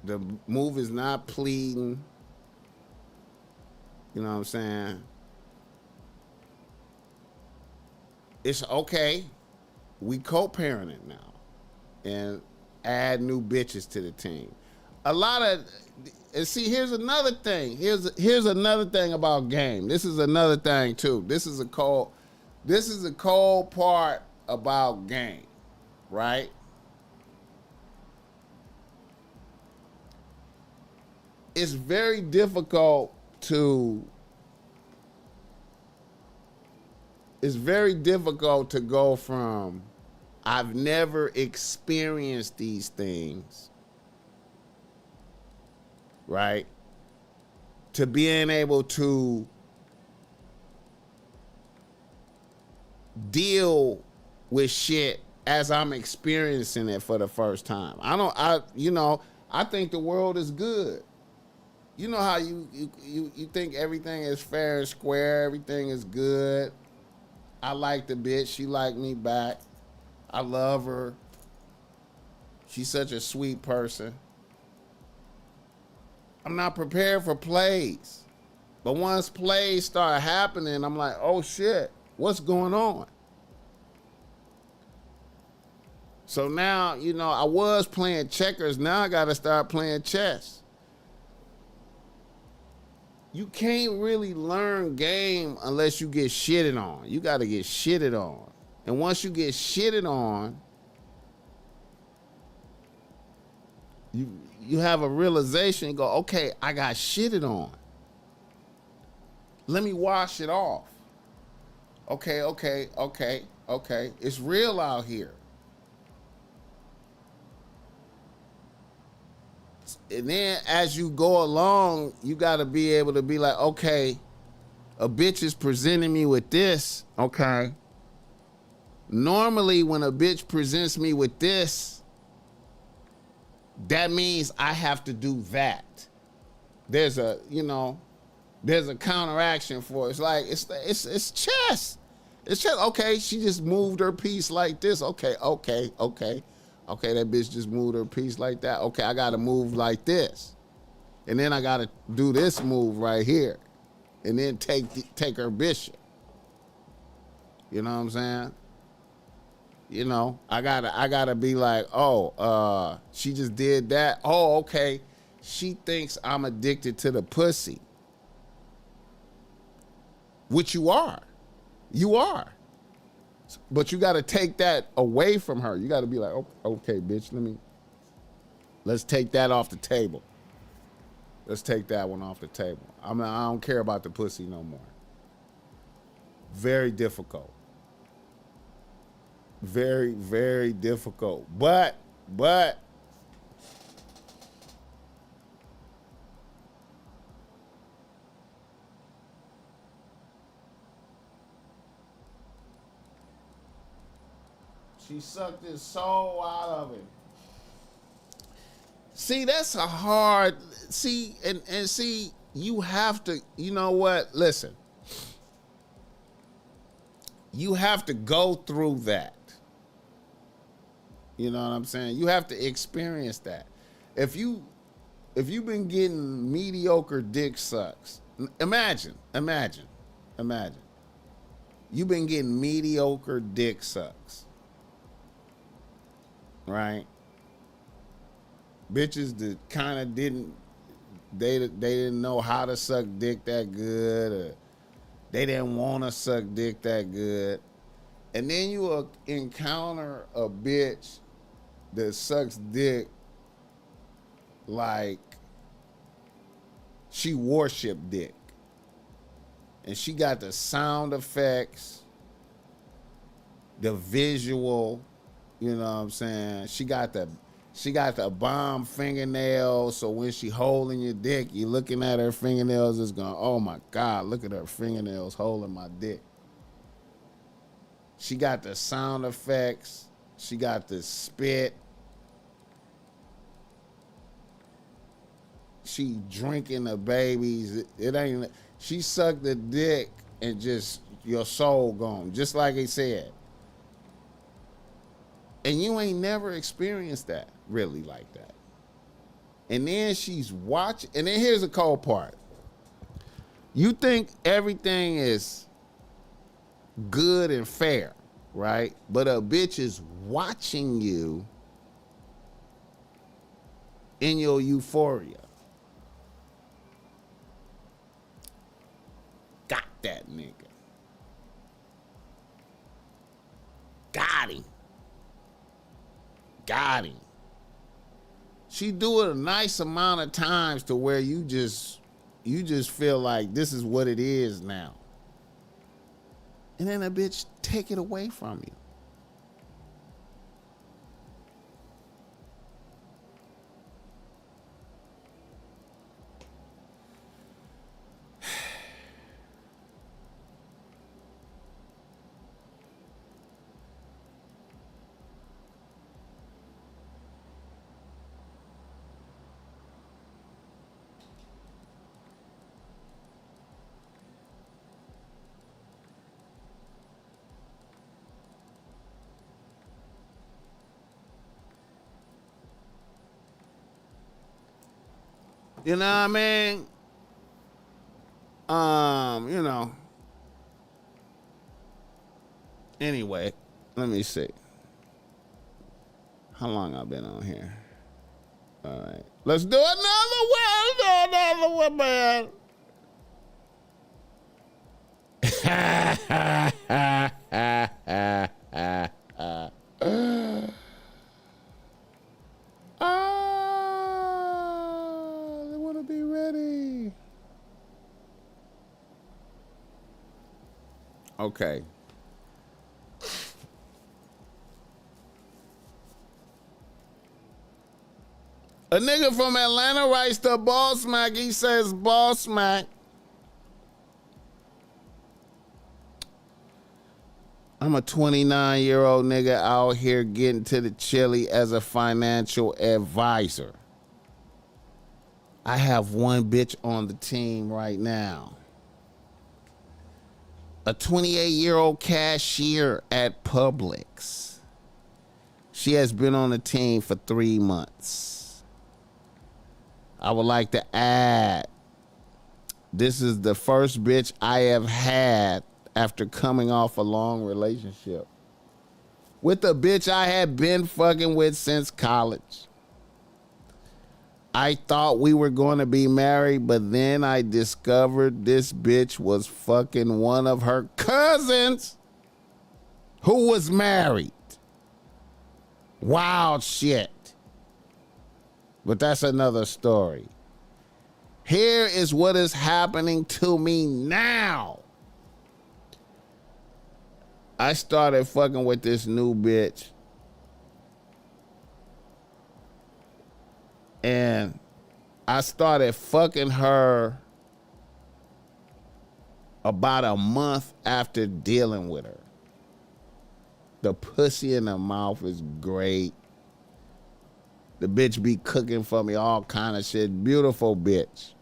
The move is not pleading. You know what I'm saying? It's okay. We co-parenting now. And add new bitches to the team. A lot of, and see, here's another thing. Here's another thing about game. This is another thing too. This is a cold part about game, right? It's very difficult to go from I've never experienced these things, right, to being able to deal with shit as I'm experiencing it for the first time. I think the world is good. You know how you think everything is fair and square, everything is good. I like the bitch. She like me back. I love her. She's such a sweet person. I'm not prepared for plays. But once plays start happening, I'm like, oh shit, what's going on? So now, you know, I was playing checkers. Now I got to start playing chess. You can't really learn game unless you get shitted on. You got to get shitted on. And once you get shitted on, you have a realization and go, okay, I got shitted on. Let me wash it off. Okay. It's real out here. And then as you go along, you got to be able to be like, okay, a bitch is presenting me with this. Okay. Normally when a bitch presents me with this, that means I have to do that. There's a, you know, there's a counteraction for it. It's like, it's chess. It's chess. Okay, she just moved her piece like this. Okay, that bitch just moved her piece like that. Okay, I gotta move like this. And then I gotta do this move right here. And then take her bishop. You know what I'm saying? You know, I gotta be like, oh, she just did that. Oh, okay. She thinks I'm addicted to the pussy. Which you are. You are. But you gotta take that away from her. You gotta be like, okay, bitch, let's take that off the table. Let's take that one off the table. I don't care about the pussy no more. Very difficult. Very, very difficult. But she sucked his soul out of him. See, that's a hard, see, and see, you have to, you know what? Listen. You have to go through that. You know what I'm saying? You have to experience that. If you've been getting mediocre dick sucks, imagine. You've been getting mediocre dick sucks. Right? Bitches that kind of didn't know how to suck dick that good, or they didn't want to suck dick that good. And then you encounter a bitch that sucks dick like she worship dick. And she got the sound effects, the visual, you know what I'm saying? She got the bomb fingernails, so when she holding your dick, you looking at her fingernails, it's going, oh my God, look at her fingernails holding my dick. She got the sound effects. She got the spit. She drinking the babies. It ain't, she sucked the dick and just your soul gone, just like he said. And you ain't never experienced that really like that. And then she's watching, and then here's the cold part. You think everything is good and fair, right? But a bitch is watching you in your euphoria. Got that nigga. Got him. Got him. She do it a nice amount of times to where you just feel like this is what it is now. And then a bitch take it away from you. You know what I mean? You know. Anyway, let me see. How long I've been on here? All right. Let's do another one. Another one, man. They want to be ready. Okay. A nigga from Atlanta writes to BossMack. He says, BossMack, I'm a 29-year-old nigga out here getting to the chili as a financial advisor. I have one bitch on the team right now. A 28-year-old cashier at Publix. She has been on the team for 3 months. I would like to add, this is the first bitch I have had after coming off a long relationship with a bitch I had been fucking with since college. I thought we were going to be married, but then I discovered this bitch was fucking one of her cousins who was married. Wild shit. But that's another story. Here is what is happening to me now. I started fucking with this new bitch. And I started fucking her about a month after dealing with her. The pussy in the mouth is great. The bitch be cooking for me, all kind of shit. Beautiful bitch.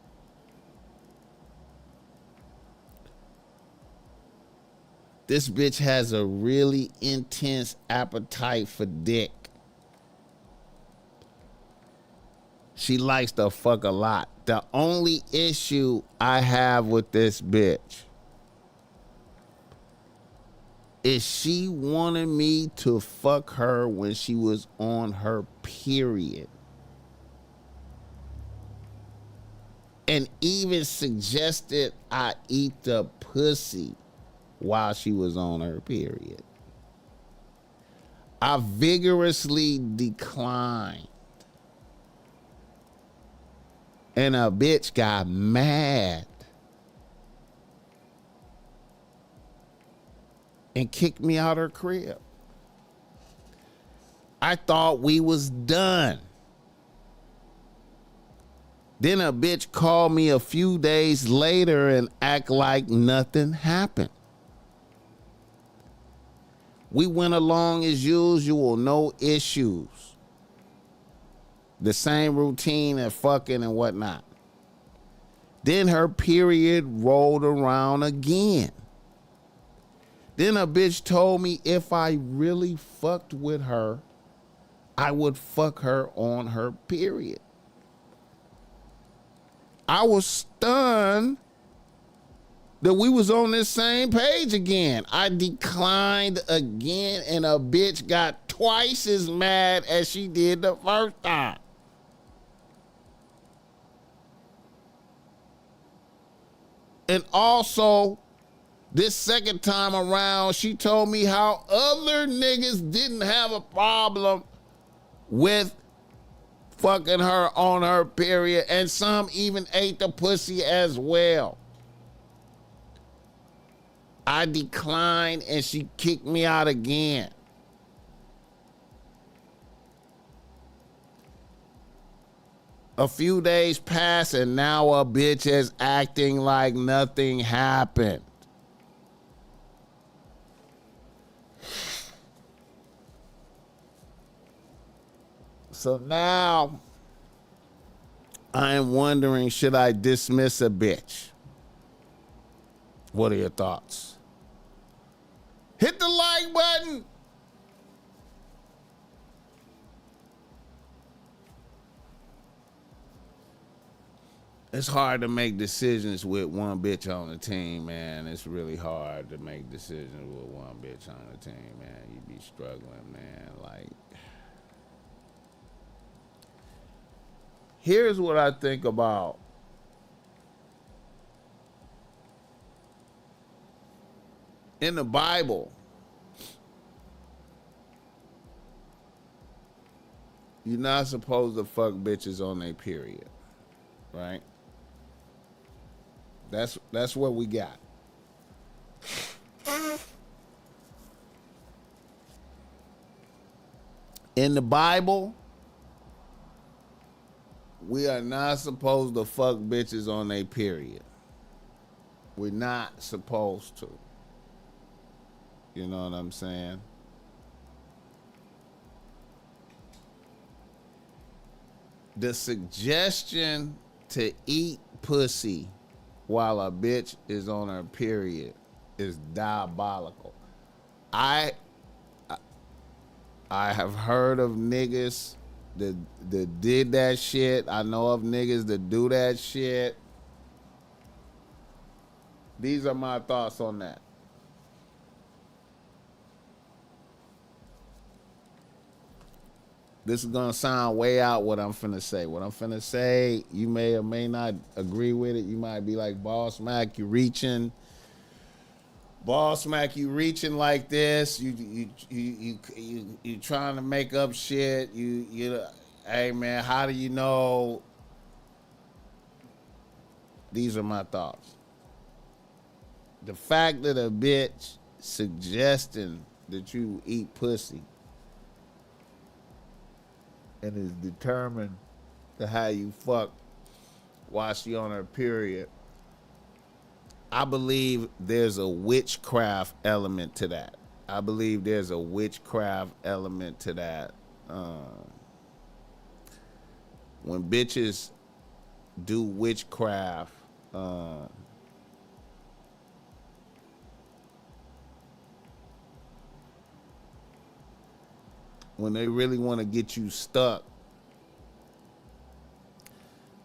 This bitch has a really intense appetite for dick. She likes to fuck a lot. The only issue I have with this bitch is she wanted me to fuck her when she was on her period. And even suggested I eat the pussy while she was on her period. I vigorously declined. And a bitch got mad and kicked me out her crib. I thought we was done. Then a bitch called me a few days later and act like nothing happened. We went along as usual, no issues. The same routine and fucking and whatnot. Then her period rolled around again. Then a bitch told me if I really fucked with her, I would fuck her on her period. I was stunned that we was on this same page again. I declined again, and a bitch got twice as mad as she did the first time. And also, this second time around, she told me how other niggas didn't have a problem with fucking her on her period, and some even ate the pussy as well. I declined and she kicked me out again. A few days pass and now a bitch is acting like nothing happened. So now I am wondering, should I dismiss a bitch? What are your thoughts? Hit the like button. It's hard to make decisions with one bitch on the team, man. It's really hard to make decisions with one bitch on the team, man. You be struggling, man. Like, here's what I think about in the Bible. You're not supposed to fuck bitches on their period, right? That's what we got. In the Bible, we are not supposed to fuck bitches on their period. We're not supposed to. You know what I'm saying? The suggestion to eat pussy while a bitch is on her period is diabolical. I have heard of niggas that did that shit. I know of niggas that do that shit. These are my thoughts on that. This is gonna sound way out what I'm finna say. What I'm finna say, you may or may not agree with it. You might be like, BossMack, you reaching. BossMack, you reaching like this. You trying to make up shit. Hey man, how do you know? These are my thoughts. The fact that a bitch suggesting that you eat pussy and is determined to how you fuck while she on her period, I believe there's a witchcraft element to that. I believe there's a witchcraft element to that. When bitches do witchcraft, when they really want to get you stuck.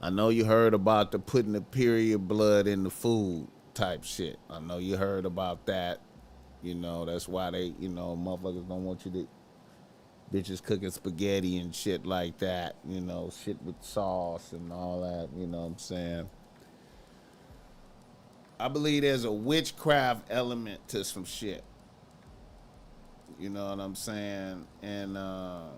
I know you heard about the putting the period blood in the food type shit. I know you heard about that. You know, that's why they, motherfuckers don't want you to, bitches cooking spaghetti and shit like that, shit with sauce and all that, you know what I'm saying? I believe there's a witchcraft element to some shit. You know what I'm saying? And I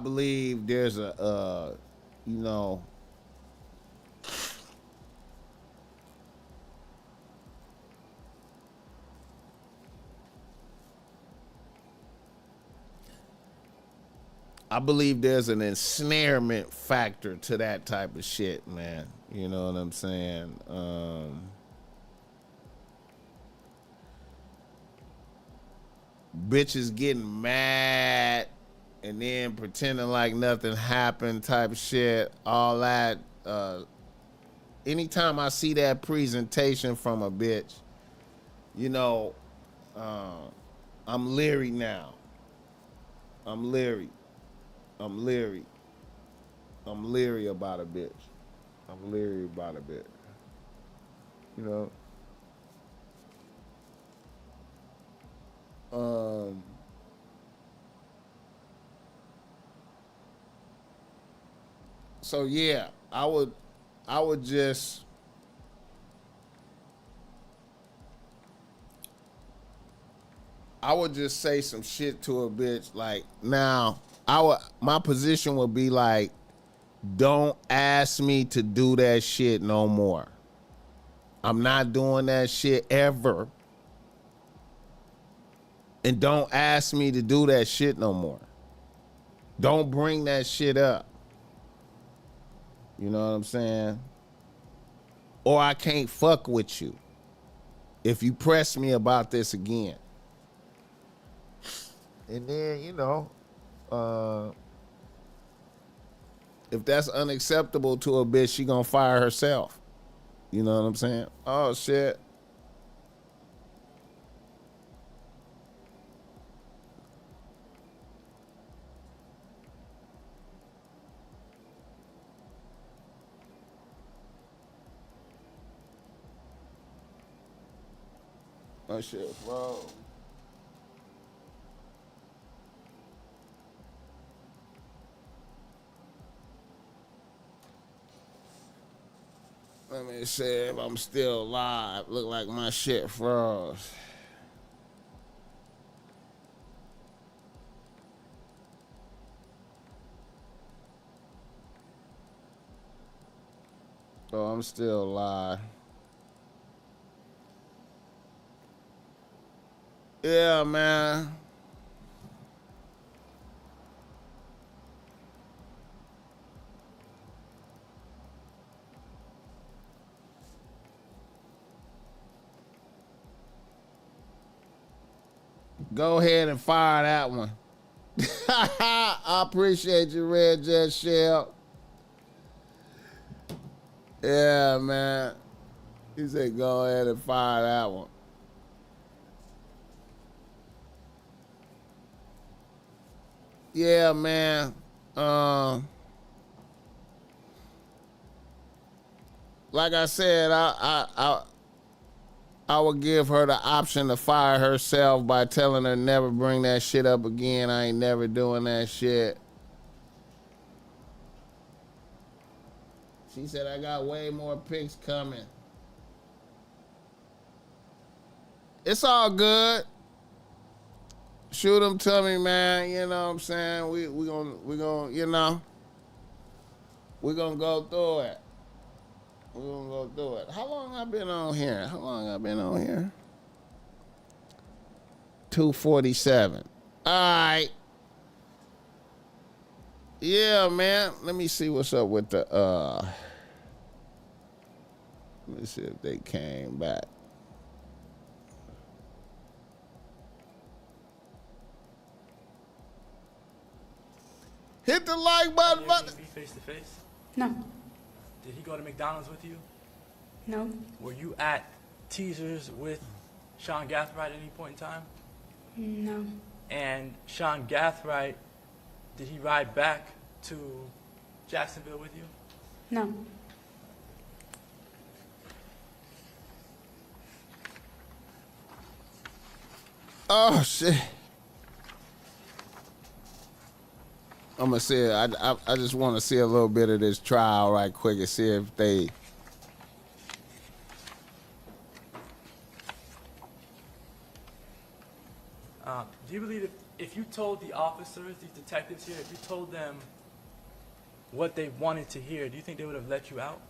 believe there's a I believe there's an ensnarement factor to that type of shit, man. You know what I'm saying? Bitches getting mad and then pretending like nothing happened type shit, all that. Anytime I see that presentation from a bitch, I'm leery now. I'm leery about a bitch. I'm leery about a bitch. You know? So yeah, I would just say some shit to a bitch like, now my position would be like, don't ask me to do that shit no more. I'm not doing that shit ever. And don't ask me to do that shit no more. Don't bring that shit up. You know what I'm saying? Or I can't fuck with you if you press me about this again. And then, if that's unacceptable to a bitch, she gonna fire herself. You know what I'm saying? Oh, shit. My shit froze. Let me see if I'm still live. Look like my shit froze. Oh, I'm still live. Yeah, man. Go ahead and fire that one. I appreciate you, Red Jet Shell. Yeah, man. He said go ahead and fire that one. Yeah, man. Like I said, I would give her the option to fire herself by telling her never bring that shit up again. I ain't never doing that shit. She said I got way more pics coming. It's all good. Shoot them to me, man. You know what I'm saying? We gonna, you know, we gonna go through it. We're gonna go through it. How long I been on here? 2:47. All right. Yeah, man. Let me see what's up with the let me see if they came back. Hit the like button. Be face to face? No. Did he go to McDonald's with you? No. Were you at Teasers with Sean Gathright at any point in time? No. And Sean Gathright, did he ride back to Jacksonville with you? No. Oh shit. I'm gonna see. I just want to see a little bit of this trial right quick and see if they. Do you believe if you told the officers, these detectives here, if you told them what they wanted to hear, do you think they would have let you out?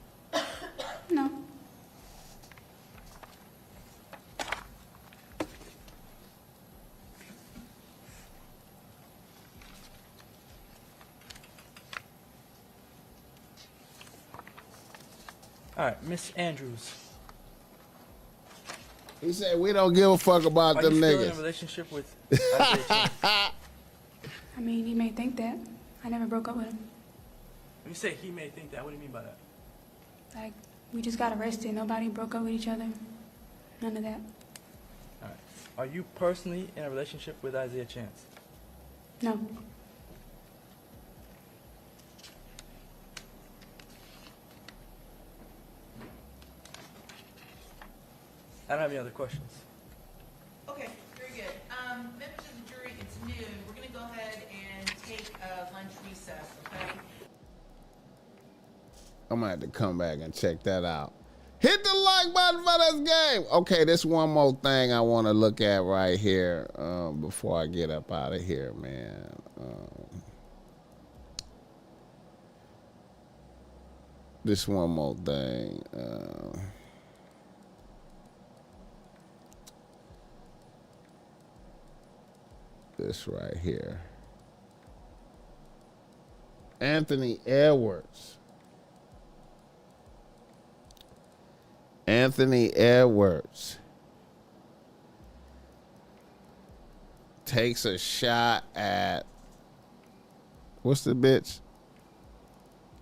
No. All right, Miss Andrews. He said we don't give a fuck about Are them you still in a niggas. relationship with Isaiah Chance? I mean, he may think that. I never broke up with him. When you say he may think that, what do you mean by that? Like, we just got arrested. Nobody broke up with each other. None of that. All right. Are you personally in a relationship with Isaiah Chance? No. I don't have any other questions. Okay, very good. Members of the jury, it's noon. We're going to go ahead and take a lunch recess, okay? I'm gonna have to come back and check that out. Hit the like button for this game. Okay, this one more thing I want to look at right here before I get up out of here, man. This one more thing. This right here. Anthony Edwards. Anthony Edwards takes a shot at, what's the bitch?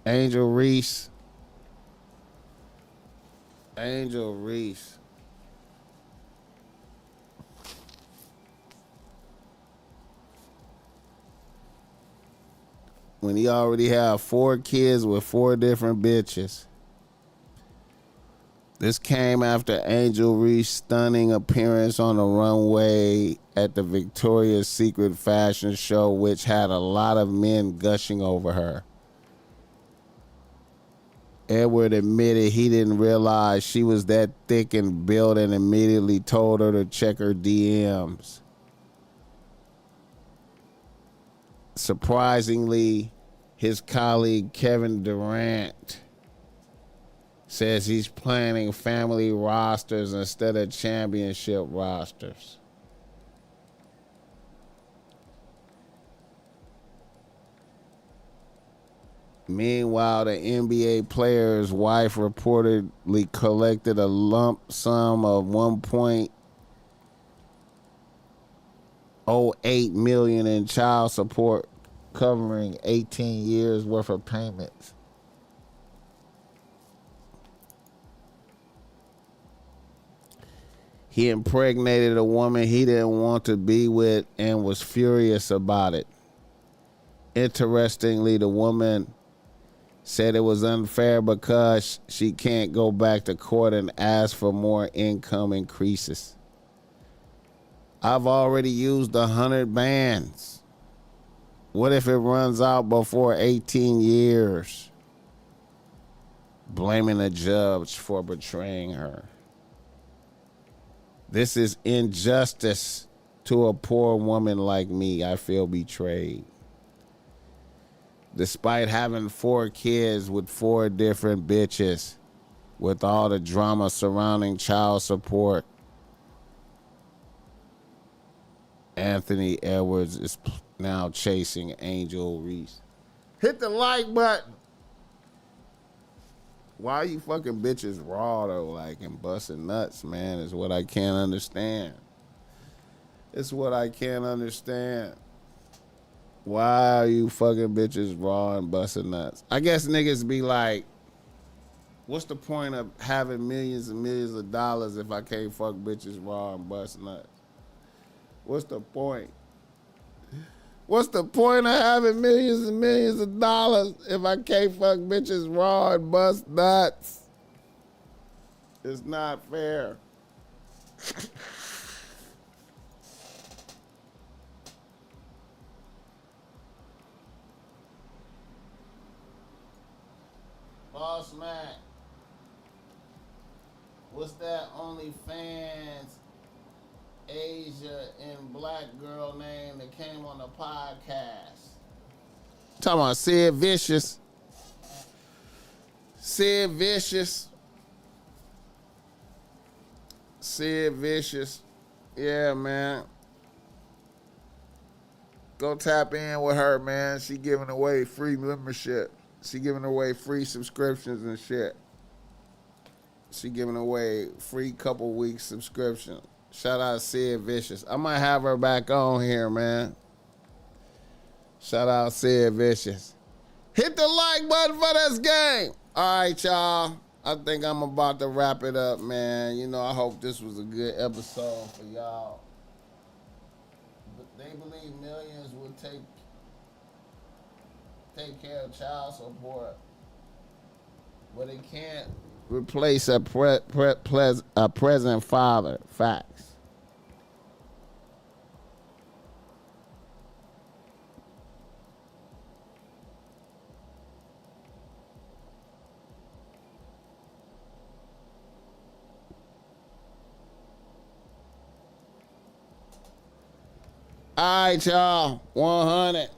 Angel Reese. Angel Reese. When he already have 4 kids with 4 different bitches. This came after Angel Reese's stunning appearance on the runway at the Victoria's Secret fashion show, which had a lot of men gushing over her. Edward admitted he didn't realize she was that thick and built and immediately told her to check her DMs. Surprisingly, his colleague Kevin Durant says he's planning family rosters instead of championship rosters. Meanwhile, the NBA player's wife reportedly collected a lump sum of $1.08 million in child support, covering 18 years worth of payments. He impregnated a woman he didn't want to be with and was furious about it. Interestingly, the woman said it was unfair because she can't go back to court and ask for more income increases. I've already used 100 bands. What if it runs out before 18 years? Blaming a judge for betraying her. This is injustice to a poor woman like me. I feel betrayed. Despite having 4 kids with 4 different bitches, with all the drama surrounding child support, Anthony Edwards is now chasing Angel Reese. Hit the like button. Why you fucking bitches raw though, like, and busting nuts, man, is what I can't understand. It's what I can't understand. Why are you fucking bitches raw and busting nuts? I guess niggas be like, what's the point of having millions and millions of dollars if I can't fuck bitches raw and bust nuts? What's the point? What's the point of having millions and millions of dollars if I can't fuck bitches raw and bust nuts? It's not fair. BossMack, what's that OnlyFans Asia and black girl name that came on the podcast? Talking about Sid Vicious. Sid Vicious. Sid Vicious. Yeah, man. Go tap in with her, man. She giving away free membership. She giving away free subscriptions and shit. She giving away free couple weeks subscription. Shout out Sid Vicious. I might have her back on here, man. Shout out Sid Vicious. Hit the like button for this game. All right, y'all. I think I'm about to wrap it up, man. You know, I hope this was a good episode for y'all. But they believe millions will take care of child support, but it can't replace a present father. Facts. All right, y'all. 100.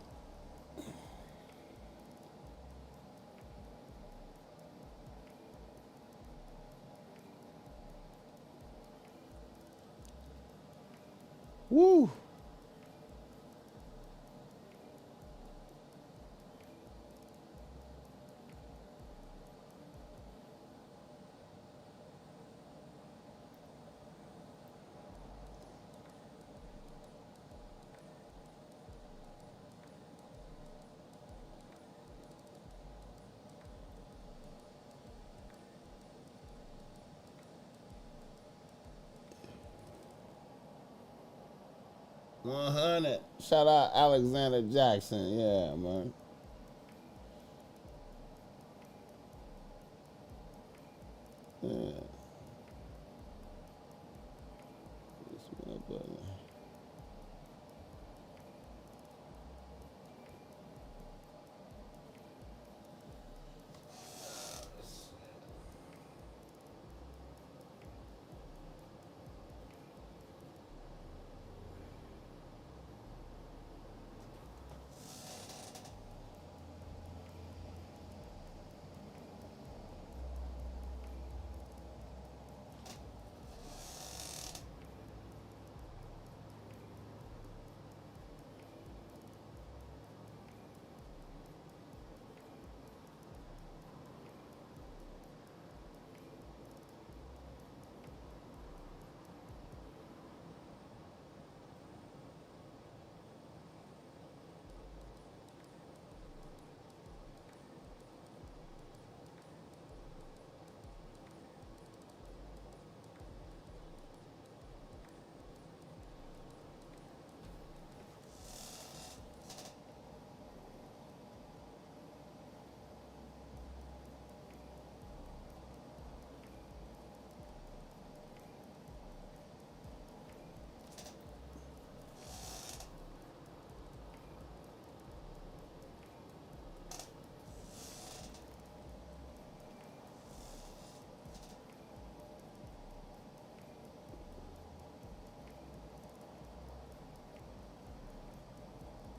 Woo. $100. Shout out Alexander Jackson. Yeah, man. Yeah. Good.